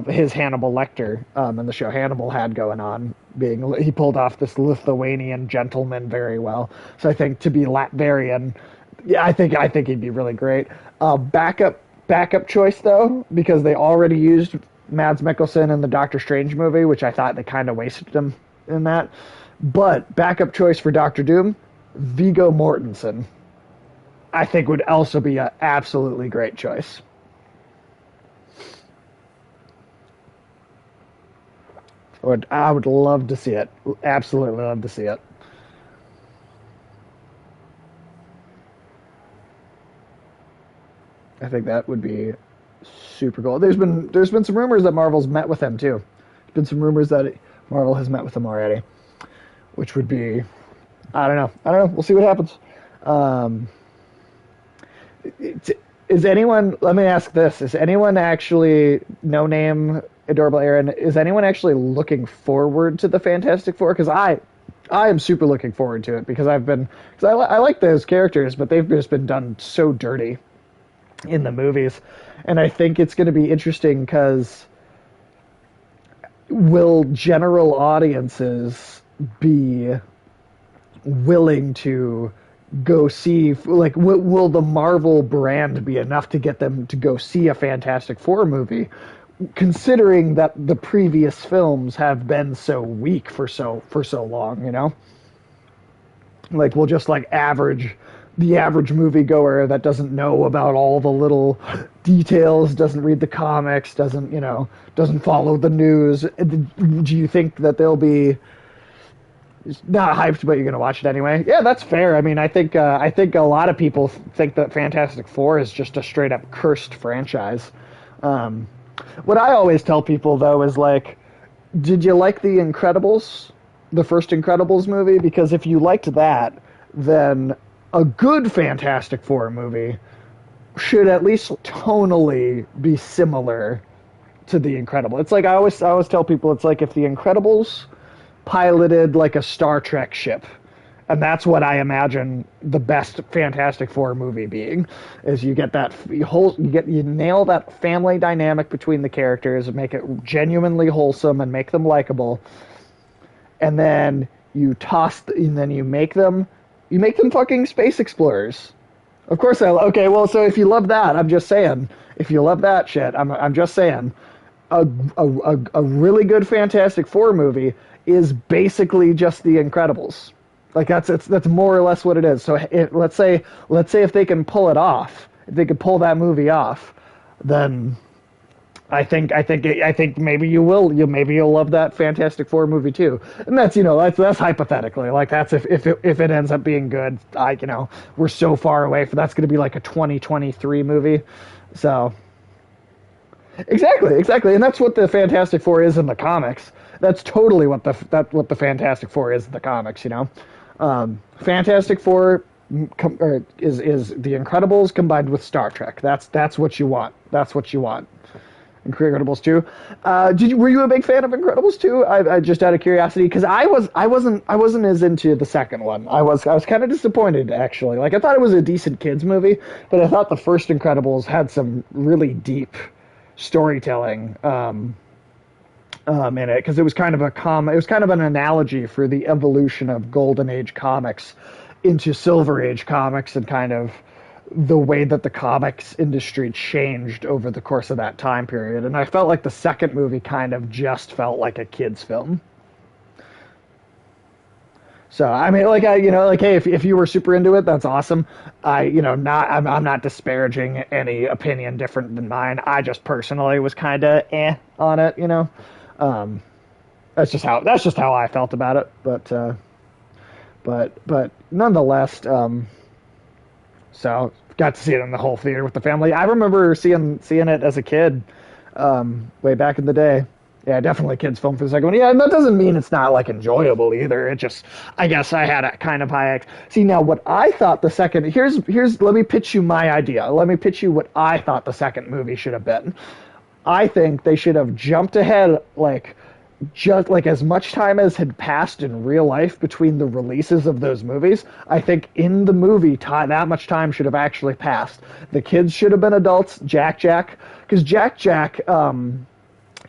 his Hannibal Lecter in the show Hannibal had going on. He pulled off this Lithuanian gentleman very well. So I think to be Latvian, yeah, I think he'd be really great. Backup choice though, because they already used Mads Mikkelsen in the Doctor Strange movie, which I thought they kind of wasted him in that. But backup choice for Doctor Doom, Viggo Mortensen, I think would also be an absolutely great choice. I would love to see it. Absolutely love to see it. I think that would be super cool. There's been some rumors that Marvel's met with him too. There's been some rumors that Marvel has met with him already, which would be, I don't know. We'll see what happens. Is anyone? Let me ask this: is anyone actually, no name, adorable Aaron? Is anyone actually looking forward to the Fantastic Four? Because I am super looking forward to it because I like those characters, but they've just been done so dirty in the movies, and I think it's going to be interesting because will general audiences be willing to go see, like, will the Marvel brand be enough to get them to go see a Fantastic Four movie, considering that the previous films have been so weak for so long, like, we'll just like the average moviegoer that doesn't know about all the little details, doesn't read the comics, doesn't follow the news. Do you think that they'll be not hyped, but you're gonna watch it anyway? Yeah, that's fair. I mean, I think a lot of people think that Fantastic Four is just a straight up cursed franchise. Um, what I always tell people though is like, did you like the Incredibles, the first Incredibles movie? Because if you liked that, then a good Fantastic Four movie should at least tonally be similar to the Incredible. It's like I always tell people it's like if the Incredibles piloted like a Star Trek ship. And that's what I imagine the best Fantastic Four movie being is you get that you nail that family dynamic between the characters and make it genuinely wholesome and make them likable. And then and then you make them fucking space explorers. Of course okay, well so if you love that, I'm just saying, if you love that shit, I'm just saying a really good Fantastic Four movie is basically just The Incredibles. Like that's more or less what it is. So let's say if they can pull it off, if they could pull that movie off, then I think maybe maybe you'll love that Fantastic Four movie too. And that's hypothetically, like that's if it ends up being good. We're so far away from that's going to be like a 2023 movie. So exactly, and that's what the Fantastic Four is in the comics. That's totally what the Fantastic Four is in the comics. Fantastic Four is the Incredibles combined with Star Trek. That's what you want. That's what you want. Incredibles 2. Were you a big fan of Incredibles 2? I just out of curiosity, because I wasn't as into the second one. I was kind of disappointed actually. Like I thought it was a decent kids movie, but I thought the first Incredibles had some really deep storytelling in it, because it was kind of an analogy for the evolution of Golden Age comics into Silver Age comics and kind of the way that the comics industry changed over the course of that time period. And I felt like the second movie kind of just felt like a kid's film. So I mean, hey, if you were super into it, that's awesome. I'm not disparaging any opinion different than mine. I just personally was kind of on it. That's just how I felt about it. But nonetheless, so got to see it in the whole theater with the family. I remember seeing it as a kid, way back in the day. Yeah, definitely kids film for the second one. Yeah, and that doesn't mean it's not like enjoyable either. It just, I guess I had a kind of see, now what I thought the second, let me pitch you my idea. Let me pitch you what I thought the second movie should have been. I think they should have jumped ahead, just like as much time as had passed in real life between the releases of those movies. I think in the movie, that much time should have actually passed. The kids should have been adults. Jack, because Jack,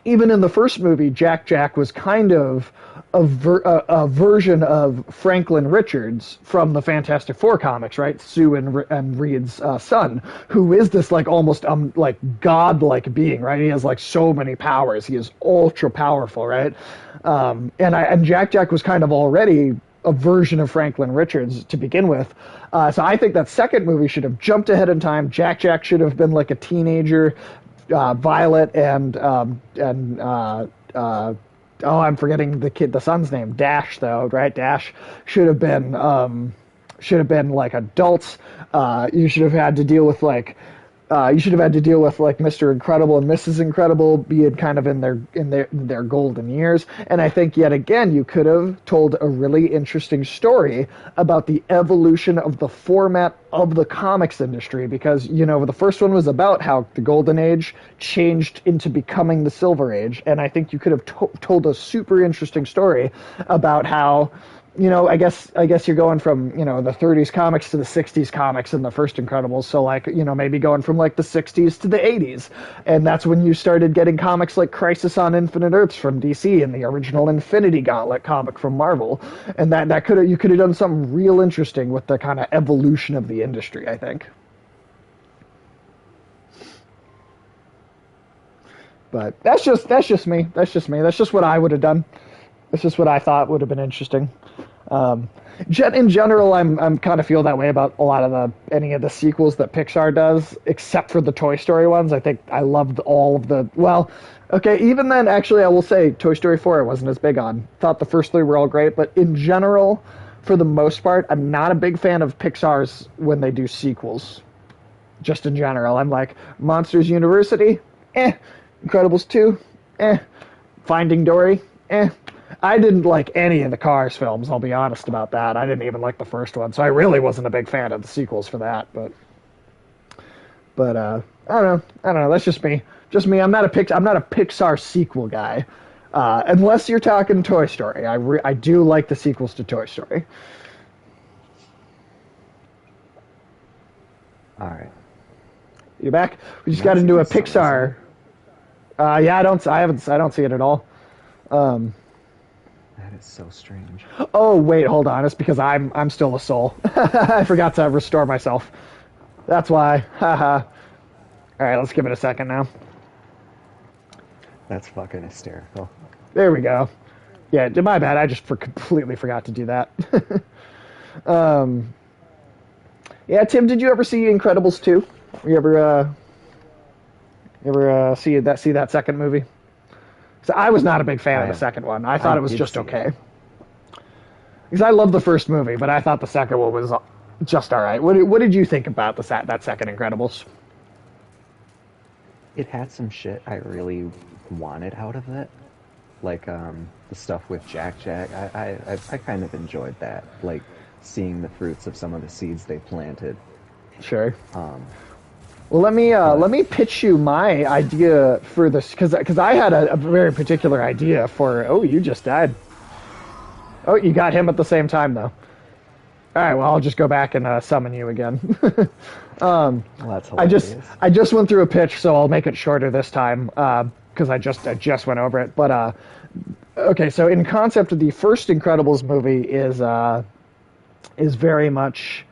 even in the first movie, Jack was kind of a version of Franklin Richards from the Fantastic Four comics, right? Sue and Reed's son, who is this almost godlike being, right? He has so many powers. He is ultra powerful, right? And Jack was kind of already a version of Franklin Richards to begin with. So I think that second movie should have jumped ahead in time. Jack should have been like a teenager. Violet and I'm forgetting the son's name. Dash, though, right? Dash should have been like adults. You should have had to deal with Mr. Incredible and Mrs. Incredible being kind of in their golden years. And I think yet again you could have told a really interesting story about the evolution of the format of the comics industry, because the first one was about how the Golden Age changed into becoming the Silver Age, and I think you could have told a super interesting story about how I guess you're going from, the 30s comics to the 60s comics in the first Incredibles. So maybe going from the 60s to the 80s. And that's when you started getting comics like Crisis on Infinite Earths from DC and the original Infinity Gauntlet comic from Marvel. And you could have done something real interesting with the kind of evolution of the industry, I think. But that's just me. That's just what I would have done. That's just what I thought would have been interesting. In general, I'm kind of feel that way about a lot of any of the sequels that Pixar does, except for the Toy Story ones. I think I loved all of the. Well, okay, even then, actually, I will say Toy Story 4 I wasn't as big on. Thought the first three were all great, but in general, for the most part, I'm not a big fan of Pixar's when they do sequels. Just in general, I'm like Monsters University, Incredibles 2, Finding Dory, I didn't like any of the Cars films, I'll be honest about that. I didn't even like the first one, so I really wasn't a big fan of the sequels for that. But I don't know. I don't know. That's just me. Just me. I'm not a Pixar sequel guy. Unless you're talking Toy Story. I do like the sequels to Toy Story. All right. You back? We just Not got into a seeing Pixar. Yeah, I don't see it at all. That is so strange. Oh wait, hold on. It's because I'm still a soul. I forgot to restore myself. That's why. Haha. All right, let's give it a second now. That's fucking hysterical. There we go. Yeah, my bad. I just completely forgot to do that. Yeah, Tim, did you ever see Incredibles 2? You ever see that second movie? So I was not a big fan of the second one. I thought it was just okay. Because I love the first movie, but I thought the second one was just all right. What did you think about that second Incredibles? It had some shit I really wanted out of it, like the stuff with Jack Jack. I kind of enjoyed that, like seeing the fruits of some of the seeds they planted. Sure. Well, let me pitch you my idea for this because I had a very particular idea for. Oh, you just died. Oh, you got him at the same time though. All right, well, I'll just go back and summon you again. Well, that's hilarious. I just went through a pitch, so I'll make it shorter this time because I just went over it. But okay, so in concept, the first Incredibles movie is very much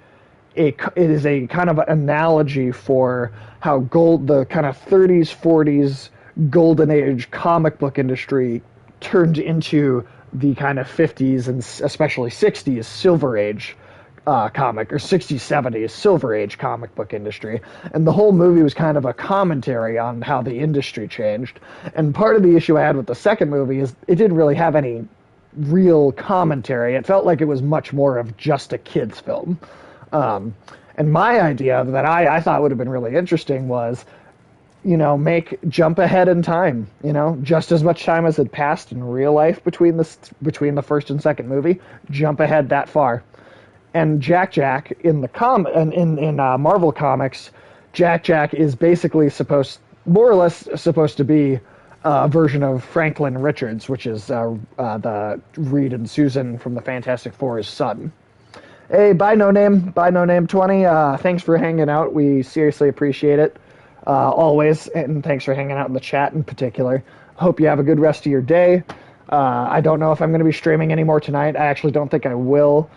it is a kind of analogy for how the kind of 30s 40s golden age comic book industry turned into the kind of 50s and especially 60s silver age comic, or 60s 70s silver age comic book industry. And the whole movie was kind of a commentary on how the industry changed. And part of the issue I had with the second movie is it didn't really have any real commentary. It felt like it was much more of just a kid's film. And my idea that I thought would have been really interesting was, jump ahead in time, just as much time as had passed in real life between the first and second movie, jump ahead that far. And Jack in the Marvel comics, Jack is basically more or less supposed to be a version of Franklin Richards, which is the Reed and Susan from the Fantastic Four's son. Hey, bye no name 20. Thanks for hanging out. We seriously appreciate it always, and thanks for hanging out in the chat in particular. Hope you have a good rest of your day. I don't know if I'm going to be streaming anymore tonight. I actually don't think I will.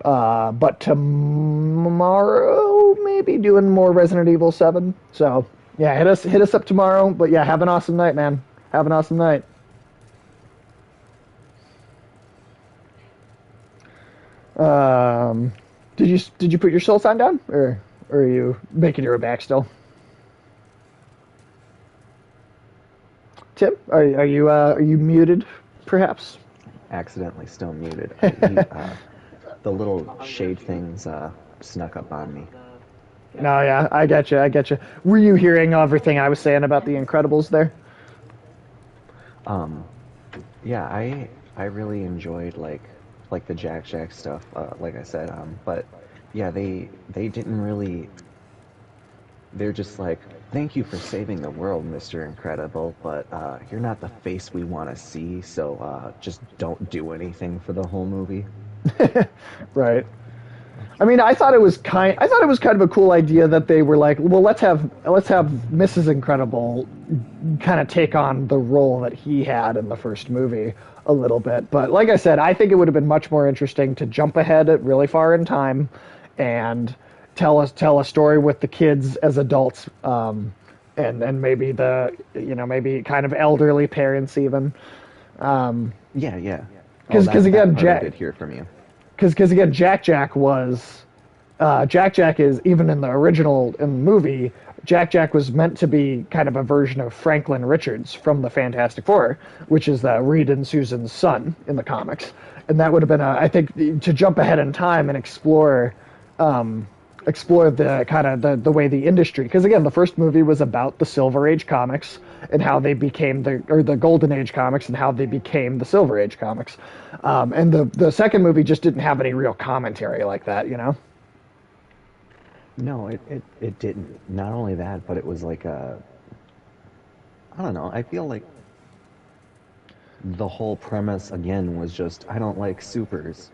But tomorrow, maybe doing more Resident Evil 7. So, yeah, hit us up tomorrow. But yeah, have an awesome night, man. Have an awesome night. Did you put your soul sign down, or are you making your way back still? Tim, are you muted, perhaps? Accidentally still muted. The little shade things snuck up on me. No, yeah, I get you. Were you hearing everything I was saying about the Incredibles there? Yeah, I really enjoyed like the Jack stuff, like I said. But yeah, they didn't really. They're just like, thank you for saving the world, Mr. Incredible, but you're not the face we want to see, so just don't do anything for the whole movie. Right. I mean, I thought it was kind of a cool idea that they were like, well, let's have Mrs. Incredible kind of take on the role that he had in the first movie a little bit. But like I said, I think it would have been much more interesting to jump ahead really far in time and tell a story with the kids as adults, and maybe maybe kind of elderly parents even. Yeah. Because again, Jack, I did hear from you. because again, Jack Jack is, even in the original, in the movie, Jack Jack was meant to be kind of a version of Franklin Richards from the Fantastic Four, which is Reed and Susan's son in the comics. And that would have been, I think, to jump ahead in time and explore the kind of the way the industry, because again, the first movie was about the Silver Age comics and how they became the Golden Age comics and how they became the Silver Age comics. And the second movie just didn't have any real commentary like that, you know? No, it didn't. Not only that, but it was like a, I don't know, I feel like the whole premise again was just, I don't like supers.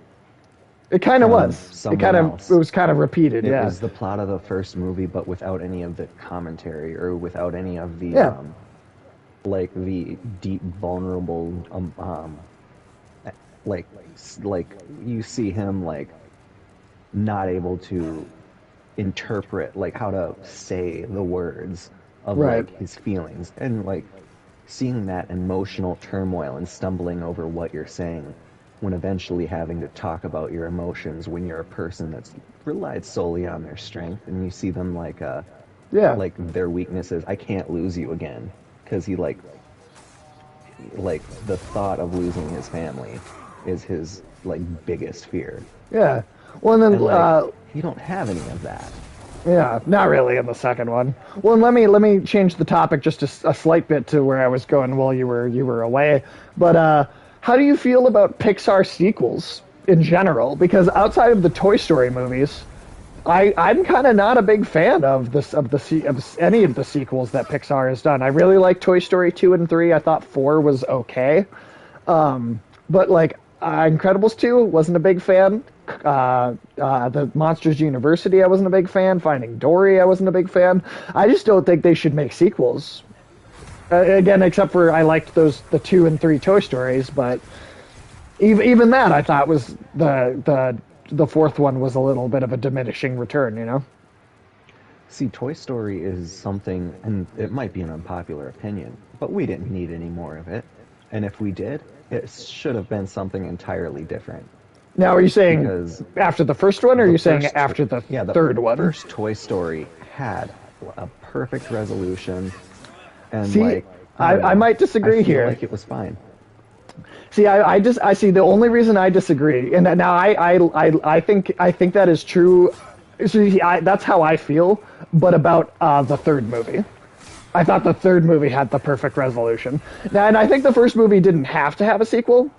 It kind of was. It was kind of repeated. It was the plot of the first movie, but without any of the commentary or without any of the like the deep, vulnerable, like you see him like not able to interpret like how to say the words of like his feelings, and like seeing that emotional turmoil and stumbling over what you're saying when eventually having to talk about your emotions when you're a person that's relied solely on their strength, and you see them like their weaknesses. I can't lose you again, because he like the thought of losing his family is his like biggest fear. Yeah. Well, and then like, you don't have any of that. Yeah, not really in the second one. Well, and let me change the topic just a slight bit to where I was going while you were away. But how do you feel about Pixar sequels in general? Because outside of the Toy Story movies, I'm kind of not a big fan of any of the sequels that Pixar has done. I really like Toy Story 2 and 3. I thought 4 was okay. But like Incredibles 2 wasn't a big fan. The Monsters University I wasn't a big fan. Finding Dory I wasn't a big fan. I just don't think they should make sequels. Again, except for I liked the 2 and 3 Toy Stories, but even that I thought was the fourth one was a little bit of a diminishing return, you know? See, Toy Story is something, and it might be an unpopular opinion, but we didn't need any more of it. And if we did, it should have been something entirely different. Now, are you saying after the first one, or are you saying after the third one? The first Toy Story had a perfect resolution. And see, I might disagree here. Like it was fine. See, I see. The only reason I disagree, and now I think that is true. See, that's how I feel. But about the third movie, I thought the third movie had the perfect resolution. Now, and I think the first movie didn't have to have a sequel.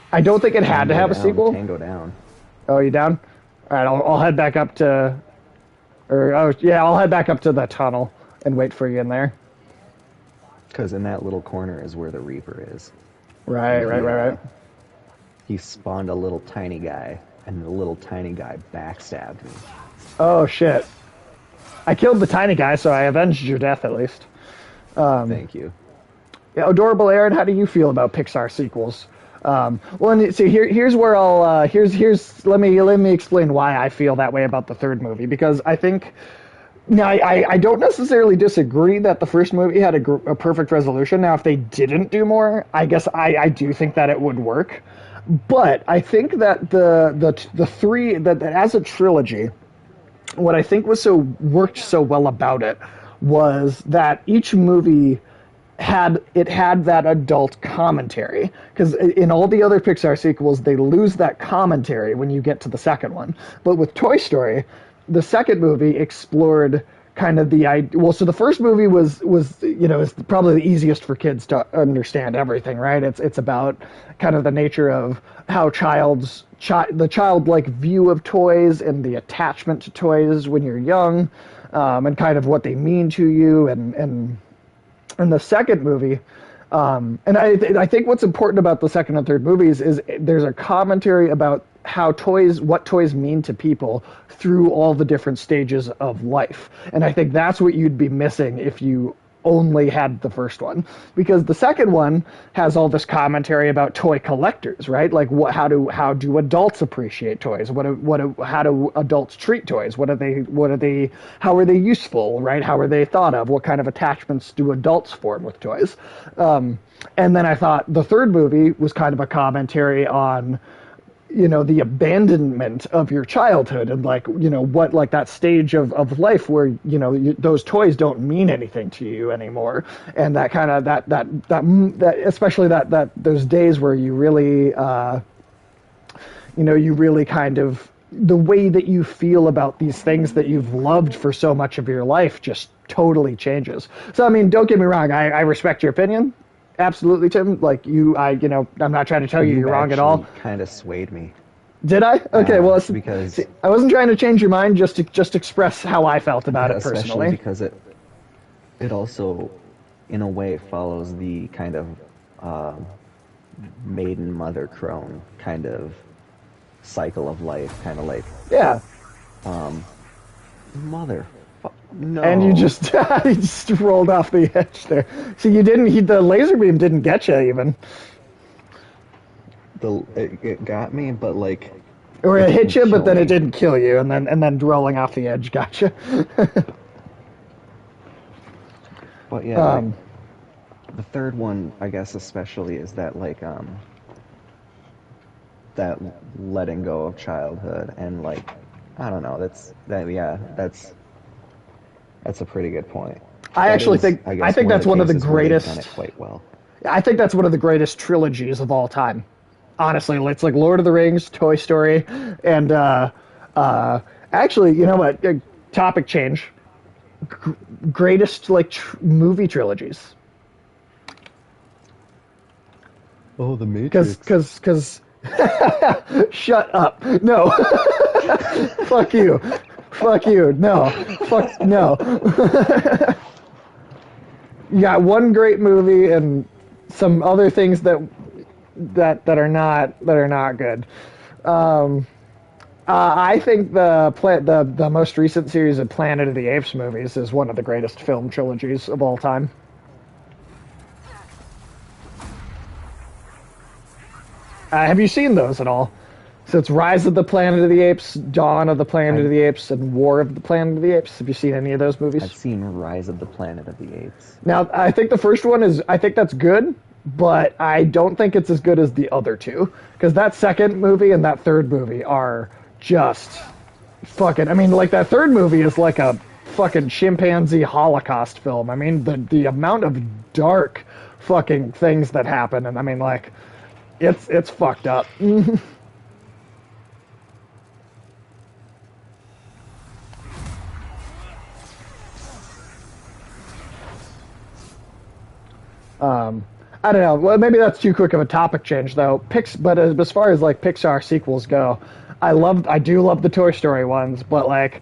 I don't think it had to have a sequel. Tango down. Oh, you down? All right, I'll head back up to, I'll head back up to the tunnel and wait for you in there. Because in that little corner is where the Reaper is. Right. He spawned a little tiny guy, and the little tiny guy backstabbed me. Oh shit! I killed the tiny guy, so I avenged your death at least. Thank you. Yeah, Adorable Aaron, how do you feel about Pixar sequels? Well, and see, here's where I'll let me explain why I feel that way about the third movie, because I think now I don't necessarily disagree that the first movie had a perfect resolution. Now, if they didn't do more, I guess I do think that it would work, but I think that the three that as a trilogy, what I think worked so well about it was that each movie had that adult commentary, because in all the other Pixar sequels they lose that commentary when you get to the second one. But with Toy Story, the second movie explored kind of so the first movie was is probably the easiest for kids to understand everything, right? It's about kind of the nature of how the childlike view of toys and the attachment to toys when you're young, and kind of what they mean to you, and the second movie, and I think what's important about the second and third movies is there's a commentary about what toys mean to people through all the different stages of life. And I think that's what you'd be missing if you only had the first one, because the second one has all this commentary about toy collectors, right? Like how do adults appreciate toys? How do adults treat toys? How are they useful, right? How are they thought of? What kind of attachments do adults form with toys? And then I thought the third movie was kind of a commentary on, the abandonment of your childhood, and what, like that stage of life where, those toys don't mean anything to you anymore. And that kind of, that especially that those days where you really, you really kind of, the way that you feel about these things that you've loved for so much of your life just totally changes. So, I mean, don't get me wrong. I respect your opinion. Absolutely, Tim. Like I'm not trying to tell you you're wrong at all. Kind of swayed me. Did I? Okay, well, because I wasn't trying to change your mind, just to express how I felt about it personally. Especially because it also, in a way, follows the kind of maiden mother crone kind of cycle of life, kind of like mother. No. And you just you just rolled off the edge there. So you didn't. The laser beam didn't get you even. It got me, but like. Or it hit you, but then it didn't kill you, and then rolling off the edge got you. But yeah, the third one, I guess, especially is that that letting go of childhood, and I don't know. That's a pretty good point. I think that's one of the greatest. Done it quite well. I think that's one of the greatest trilogies of all time. Honestly, it's like Lord of the Rings, Toy Story, and actually, you know what? Topic change. Greatest movie trilogies. Oh, the Matrix. Because shut up. No. Fuck you. Fuck you. No. Fuck no. You got one great movie and some other things that are not good. I think the most recent series of Planet of the Apes movies is one of the greatest film trilogies of all time. Have you seen those at all? So it's Rise of the Planet of the Apes, Dawn of the Planet of the Apes, and War of the Planet of the Apes. Have you seen any of those movies? I've seen Rise of the Planet of the Apes. Now, I think the first one I think that's good, but I don't think it's as good as the other two. Because that second movie and that third movie are just fucking... I mean, that third movie is like a fucking chimpanzee Holocaust film. I mean, the amount of dark fucking things that happen, and I mean, it's fucked up. I don't know. Well, maybe that's too quick of a topic change, though. But as far as Pixar sequels go, I do love the Toy Story ones. But let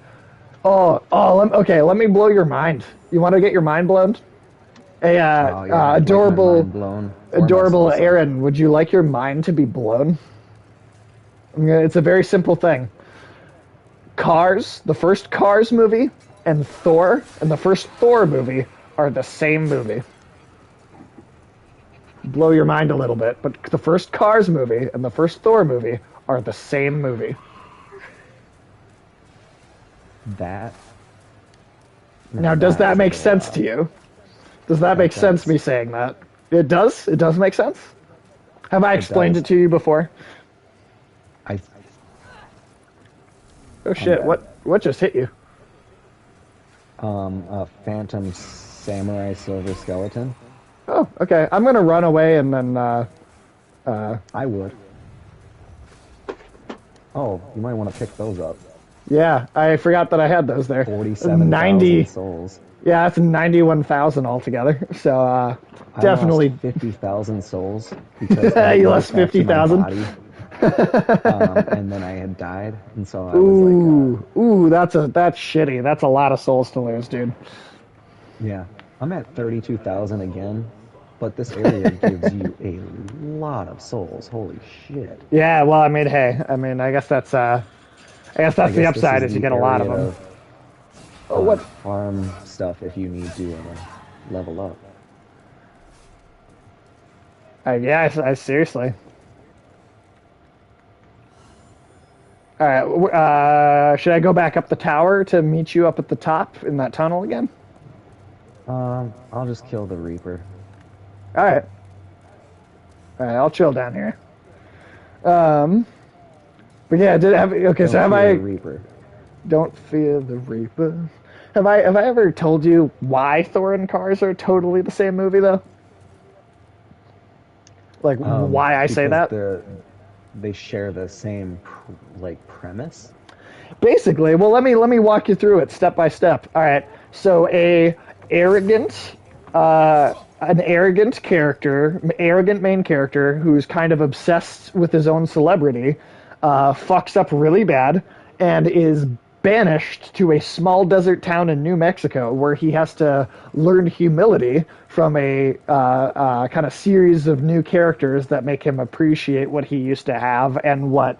me blow your mind. You want to get your mind blown? Adorable Aaron, would you like your mind to be blown? It's a very simple thing. Cars, the first Cars movie, and Thor, and the first Thor movie are the same movie. Blow your mind a little bit, but the first Cars movie and the first Thor movie are the same movie. Now, does that make sense to you? Does that make sense, me saying that? It does? It does make sense? Have I explained it to you before? Oh shit, what just hit you? A Phantom Samurai Silver Skeleton. Oh, okay. I'm gonna run away and then, I would. Oh, you might want to pick those up. Yeah, I forgot that I had those there. 47,000 souls. Yeah, that's 91,000 altogether. So, definitely. I lost 50,000 souls. Because you lost 50,000? And then I had died, and so I was Ooh, that's shitty. That's a lot of souls to lose, dude. Yeah. I'm at 32,000 again, but this area gives you a lot of souls. Holy shit. Yeah, well, I mean, hey, I guess that's the upside is you get a lot of them. Farm stuff if you need to. level up. Yeah, I seriously. All right, should I go back up the tower to meet you up at the top in that tunnel again? I'll just kill the Reaper. All right, all right, I'll chill down here. Um, but yeah, did have okay. So Don't have fear the I? Reaper. Don't fear the Reaper. Have I ever told you why Thor and Cars are totally the same movie though? Like why I say Because that? they share the same like premise. Basically, well, let me walk you through it step by step. All right. So arrogant, an arrogant character, arrogant main character who's kind of obsessed with his own celebrity, fucks up really bad and is banished to a small desert town in New Mexico where he has to learn humility from a kind of series of new characters that make him appreciate what he used to have and what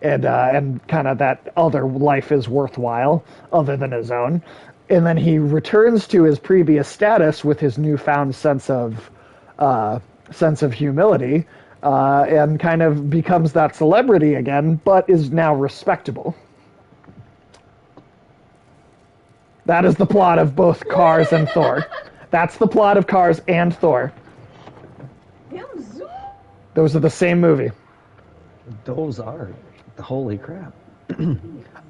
and kind of that other life is worthwhile other than his own. And then he returns to his previous status with his newfound sense of humility, and kind of becomes that celebrity again, but is now respectable. That is the plot of both Cars and Thor. That's the plot of Cars and Thor. Those are the same movie. Those are holy crap.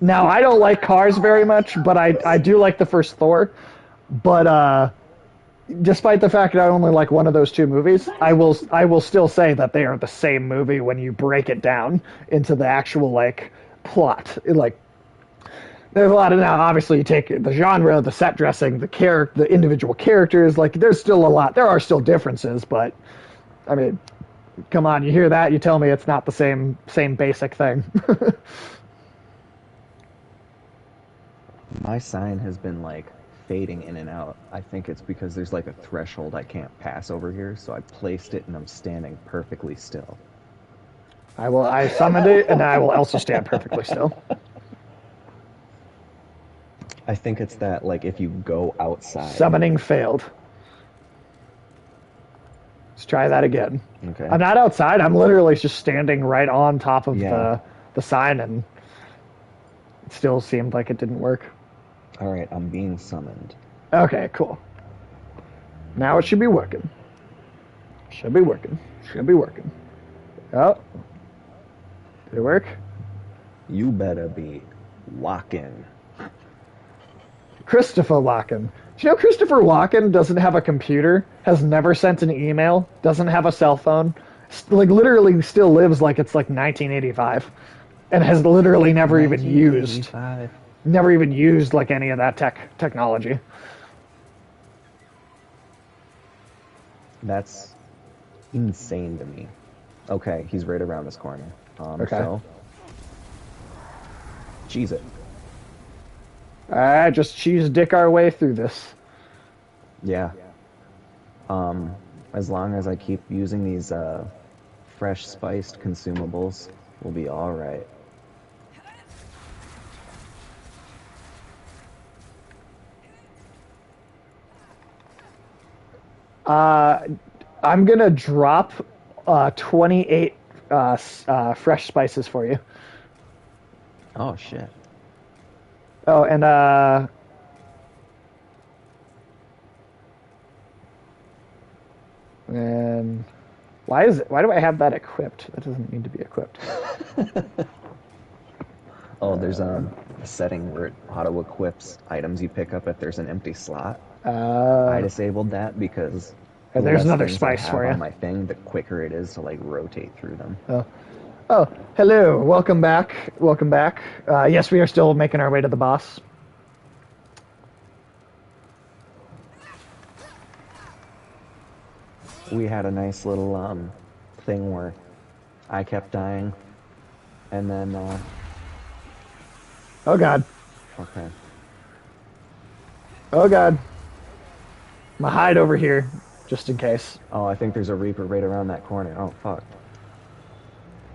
Now, I don't like Cars very much, but I do like the first Thor. But despite the fact that I only like one of those two movies, I will still say that they are the same movie when you break it down into the actual like plot. Like there's a lot of now. Obviously, you take the genre, the set dressing, the individual characters. Like there's still a lot. There are still differences, but I mean, come on, you hear that? You tell me it's not the same basic thing. My sign has been like fading in and out. I think it's because there's like a threshold I can't pass over here, so I placed it and I'm standing perfectly still. I summoned it, and I will also stand perfectly still. I think it's that like if you go outside. Summoning failed. Let's try that again. Okay. I'm not outside. I'm literally just standing right on top of Yeah. the sign, and it still seemed like it didn't work. All right, I'm being summoned. Okay, cool. Now it should be working. Should be working. Should be working. Oh. Did it work? You better be walking. Christopher Walken. Do you know Christopher Walken doesn't have a computer, has never sent an email, doesn't have a cell phone, like literally still lives like it's like 1985, and has literally never even used like any of that technology. That's insane to me. Okay, he's right around this corner. Okay. So, cheese it. Just cheese dick our way through this. Yeah. As long as I keep using these fresh spiced consumables, we'll be all right. I'm gonna drop 28 fresh spices for you. Oh shit. Oh, and why do I have that equipped? That doesn't need to be equipped. Oh, there's a setting where it auto equips items you pick up if there's an empty slot. I disabled that because the there's less another things spice I have for you. on my thing, the quicker it is to like rotate through them. Oh, hello. Welcome back. Welcome back. Yes, we are still making our way to the boss. We had a nice little thing where I kept dying, and then Oh god. okay. Oh god. I'm gonna hide over here, just in case. Oh, I think there's a Reaper right around that corner. Oh fuck.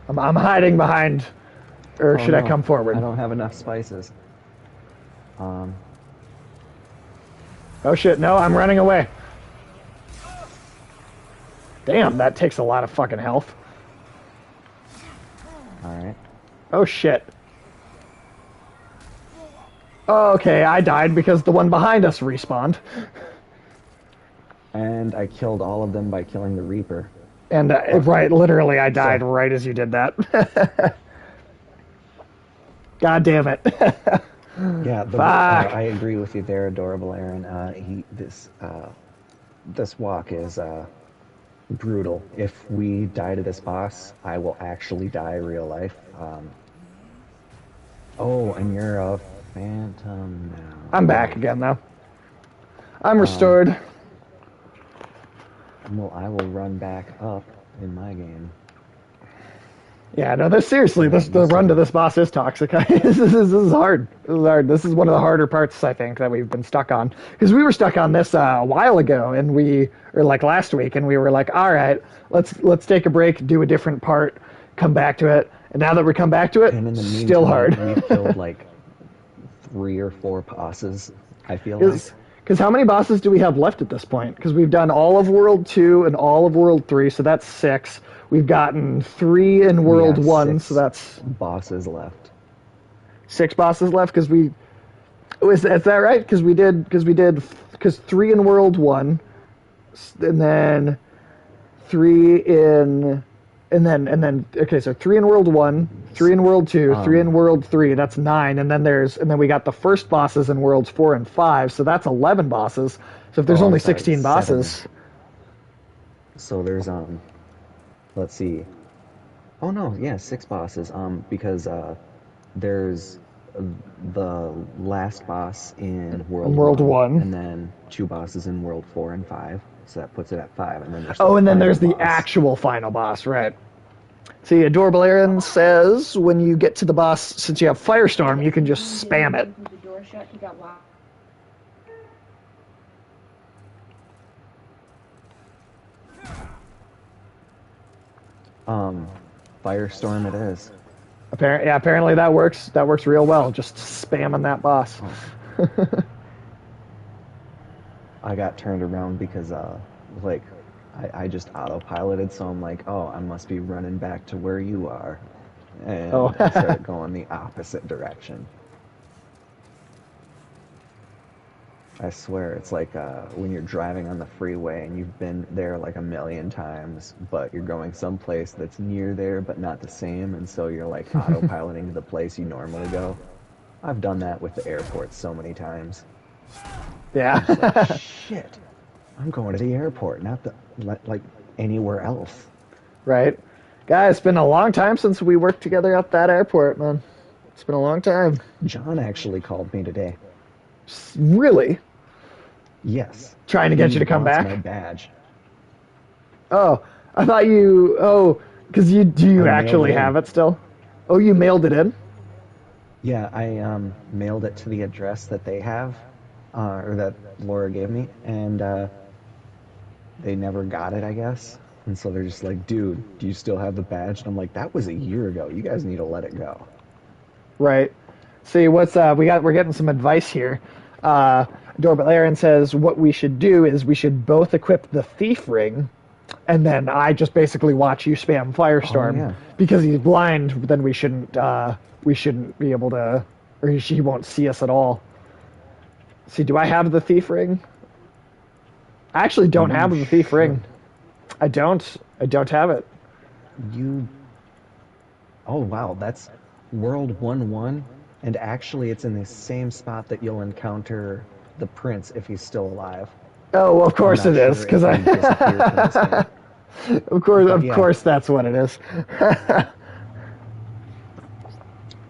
I'm hiding behind, or Oh, should I no. come forward? I don't have enough spices. Oh shit, no, I'm running away. Damn, that takes a lot of fucking health. Alright. Oh shit. Okay, I died because the one behind us respawned. And I killed all of them by killing the Reaper. And, right, literally, I died So- right as you did that. God damn it. Yeah, Fuck. I agree with you there, Adorable Aaron. This walk is brutal. If we die to this boss, I will actually die real life. Oh, and you're a phantom now. I'm back again, though. I'm restored. Well, I will run back up in my game. Yeah, no, seriously, the run to this boss is toxic. This is hard. This is hard. This is one of the harder parts, I think, that we've been stuck on. Because we were stuck on this a while ago, or like last week, and we were like, all right, let's take a break, do a different part, come back to it. And now that we come back to it, And in the meantime, still hard. we've killed like 3 or 4 bosses, I feel like. Because how many bosses do we have left at this point? Because we've done all of World 2 and all of World 3, so that's 6. We've gotten 3 in World 1, so that's bosses left. 6 bosses left. Because is that right? Because 3 in World 1, and then 3 in, and then okay, so 3 in World 1, 3 in World 2, 3 in World 3. That's 9, and then we got the first bosses in Worlds 4 and 5, so that's 11 bosses. So if there's only 16 bosses, 7. So there's let's see. Oh no, yeah, 6 bosses. Because there's the last boss in World 1, and then 2 bosses in World 4 and 5. So that puts it at 5, and then there's the actual final boss, right? See, Adorable Aaron says when you get to the boss, since you have Firestorm, you can just spam it. The door shut, he got locked. Firestorm it is. Apparently that works. That works real well. Just spamming that boss. I got turned around because I just autopiloted, so I'm like, oh, I must be running back to where you are. And I started going the opposite direction. I swear, it's like when you're driving on the freeway and you've been there like a million times, but you're going someplace that's near there but not the same, and so you're like autopiloting to the place you normally go. I've done that with the airport so many times. Yeah. Like, shit, I'm going to the airport, not like anywhere else. Right. Guys, it's been a long time since we worked together at that airport, man. It's been a long time. John actually called me today. Really? Yes. Trying to get you to come wants back? My badge. Oh, I thought you. Oh, because do you I actually mailed it in. have it still? Oh, you mailed it in? Yeah, I mailed it to the address that they have, or that Laura gave me, and they never got it, I guess. And so they're just like, dude, do you still have the badge? And I'm like, that was a year ago. You guys need to let it go. Right. See, we're getting some advice here. Doorbell Aaron says what we should do is we should both equip the thief ring, and then I just basically watch you spam Firestorm. Oh, yeah. Because he's blind. Then we shouldn't be able to, or he won't see us at all. See, do I have the thief ring? I actually don't have the thief ring. I don't have it. Oh wow, that's World 1-1, and actually it's in the same spot that you'll encounter the prince if he's still alive. Oh, well, of course it is, because if he disappeared from this game. of course that's what it is.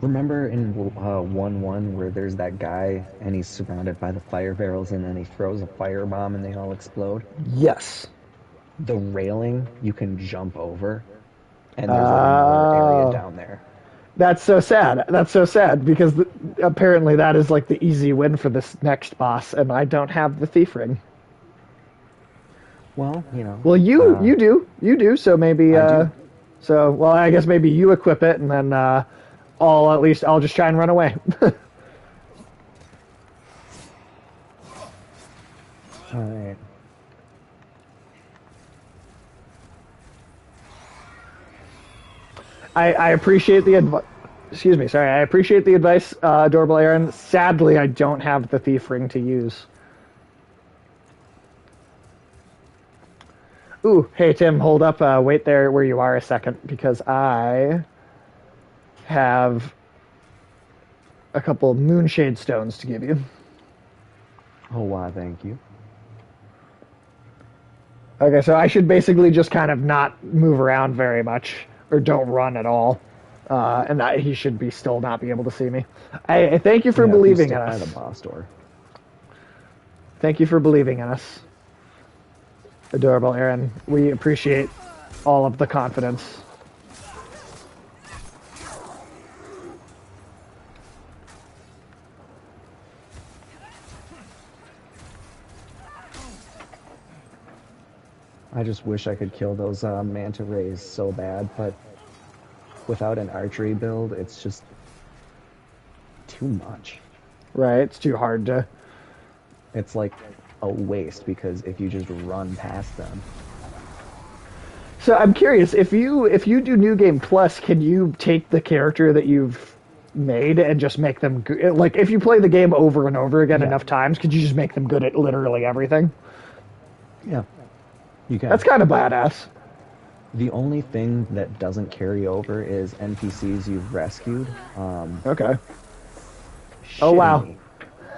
Remember in 1-1 where there's that guy and he's surrounded by the fire barrels and then he throws a firebomb and they all explode? Yes. The railing you can jump over, and there's another area down there. That's so sad. That's so sad because apparently that is like the easy win for this next boss, and I don't have the thief ring. Well, you know. Well, you do. So maybe I do. So well, I guess maybe you equip it, and then I'll just try and run away. All right. I appreciate the advice. Excuse me, sorry. I appreciate the advice, Adorable Aaron. Sadly, I don't have the thief ring to use. Ooh, hey Tim, hold up. Wait there where you are a second, because I have a couple moonshade stones to give you. Oh, wow, thank you. Okay, so I should basically just kind of not move around very much, or don't run at all, and that he should be still not be able to see me. I thank you for Yeah, if you believing in stick by the us. boss door. Thank you for believing in us, Adorable Aaron. We appreciate all of the confidence. I just wish I could kill those manta rays so bad, but without an archery build, it's just too much. Right? It's too hard to. It's like a waste because if you just run past them, So I'm curious if you do New Game Plus, can you take the character that you've made and just make them like if you play the game over and over again yeah, enough times, could you just make them good at literally everything? yeah, you can. That's kind of badass. The only thing that doesn't carry over is NPCs you've rescued. Okay. Oh wow. Shitting me.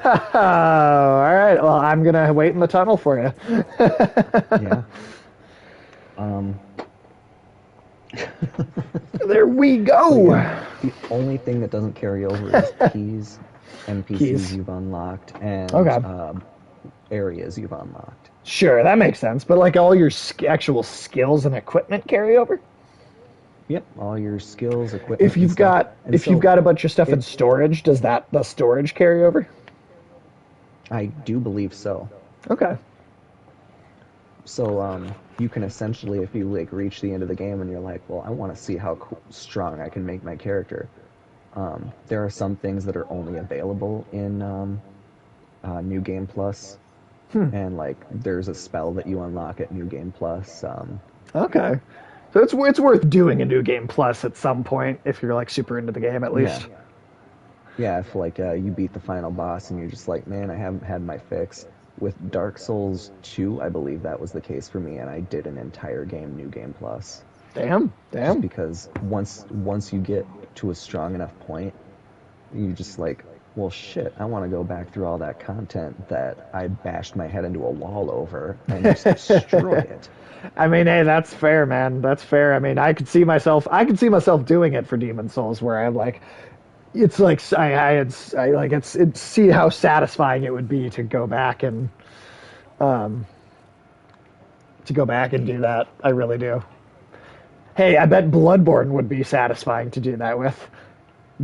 All right. Well, I'm gonna wait in the tunnel for you. Yeah. Um, There we but go. yeah, the only thing that doesn't carry over is keys, NPCs Keys. you've unlocked, and Okay. areas you've unlocked. Sure, that makes sense. But like all your actual skills and equipment carry over. Yep, all your skills, equipment, If and you've stuff. got And if you've so got a bunch of stuff in it, storage, does that the storage carry over? I do believe so. Okay. So you can essentially, if you like reach the end of the game and you're like, well, I want to see how strong I can make my character. There are some things that are only available in New Game Plus, and like there's a spell that you unlock at New Game Plus. Okay. So it's worth doing a New Game Plus at some point if you're like super into the game at Yeah, least. yeah. If like you beat the final boss and you're just like, man, I haven't had my fix. With Dark Souls 2, I believe that was the case for me, and I did an entire game New Game Plus. Damn. Just Damn. because once you get to a strong enough point, you just like, well, shit, I want to go back through all that content that I bashed my head into a wall over and just destroy it. I mean, hey, that's fair, man. That's fair. I mean, I could see myself doing it for Demon Souls, where I'm like, it's like I like it's see how satisfying it would be to go back and do that. I really do. Hey, I bet Bloodborne would be satisfying to do that with.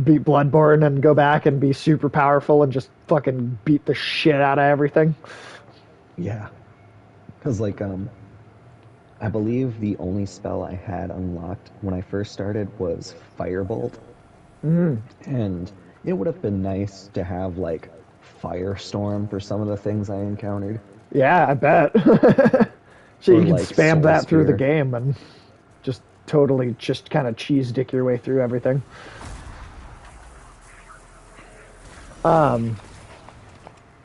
Beat Bloodborne and go back and be super powerful and just fucking beat the shit out of everything. Yeah, because like I believe the only spell I had unlocked when I first started was Firebolt, and it would have been nice to have like Firestorm for some of the things I encountered, Yeah, I bet. So or you can like spam Soul that through the Spear. game and just totally just kind of cheese dick your way through everything.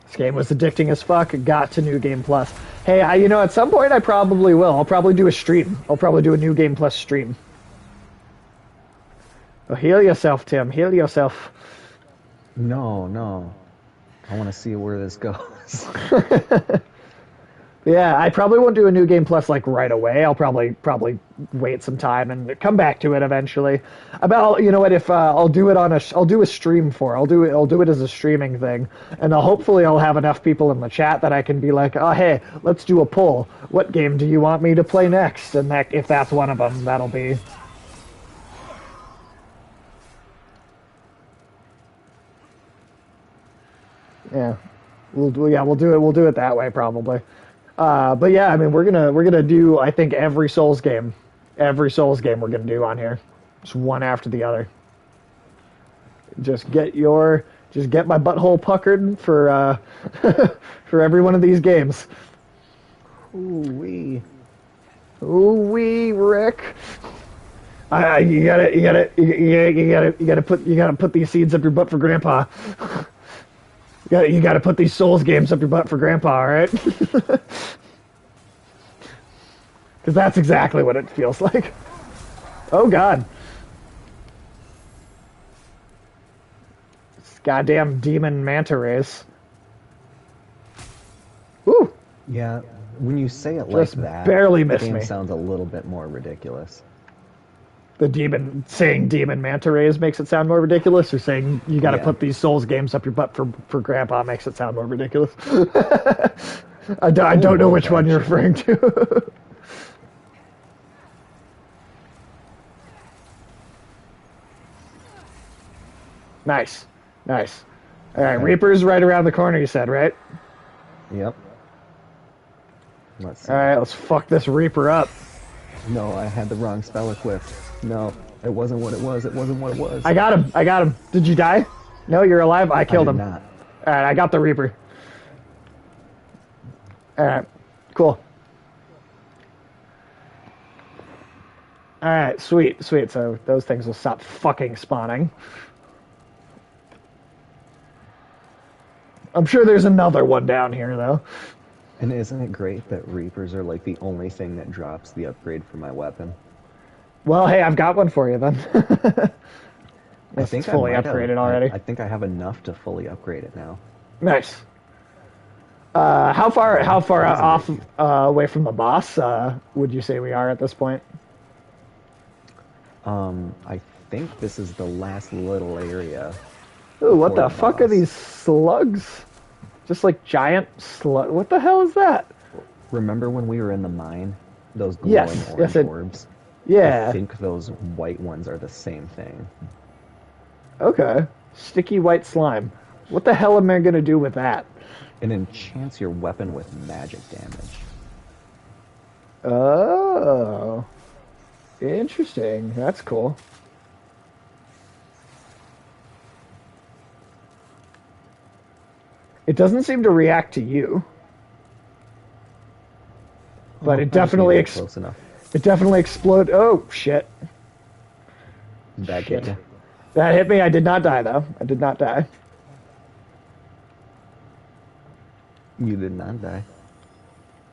This game was addicting as fuck. Got to New Game Plus. Hey, at some point I probably will. I'll probably do a stream. I'll probably do a New Game Plus stream. Oh, heal yourself, Tim. Heal yourself. No, no, I want to see where this goes. Yeah, I probably won't do a New Game Plus like right away. I'll probably wait some time and come back to it eventually. About you know what? If I'll do it I'll do a stream for. I'll do it as a streaming thing, and I'll have enough people in the chat that I can be like, oh hey, let's do a poll. What game do you want me to play next? And that if that's one of them, that'll be. Yeah, we'll do it that way probably. But yeah, I mean, we're gonna do. I think every Souls game we're gonna do on here, just one after the other. Just get my butthole puckered for for every one of these games. Ooh wee. Ooh wee, Rick. You gotta put these seeds up your butt for Grandpa. You gotta put these Souls games up your butt for Grandpa, all right? Because that's exactly what it feels like. Oh God, this goddamn demon manta rays. Woo! Yeah, when you say it like Just that, barely the missed game me. sounds a little bit more ridiculous. The demon saying demon manta rays makes it sound more ridiculous, or saying you got to Yeah. put these Souls games up your butt for Grandpa makes it sound more ridiculous. I don't know Both, which one you're actually. referring to. Nice, nice. All right, Okay. Reaper's right around the corner. You said, right? Yep. Let's see. All right, let's fuck this Reaper up. No, I had the wrong spell equipped. No, it wasn't what it was. It wasn't what it was. I got him. I got him. Did you die? No, you're alive. I I killed did him. not. All right, I got the Reaper. All right, cool. All right, sweet, sweet. So those things will stop fucking spawning. I'm sure there's another one down here, though. And isn't it great that Reapers are like the only thing that drops the upgrade for my weapon? Well, hey, I've got one for you then. I Unless it's think I fully might have. upgraded already. I think I have enough to fully upgrade it now. Nice. How far That is a off great away from the boss would you say we are at this point? I think this is the last little area. Ooh, what before the fuck are boss. these slugs? Just like giant slug. What the hell is that? Remember when we were in the mine? Those glowing Yes, orange yes, orbs? Yeah. I think those white ones are the same thing. Okay. Sticky white slime. What the hell am I gonna do with that? It enchants your weapon with magic damage. Oh. Interesting. That's cool. It doesn't seem to react to you, but Oh, it I just need definitely that close enough. it definitely explode. Oh shit! That Shit. get you? That hit me. I did not die though. I did not die. You did not die.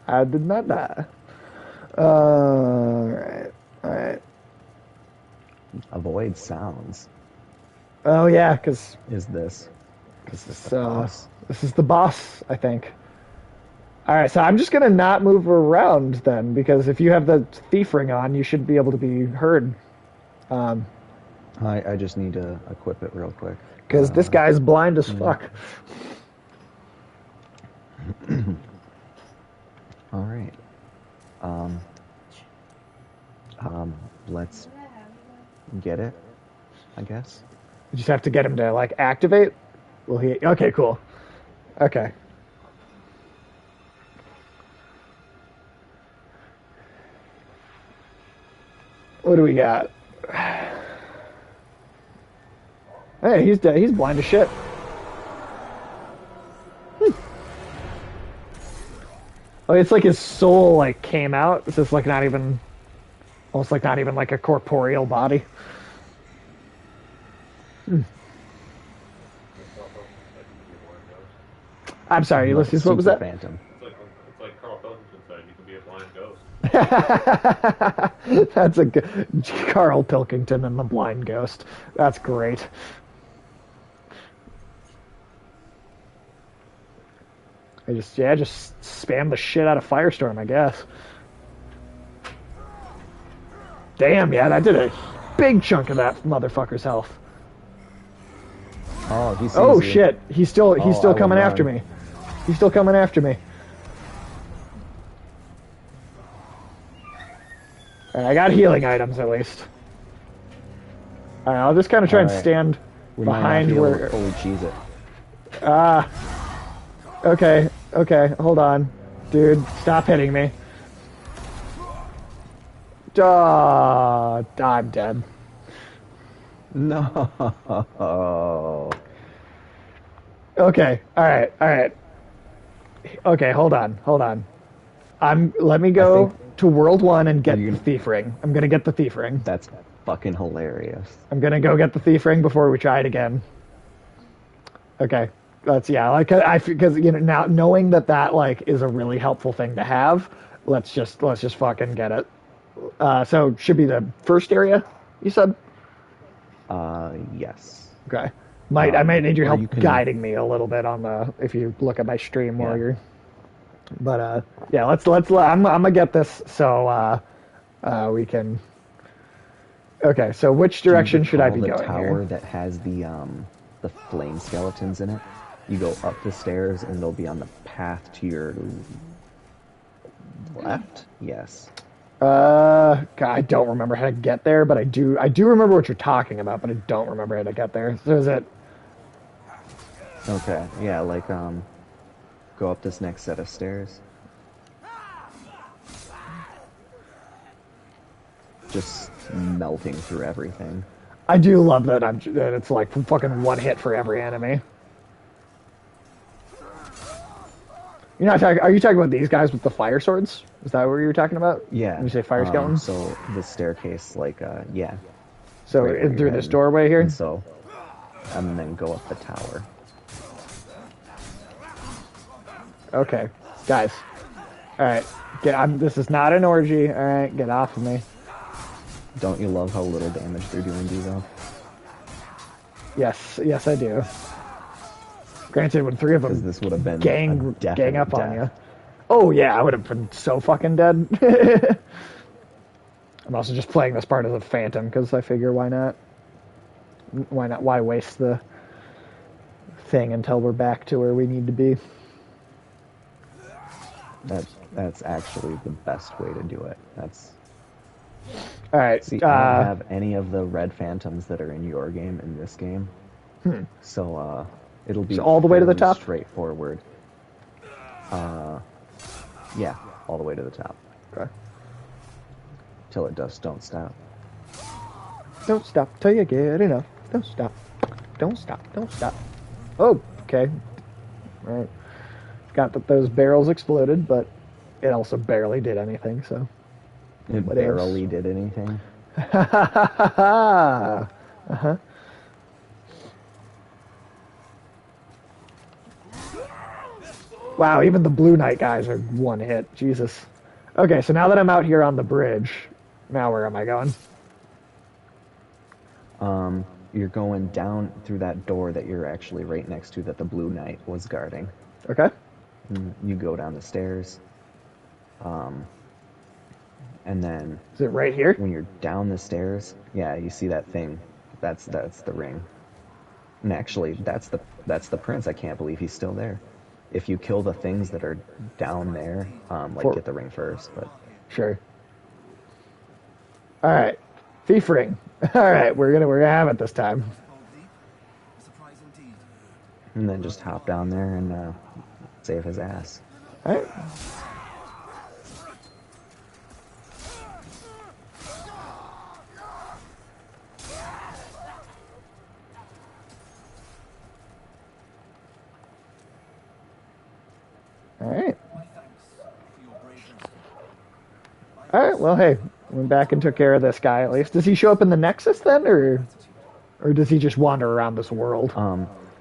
I did not die. All right. All right. Avoid sounds. Oh yeah, because Is this? Is this this, the boss? this is the boss, I think. All right, so I'm just gonna not move around then, because if you have the thief ring on, you should be able to be heard. I just need to equip it real quick. Because this guy's blind as fuck. All right. Let's get it, I guess. You just have to get him to like activate. Will he? Okay, cool. Okay. What do we got? Hey, he's dead. He's blind as shit. Oh, it's like his soul like came out. It's just like not even, almost like not even like a corporeal body. I'm sorry, Like a Ulysses. What was super that? Phantom. It's like Carl Pilkington said, you can be a blind ghost. That's a good Carl Pilkington and the Blind Ghost. That's great. Just spam the shit out of Firestorm, I guess. Damn, yeah, that did a big chunk of that motherfucker's health. Oh, he sees Oh you. shit, he's still I will coming after run. me. He's still coming after me. Alright, I got healing items at least. Alright, I'll just kind of try and Alright. stand We might not behind be able where. to fully cheese it. Okay, okay, hold on. Dude, stop hitting me. I'm dead. No. Okay, alright. Okay, hold on. Let me go think- to World 1 and get you the gonna- Thief Ring. I'm gonna get the Thief Ring. That's fucking hilarious. I'm gonna go get the Thief Ring before we try it again. Okay. That's like because now knowing that like is a really helpful thing to have. Let's just fucking get it. So should be the first area you said. Yes. Okay. I might need your or help you can- guiding me a little bit on the if you look at my stream while Yeah. you're. But yeah, I'm gonna get this so we can. Okay, so which direction should I be the going tower here? that has the flame skeletons in it? You go up the stairs and they'll be on the path to your left. Yes. God, I don't remember how to get there, but I do remember what you're talking about, but I don't remember how to get there. So is it? Okay. Yeah. Like go up this next set of stairs. Just melting through everything. I do love that that it's like fucking one hit for every enemy. Are you talking about these guys with the fire swords? Is that what you were talking about? Yeah. When you say fire skeletons? So the staircase, like, yeah. So right where through you're this heading. doorway here? And then go up the tower. Okay, guys. All right, this is not an orgy. All right, get off of me. Don't you love how little damage they're doing to you, though? Yes, I do. Granted, when three of Because them this would have been a gang definite up on death. you. Oh yeah, I would have been so fucking dead. I'm also just playing this part as a phantom because I figure why not? Why not? Why waste the thing until we're back to where we need to be? That's actually the best way to do it. All right. See, I don't have any of the red phantoms that are in your game in this game. So it'll be So all the way to the fairly top? straightforward. Yeah, all the way to the top. Okay. Till it does don't stop. Don't stop till you get enough. Don't stop. Don't stop. Don't stop. Oh, okay. All right. Got that those barrels exploded, but it also barely did anything, so. It What barely did anything. Uh-huh. Wow, even the Blue Knight guys are one hit. Jesus. Okay, so now that I'm out here on the bridge, now where am I going? You're going down through that door that you're actually right next to that the Blue Knight was guarding. Okay. You go down the stairs. And then Is it right here? when you're down the stairs, yeah, you see that thing. That's the ring. And actually, that's the prince. I can't believe he's still there. If you kill the things that are down there, get the ring first. But Sure. All right. Thief ring. All right, we're gonna have it this time. and then just hop down there and save his ass. All right. All right. All right. Well, hey, went back and took care of this guy at least. Does he show up in the Nexus then, or does he just wander around this world?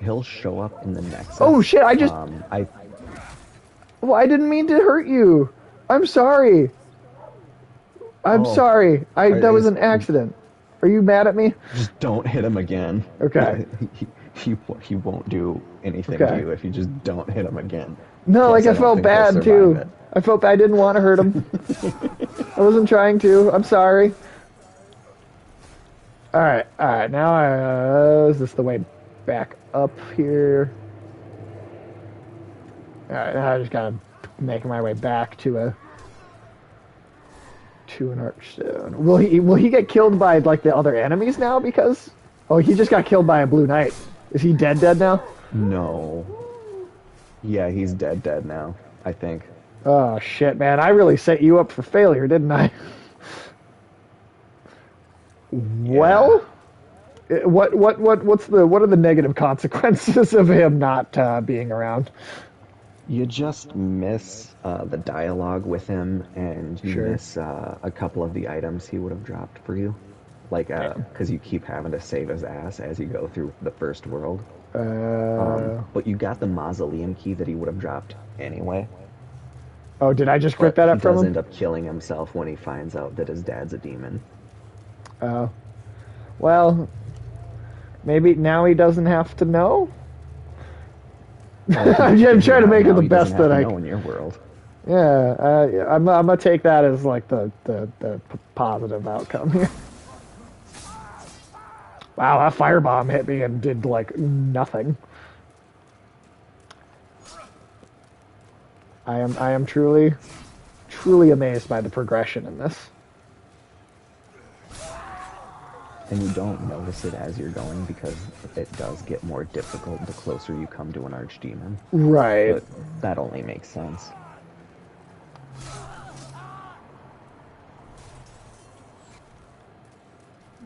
He'll show up in the next. Oh shit! I didn't mean to hurt you. I'm sorry. I'm Oh. sorry. That was Is- an accident. Are you mad at me? just don't hit him again. Okay. He won't do anything Okay. to you if you just don't hit him again. No, like Yes, I felt don't think he'll bad too. survive it. I felt bad. I didn't want to hurt him. I wasn't trying to. I'm sorry. All right. Now, is this the way back up here? All right. Now I just gotta make my way back to an archstone. Will he get killed by like the other enemies now? Because he just got killed by a Blue Knight. Is he dead now? No. Yeah, he's dead now, I think. Oh shit, man! I really set you up for failure, didn't I? Well, what are the negative consequences of him not being around? You just miss the dialogue with him, and you Sure. miss a couple of the items he would have dropped for you. Like, Damn. because you keep having to save his ass as you go through the first world. Uh, But you got the mausoleum key that he would have dropped anyway. oh, did I just rip But that he up from does him? end up killing himself when he finds out that his dad's a demon. Oh. Well, maybe now he doesn't have to know? Well, I'm trying to make it now the he doesn't best have that to I know can. in your world. Yeah, I'm gonna take that as like the positive outcome here. Wow, that firebomb hit me and did like nothing. I am truly amazed by the progression in this. And you don't notice it as you're going because it does get more difficult the closer you come to an archdemon. Right. But that only makes sense.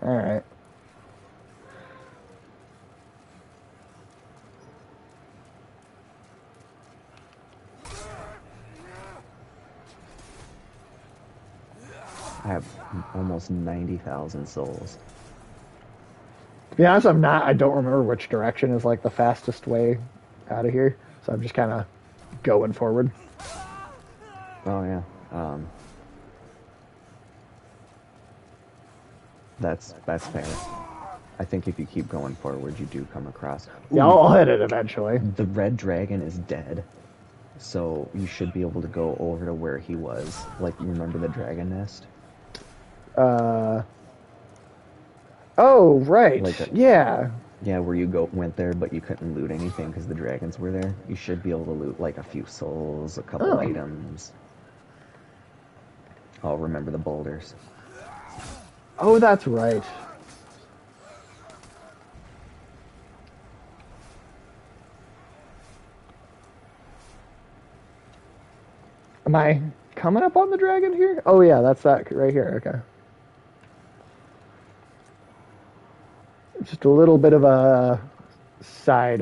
All right. I have almost 90,000 souls. To be honest, I don't remember which direction is like the fastest way out of here, so I'm just kind of going forward. Oh yeah. That's fair. I think if you keep going forward, you do come across. Yeah, Ooh, I'll hit it eventually. the red dragon is dead, so you should be able to go over to where he was. Like, you remember the dragon nest? Uh. Oh, right. Like a, Yeah. yeah, where you went there, but you couldn't loot anything because the dragons were there. You should be able to loot like a few souls, a couple Oh. items. Oh, remember the boulders. Oh, that's right. Am I coming up on the dragon here? Oh yeah, that's that right here. Okay. Just a little bit of a side,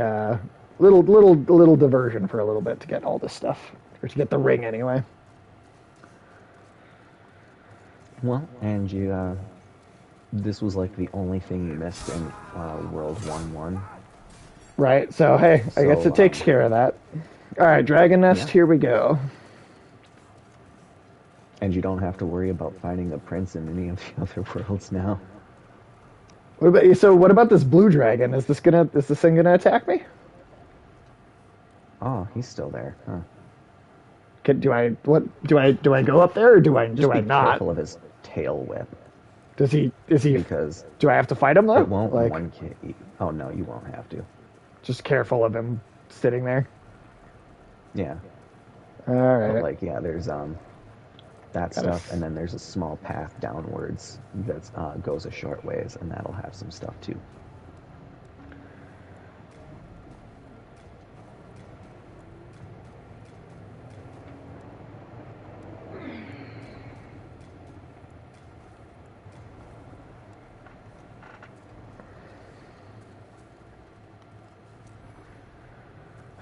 little diversion for a little bit to get all this stuff, or to get the ring anyway. Well, and you, this was like the only thing you missed in World 1-1. Right. So hey, I guess So, it takes care of that. All right, dragon nest. yeah. Here we go. And you don't have to worry about finding the prince in any of the other worlds now. What about this blue dragon? Is this thing gonna attack me? Oh, he's still there, huh? Do I go up there or Just do I be not? careful of his tail whip, Is he because do I have to fight him though? it won't Like, one kid. Oh no, you won't have to. just careful of him sitting there. Yeah, All but right. like yeah, there's that Gotta stuff, and then there's a small path downwards that goes a short ways, and that'll have some stuff too.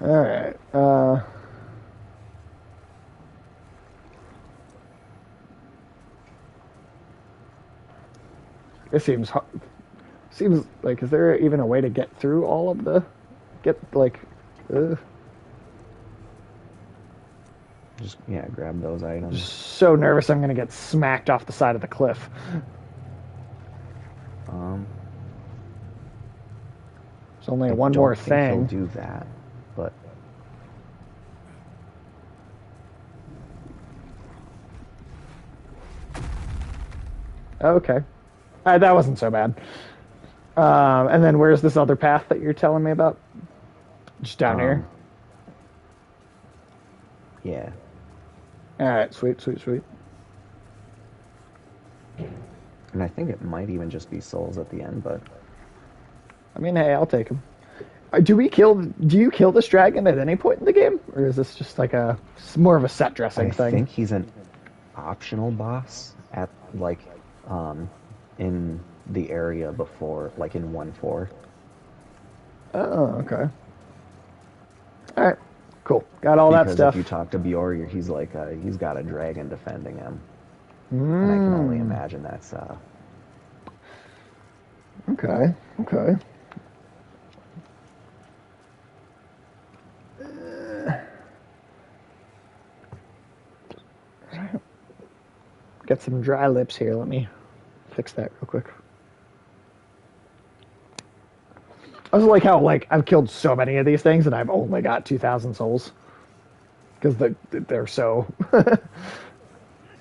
All right. It seems like, is there even a way to get through all of the get like? Just yeah, grab those items. So nervous I'm gonna get smacked off the side of the cliff. Um, There's only I one don't more think he'll thing. do that, but Okay. That wasn't so bad. And then where's this other path that you're telling me about? Just down here. yeah. All right, sweet, sweet, sweet. And I think it might even just be souls at the end, but I mean, hey, I'll take him. Do you kill this dragon at any point in the game, or is this just like more of a set dressing I thing? think he's an optional boss at like in the area before, like in 1-4. Oh, okay. All right. Cool. Got all that Because stuff. if you talk to Bjorg, he's like he's got a dragon defending him, and I can only Mm. imagine that's Okay. Okay. Got some dry lips here. Let me fix that real quick. I just like how like I've killed so many of these things and I've only got 2,000 souls because they're so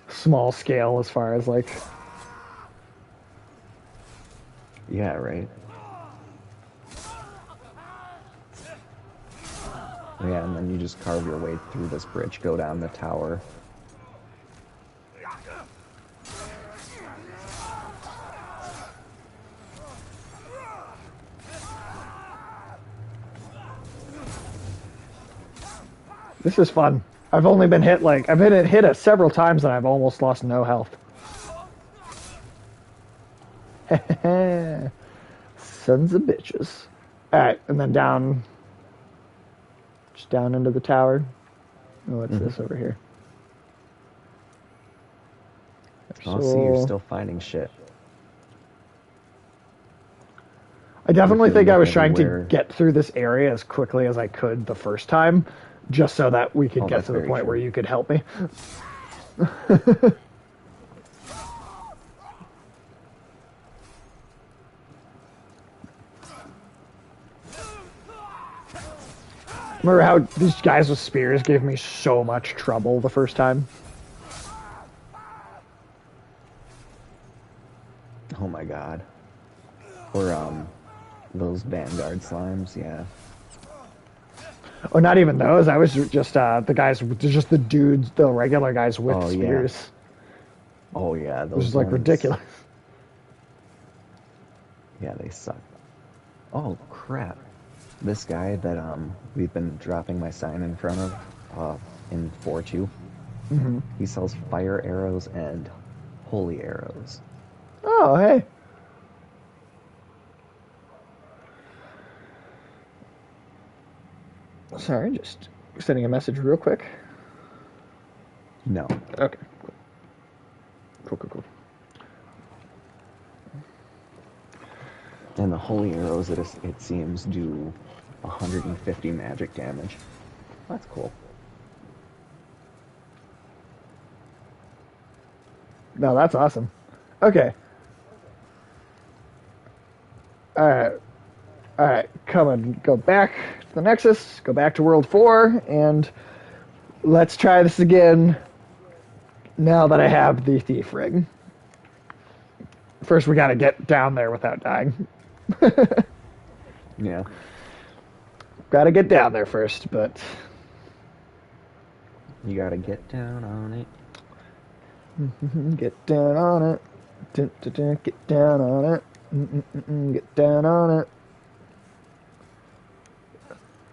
small scale as far as like. yeah, right. Yeah, and then you just carve your way through this bridge, go down the tower. This is fun. I've only been hit like I've been hit several times and I've almost lost no health. Sons of bitches. All right, and then down, just down into the tower. Oh, what's this over here? Oh, see, you're still finding shit. I definitely If you think I look was trying to everywhere- get through this area as quickly as I could the first time, just so that we could Oh, get that's to the very point where true. you could help me. Remember how these guys with spears gave me so much trouble the first time? Oh my god. Or those Vanguard slimes, yeah. Oh, not even those. I was just the guys, just the dudes, the regular guys with Oh, yeah. spears. Oh yeah, It those was just like ones- ridiculous. Yeah, they suck. Oh crap. This guy that we've been dropping my sign in front of in 4-2. He sells fire arrows and holy arrows. Oh, hey. Sorry, just sending a message real quick. No. Okay. Cool. And the holy arrows, it seems, do 150 magic damage. That's cool. No, that's awesome. Okay. All right. Come and go back to the Nexus. Go back to World 4, and let's try this again. Now that I have the Thief Ring. First, we got to get down there without dying. Yeah. Got to get down there first, but You gotta get down on it. get down on it. Get down on it. Get down on it.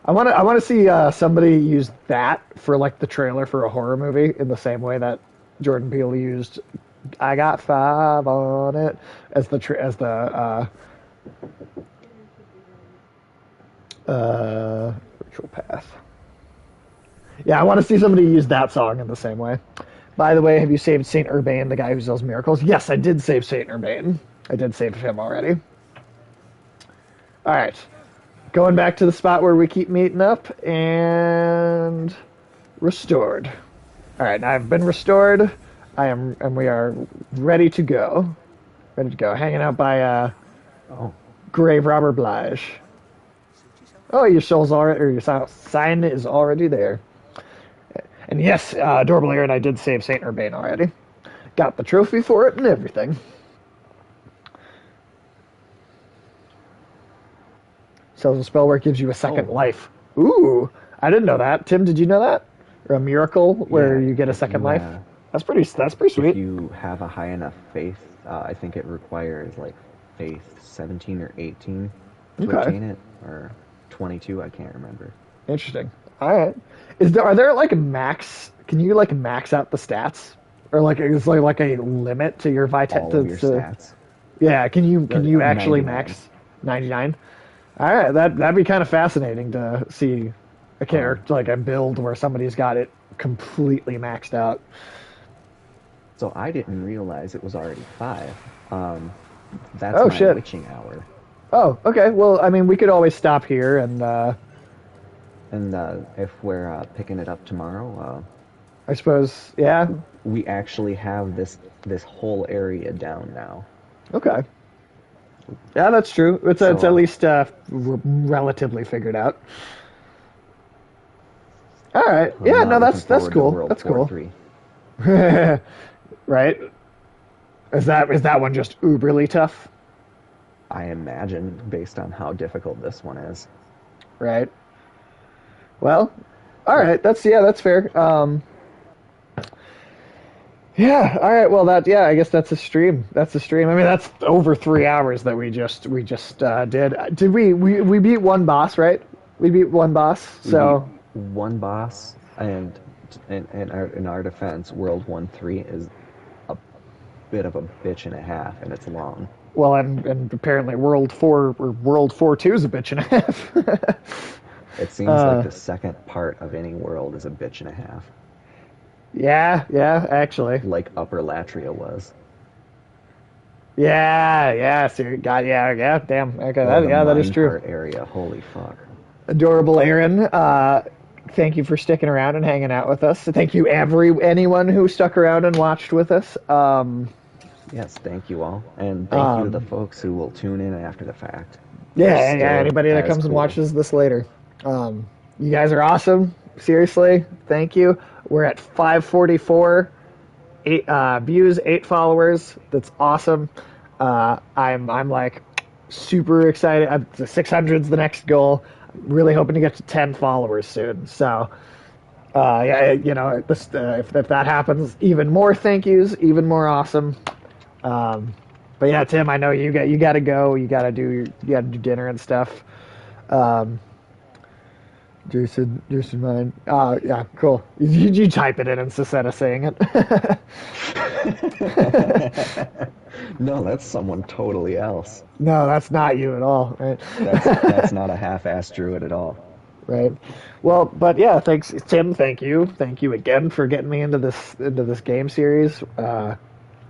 I want to see somebody use that for like the trailer for a horror movie in the same way that Jordan Peele used "I Got 5 on It" as the virtual path. Yeah, I want to see somebody use that song in the same way. By the way, have you saved Saint Urbain, the guy who sells miracles? Yes, I did save Saint Urbain. I did save him already. All right. Going back to the spot where we keep meeting up, and restored. All right, I've been restored. And we are ready to go. Ready to go. Hanging out by Oh. Grave Robber Blige. Oh, your soul's already, or your sign is already there. And yes, Adorable Aaron, I did save Saint Urbain already. Got the trophy for it and everything. Sells a spell where it gives you a second Oh. life. Ooh, I didn't know that. Tim, did you know that? Or a miracle where Yeah, you get a if second you, life? That's pretty sweet. If you have a high enough faith, I think it requires like faith 17 or 18 to Okay. obtain it, or 22, I can't remember. Interesting. All right. Are there like max? Can you like max out the stats, or like is there like a limit to your All of your vitality? stats. Yeah. Can you actually 99. max 99? All right. That'd be kind of fascinating to see a character, like a build where somebody's got it completely maxed out. So I didn't realize it was already 5. That's Oh my shit. witching hour. Oh, okay. Well, I mean, we could always stop here and And if we're picking it up tomorrow, I suppose, yeah. we actually have this whole area down now. Okay. Yeah, that's true. It's So at least relatively figured out. All right. I'm Yeah, not no, looking that's forward to cool. World That's War cool. 3. Right? Is that one just uberly tough? I imagine, based on how difficult this one is. Right. Well, all right. That's fair. Yeah. All right. Well, I guess that's a stream. That's a stream. I mean, that's over 3 hours that we just did. Did we beat one boss, right? We beat one boss. We So beat one boss, and in our defense, World 1-3 is a bit of a bitch and a half, and it's long. well, and apparently World 4 2 is a bitch and a half. It seems like the second part of any world is a bitch and a half, Yeah. Actually. like Upper Latria was. Yeah. So God, yeah. Damn. Okay. Oh, the That is true. Minecart area, holy fuck. Adorable Aaron. Thank you for sticking around and hanging out with us. Thank you, anyone who stuck around and watched with us. Yes, thank you all, and thank you to the folks who will tune in after the fact. They're Yeah. still Anybody that as comes and cool. watches this later. You guys are awesome. Seriously, thank you. We're at 544, 8 views, 8 followers. That's awesome. I'm like super excited. The 600's the next goal. Really hoping to get to 10 followers soon. So, yeah, if that happens, even more thank yous, even more awesome. But yeah, Tim, I know you got to go. You got to do dinner and stuff. Jason mine. Yeah, cool. You type it in instead of saying it. No, that's someone totally else. No, that's not you at all, right? That's not a half-assed druid at all. Right. Well, but yeah, thanks, Tim. Thank you again for getting me into this game series.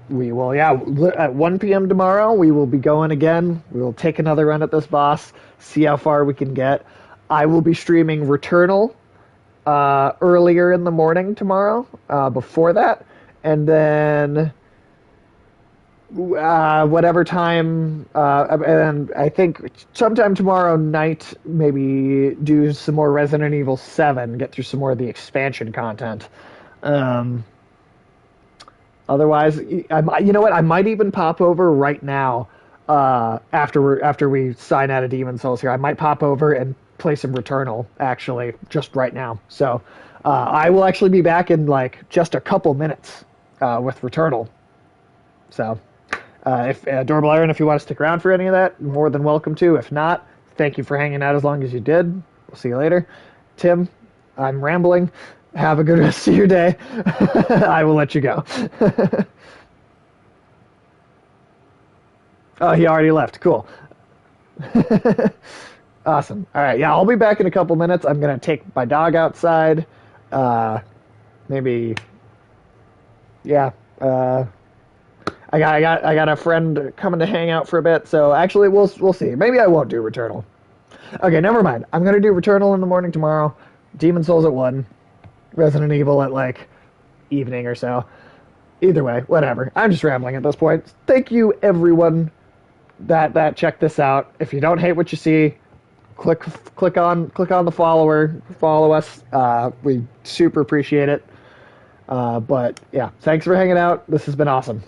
We will, at 1 p.m. tomorrow, we will be going again. We will take another run at this boss, see how far we can get. I will be streaming Returnal earlier in the morning tomorrow, before that, and then whatever time, and I think sometime tomorrow night, maybe do some more Resident Evil 7, get through some more of the expansion content. Otherwise, you know what? I might even pop over right now, after we sign out of Demon Souls here. I might pop over and play some Returnal, actually, just right now. So I will actually be back in like just a couple minutes with Returnal. So if Adorable Iron, if you want to stick around for any of that, more than welcome to. If not, thank you for hanging out as long as you did. We'll see you later. Tim, I'm rambling. Have a good rest of your day. I will let you go. Oh, he already left. Cool. Awesome. All right. Yeah, I'll be back in a couple minutes. I'm going to take my dog outside. Maybe. Yeah. I got a friend coming to hang out for a bit. So actually, we'll see. Maybe I won't do Returnal. Okay, never mind. I'm going to do Returnal in the morning tomorrow. Demon Souls at 1. Resident Evil at like evening or so. Either way, whatever. I'm just rambling at this point. Thank you, everyone that checked this out. If you don't hate what you see, click on the follow us. We super appreciate it. But yeah, thanks for hanging out. This has been awesome.